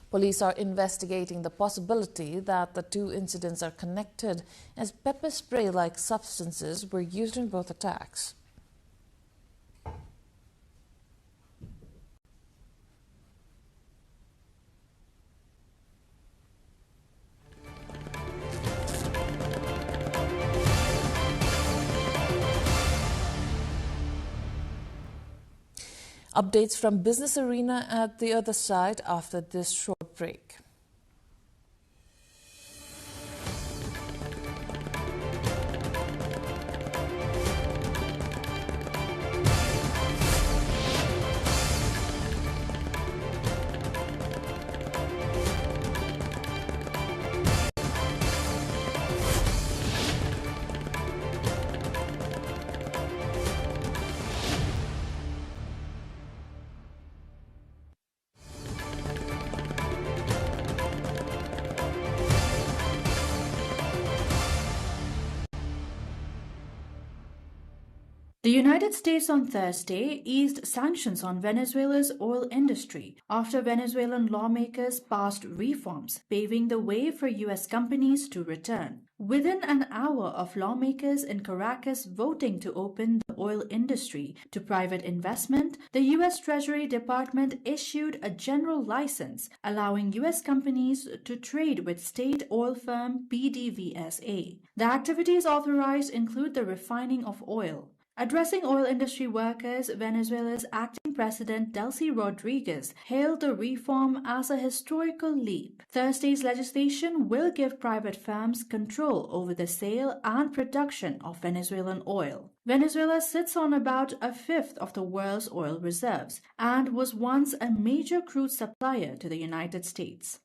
Police are investigating the possibility that the 2 incidents are connected, as pepper spray-like substances were used in both attacks. Updates from business arena at the other side after this short break. The United States on Thursday eased sanctions on Venezuela's oil industry after Venezuelan lawmakers passed reforms paving the way for U.S. companies to return. Within an hour of lawmakers in Caracas voting to open the oil industry to private investment, the U.S. Treasury Department issued a general license allowing U.S. companies to trade with state oil firm PDVSA. The activities authorized include the refining of oil. Addressing oil industry workers, Venezuela's acting president Delcy Rodriguez hailed the reform as a historical leap. Thursday's legislation will give private firms control over the sale and production of Venezuelan oil. Venezuela sits on about a fifth of the world's oil reserves and was once a major crude supplier to the United States.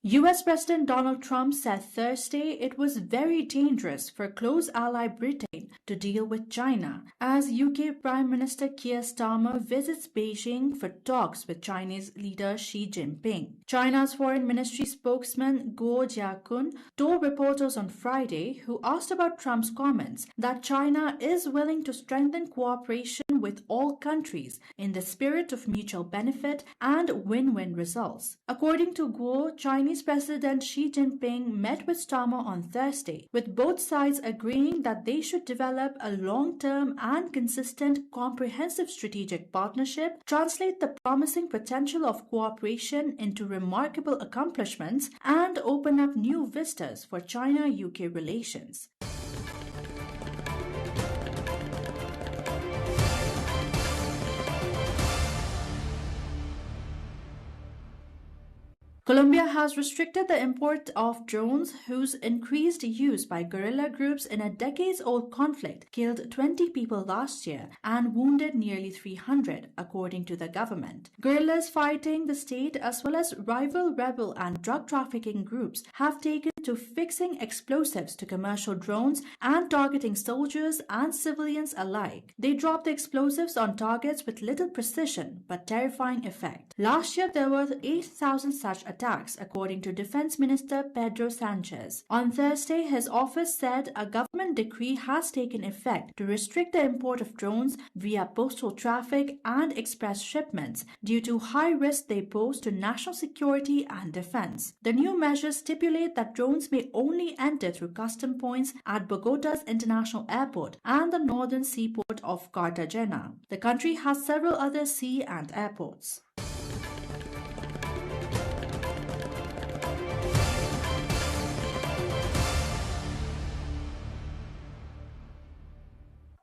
U.S. President Donald Trump said Thursday it was very dangerous for close ally Britain to deal with China as UK Prime Minister Keir Starmer visits Beijing for talks with Chinese leader Xi Jinping. China's Foreign Ministry spokesman Guo Jiakun told reporters on Friday, who asked about Trump's comments, that China is willing to strengthen cooperation with all countries in the spirit of mutual benefit and win-win results. According to Guo, Chinese President Xi Jinping met with Starmer on Thursday, with both sides agreeing that they should develop a long-term and consistent comprehensive strategic partnership, translate the promising potential of cooperation into remarkable accomplishments, and open up new vistas for China-UK relations. Colombia has restricted the import of drones whose increased use by guerrilla groups in a decades-old conflict killed 20 people last year and wounded nearly 300, according to the government. Guerrillas fighting the state as well as rival rebel and drug trafficking groups have taken to fixing explosives to commercial drones and targeting soldiers and civilians alike. They dropped the explosives on targets with little precision but terrifying effect. Last year there were 8,000 such attacks, according to Defense Minister Pedro Sanchez. On Thursday, his office said a government decree has taken effect to restrict the import of drones via postal traffic and express shipments due to high risk they pose to national security and defense. The new measures stipulate that drones may only enter through custom points at Bogota's International Airport and the northern seaport of Cartagena. The country has several other sea and airports.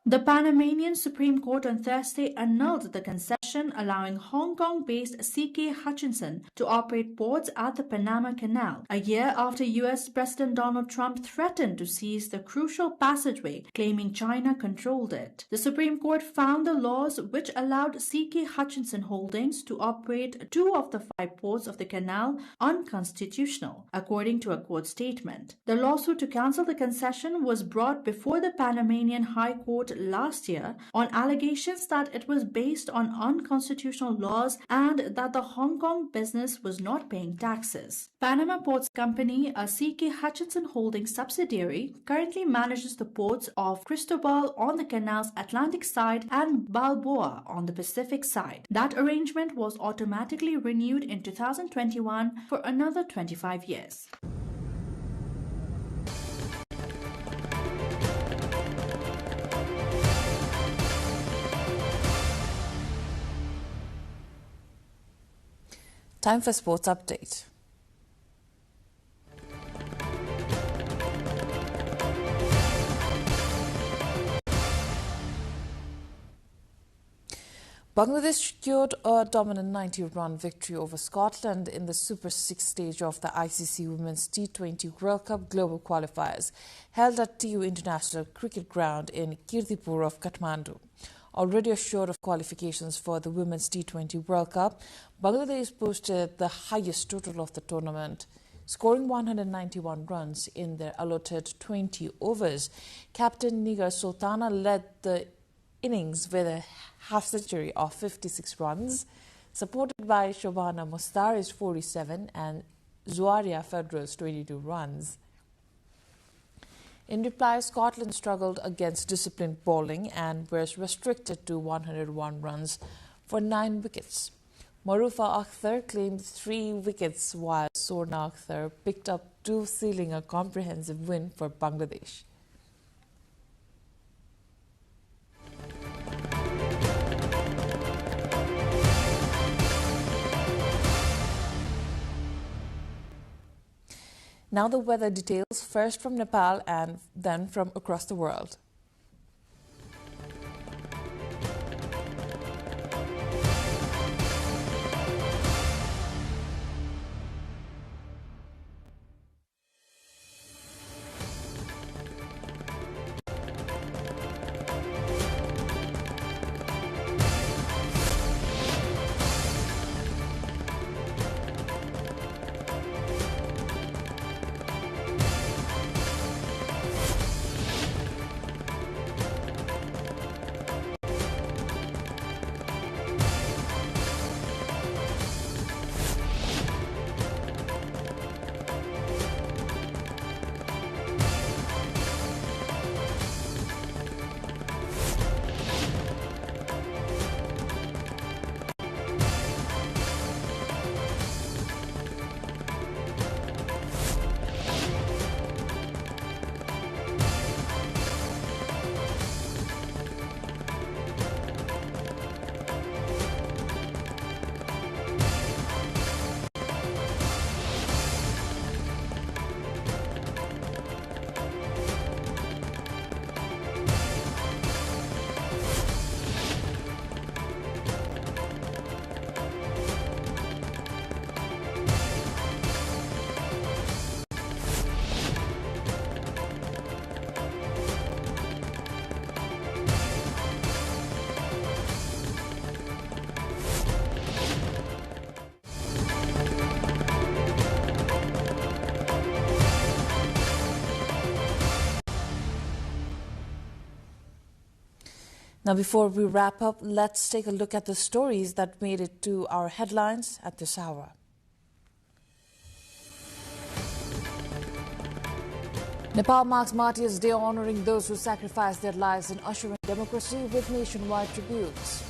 The Panamanian Supreme Court on Thursday annulled the concession concession allowing Hong Kong-based C.K. Hutchinson to operate ports at the Panama Canal, a year after U.S. President Donald Trump threatened to seize the crucial passageway, claiming China controlled it. The Supreme Court found the laws which allowed C.K. Hutchinson Holdings to operate 2 of the 5 ports of the canal unconstitutional, according to a court statement. The lawsuit to cancel the concession was brought before the Panamanian High Court last year on allegations that it was based on unconstitutional laws and that the Hong Kong business was not paying taxes. Panama Ports Company, a C.K. Hutchinson Holdings subsidiary, currently manages the ports of Cristobal on the canal's Atlantic side and Balboa on the Pacific side. That arrangement was automatically renewed in 2021 for another 25 years. Time for sports update. Bangladesh secured a dominant 90-run victory over Scotland in the Super 6 stage of the ICC Women's T20 World Cup Global Qualifiers held at TU International Cricket Ground in Kirtipur of Kathmandu. Already assured of qualifications for the Women's T20 World Cup, Bangladesh posted the highest total of the tournament, scoring 191 runs in their allotted 20 overs. Captain Nigar Sultana led the innings with a half-century of 56 runs, supported by Shobana Mostari's 47 and Zuaria Federer's 22 runs. In reply, Scotland struggled against disciplined bowling and was restricted to 101 runs for 9 wickets. Marufa Akhtar claimed 3 wickets while Sorna Akhtar picked up 2, sealing a comprehensive win for Bangladesh. Now the weather details, first from Nepal and then from across the world. Now, before we wrap up, let's take a look at the stories that made it to our headlines at this hour. Nepal marks Martyrs' Day, honoring those who sacrificed their lives in ushering democracy with nationwide tributes.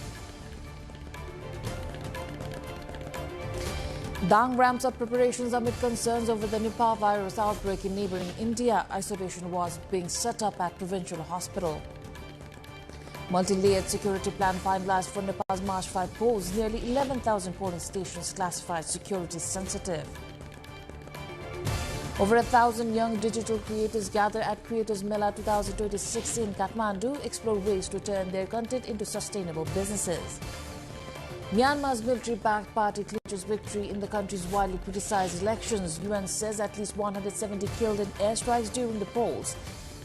Dang ramps up preparations amid concerns over the Nipah virus outbreak in neighboring India. Isolation was being set up at provincial hospital. Multi-layered security plan finalized for Nepal's March 5 polls. Nearly 11,000 polling stations classified security sensitive. Over 1,000 young digital creators gather at Creators Mela 2026 in Kathmandu, explore ways to turn their content into sustainable businesses. Myanmar's military-backed party clinches victory in the country's widely criticized elections. UN says at least 170 killed in airstrikes during the polls.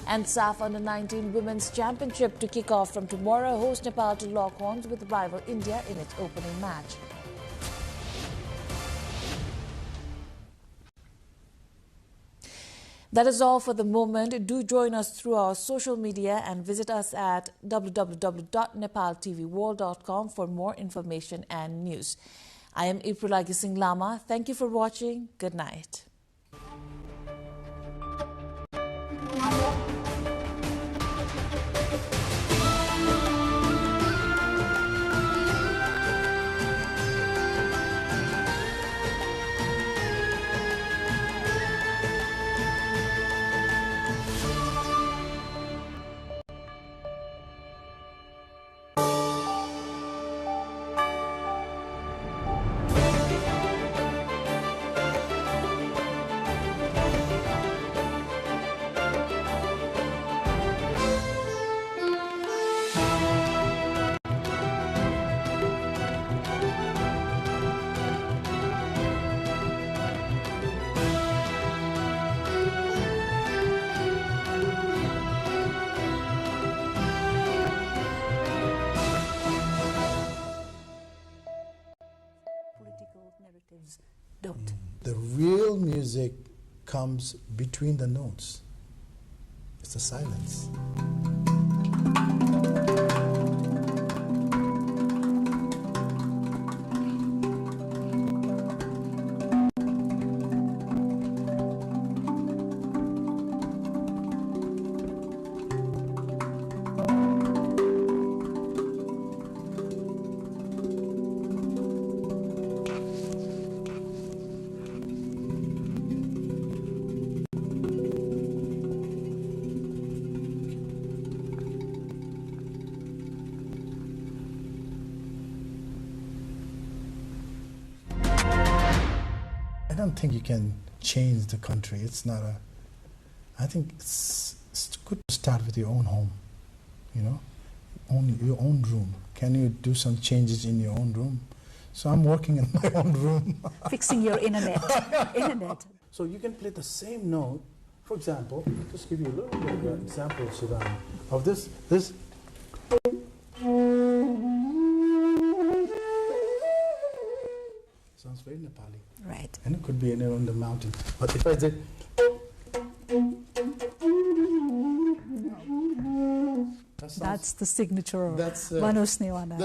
And SAF Under-19 Women's Championship to kick off from tomorrow hosts Nepal to lock horns with rival India in its opening match. That is all for the moment. Do join us through our social media and visit us at www.nepaltelevision.com for more information and news. I am April Singh Lama. Thank you for watching. Good night. Don't. The real music comes between the notes. It's the silence. I don't think you can change the country. It's not a. I think it's good to start with your own home, you know, your own room. Can you do some changes in your own room? So I'm working in my own room. Fixing your internet. So you can play the same note. For example, just give you a little bit of an example, Shivani, of this. Sounds very Nepali. Right. And it could be on the mountain. But if I did. That's the signature of Manus Newana.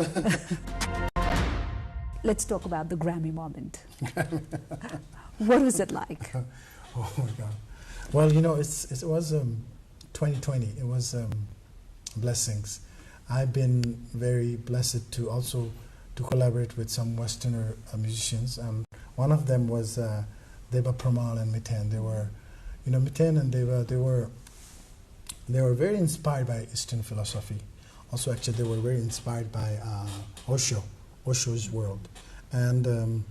Let's talk about the Grammy moment. What was it like? Oh my God. Well, you know, it was 2020. It was blessings. I've been very blessed to also to collaborate with some Westerner musicians. One of them was Deva Pramal and Miten. They were, you know, Miten and Deva, they were very inspired by Eastern philosophy. Also, actually, they were very inspired by Osho's world. And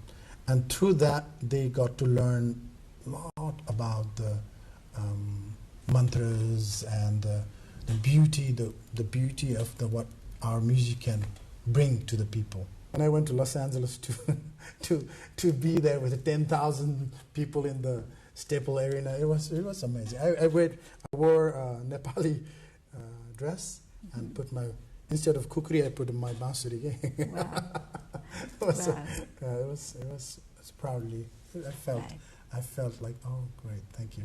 through that, they got to learn a lot about the mantras and the beauty of what our music can bring to the people. When I went to Los Angeles to be there with 10,000 people in the Staple Arena, it was amazing. I wore a Nepali dress and put instead of kukri, I put my bansuri. Wow. It was proudly. I felt like, oh, great, thank you.